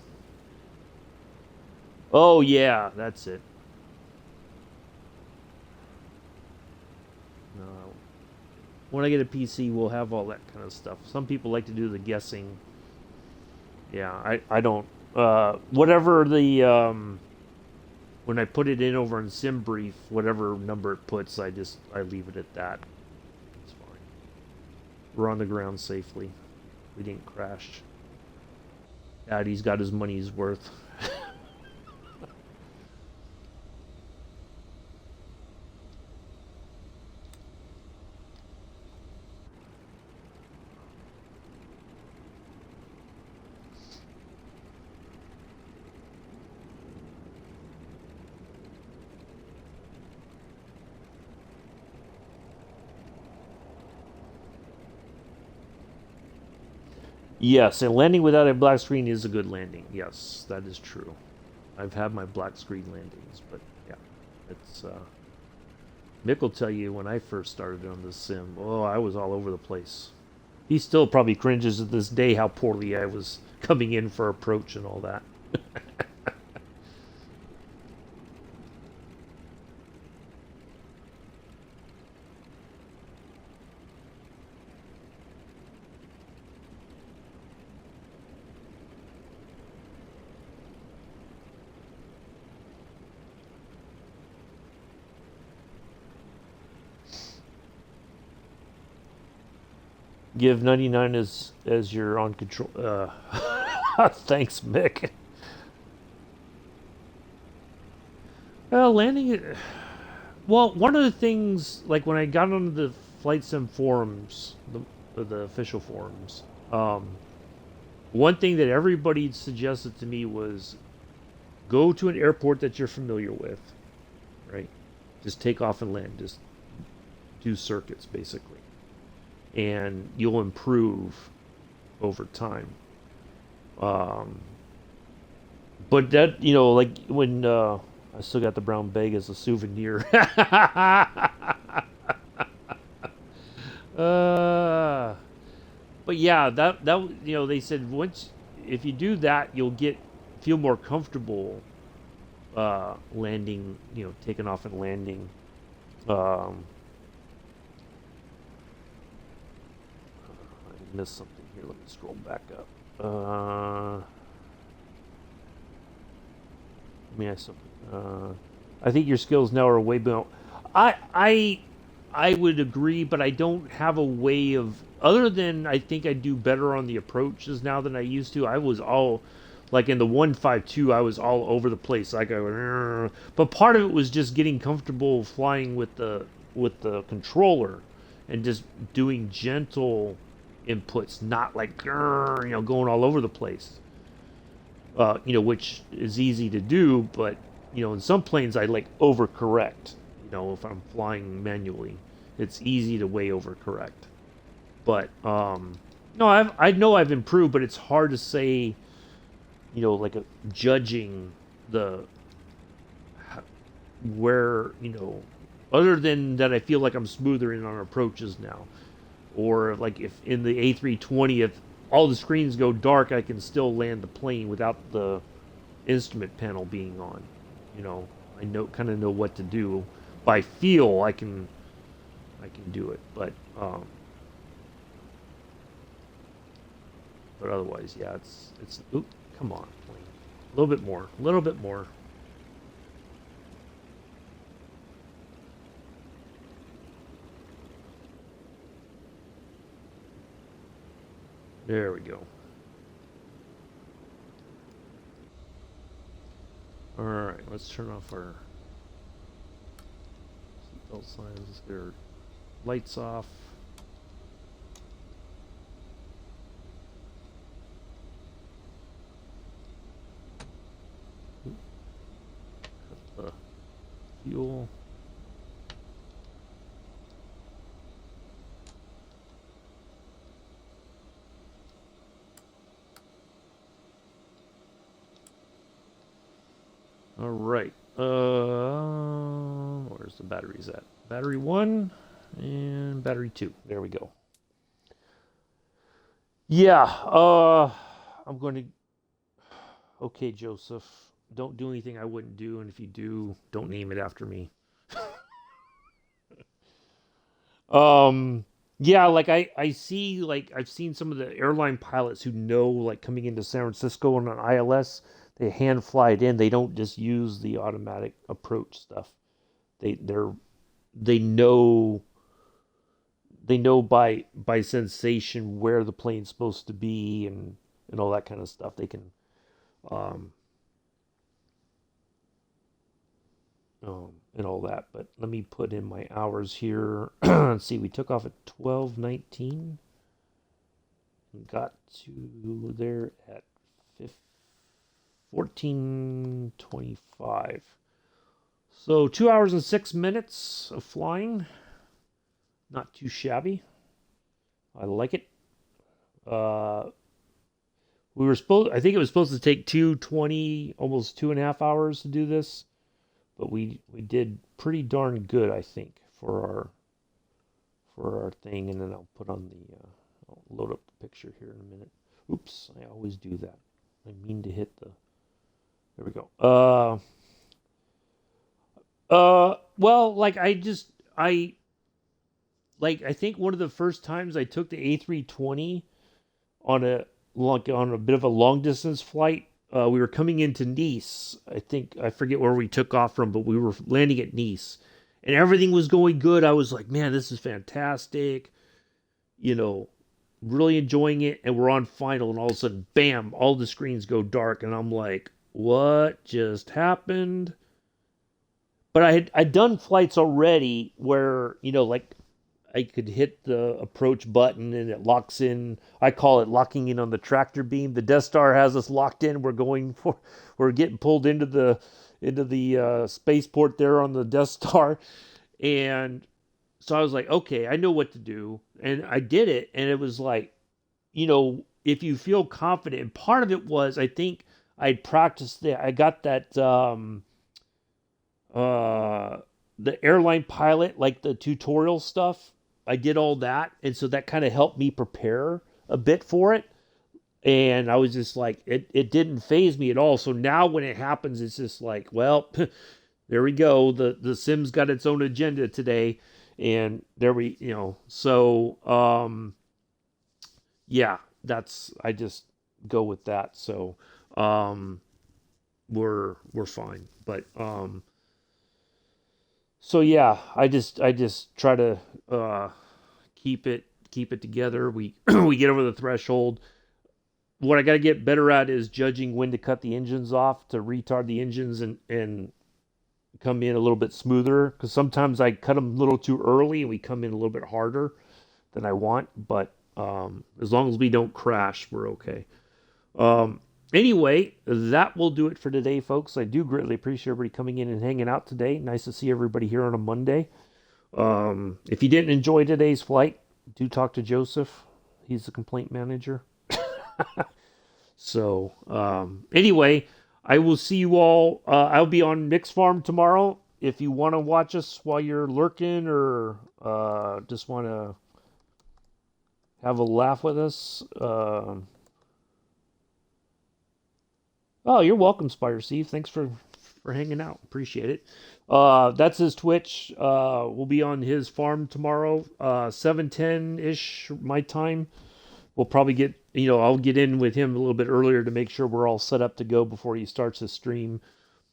Oh yeah, that's it. No. When I get a PC, we'll have all that kind of stuff. Some people like to do the guessing. Yeah, I don't. Whatever the when I put it in over in SimBrief, whatever number it puts, I leave it at that. It's fine. We're on the ground safely. We didn't crash. Daddy's got his money's worth. Yes, and landing without a black screen is a good landing. Yes, that is true. I've had my black screen landings, but yeah, it's Mick will tell you when I first started on this sim, oh, I was all over the place. He still probably cringes to this day how poorly I was coming in for approach and all that. Give 99 as your on control. Thanks, Mick. Landing it. Well, one of the things, like when I got on the flight sim forums, the official forums, one thing that everybody suggested to me was go to an airport that you're familiar with, right? Just take off and land. Just do circuits, basically. And you'll improve over time. But that, like when I still got the brown bag as a souvenir. But yeah, that they said once if you do that, you'll feel more comfortable landing, taking off and landing. missed something here. Let me scroll back up. I think your skills now are way below. I I I would agree, but I don't have a way of other than I think I do better on the approaches now than I used to. I was all like in the 152, I was all over the place. Like I would, but part of it was just getting comfortable flying with the controller and just doing gentle inputs, not like going all over the place. Which is easy to do, but in some planes I like overcorrect. If I'm flying manually, it's easy to way overcorrect. But no, I know I've improved, but it's hard to say. Like judging the where other than that I feel like I'm smoother in on approaches now, or like if in the A320 if all the screens go dark, I can still land the plane without the instrument panel being on. I kind of know what to do. By feel, I can do it, but otherwise, yeah, it's. Oop, come on, plane. A little bit more, a little bit more. There we go. All right, let's turn off our seatbelt signs. Let's get our lights off. Cut the fuel. All right. Where's the batteries at? Battery 1 and battery 2. There we go. Yeah. I'm going to. Okay, Joseph. Don't do anything I wouldn't do, and if you do, don't name it after me. Yeah, like I see like I've seen some of the airline pilots who know like coming into San Francisco on an ILS, they hand fly it in. They don't just use the automatic approach stuff. They're they know they know by sensation where the plane's supposed to be and all that kind of stuff. They can um and all that. But let me put in my hours here. Let's see, we took off at 12:19 and got to there at 14:25. So 2 hours and 6 minutes of flying. Not too shabby. I like it. Uh, we were supposed. I think it was supposed to take 2:20, almost 2.5 hours to do this, but we did pretty darn good, I think, for our thing. And then I'll put on the. I'll load up the picture here in a minute. Oops, I always do that. I mean to hit the. There we go. Well, I think one of the first times I took the A320 on a bit of a long distance flight. We were coming into Nice. I forget where we took off from, but we were landing at Nice, and everything was going good. I was like, man, this is fantastic. You know, really enjoying it, and we're on final, and all of a sudden, bam! All the screens go dark, and I'm like, what just happened? But I'd done flights already where like I could hit the approach button and it locks in. I call it locking in on the tractor beam. The Death Star has us locked in. We're getting pulled into the spaceport there on the Death Star, and so I was like, okay, I know what to do, and I did it, and it was like, if you feel confident, and part of it was I think I'd practiced that. I got that. The airline pilot, like the tutorial stuff, I did all that, and so that kind of helped me prepare a bit for it. And I was just like, it didn't phase me at all. So now when it happens, it's just like, well, there we go. The Sim's got its own agenda today, and there we. So yeah, I just go with that. So um, we're fine. But so yeah, I just try to uh, keep it together. We we get over the threshold. What I got to get better at is judging when to cut the engines off to retard the engines and come in a little bit smoother. Because sometimes I cut them a little too early and we come in a little bit harder than I want. But as long as we don't crash, we're okay. Anyway, that will do it for today, folks. I do greatly appreciate everybody coming in and hanging out today. Nice to see everybody here on a Monday. If you didn't enjoy today's flight, do talk to Joseph. He's the complaint manager. So, anyway, I will see you all. I'll be on Mix Farm tomorrow. If you want to watch us while you're lurking or just want to have a laugh with us, oh, you're welcome, Spire Steve. Thanks for hanging out. Appreciate it. That's his Twitch. We'll be on his farm tomorrow, 7:10 ish my time. We'll probably get, I'll get in with him a little bit earlier to make sure we're all set up to go before he starts his stream.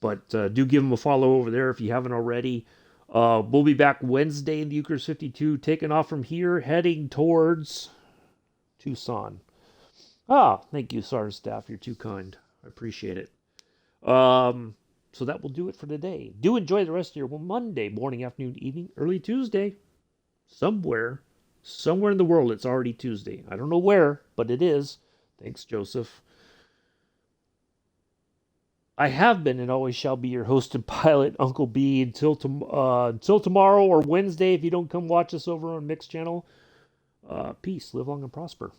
But do give him a follow over there if you haven't already. We'll be back Wednesday in the Eucharist 52, taking off from here, heading towards Tucson. Thank you, Sergeant Staff. You're too kind. I appreciate it. So that will do it for today. Do enjoy the rest of your Monday, morning, afternoon, evening, early Tuesday. Somewhere in the world, it's already Tuesday. I don't know where, but it is. Thanks, Joseph. I have been and always shall be your host and pilot, Uncle B. Until tomorrow or Wednesday, if you don't come watch us over on Mix Channel. Peace, live long and prosper.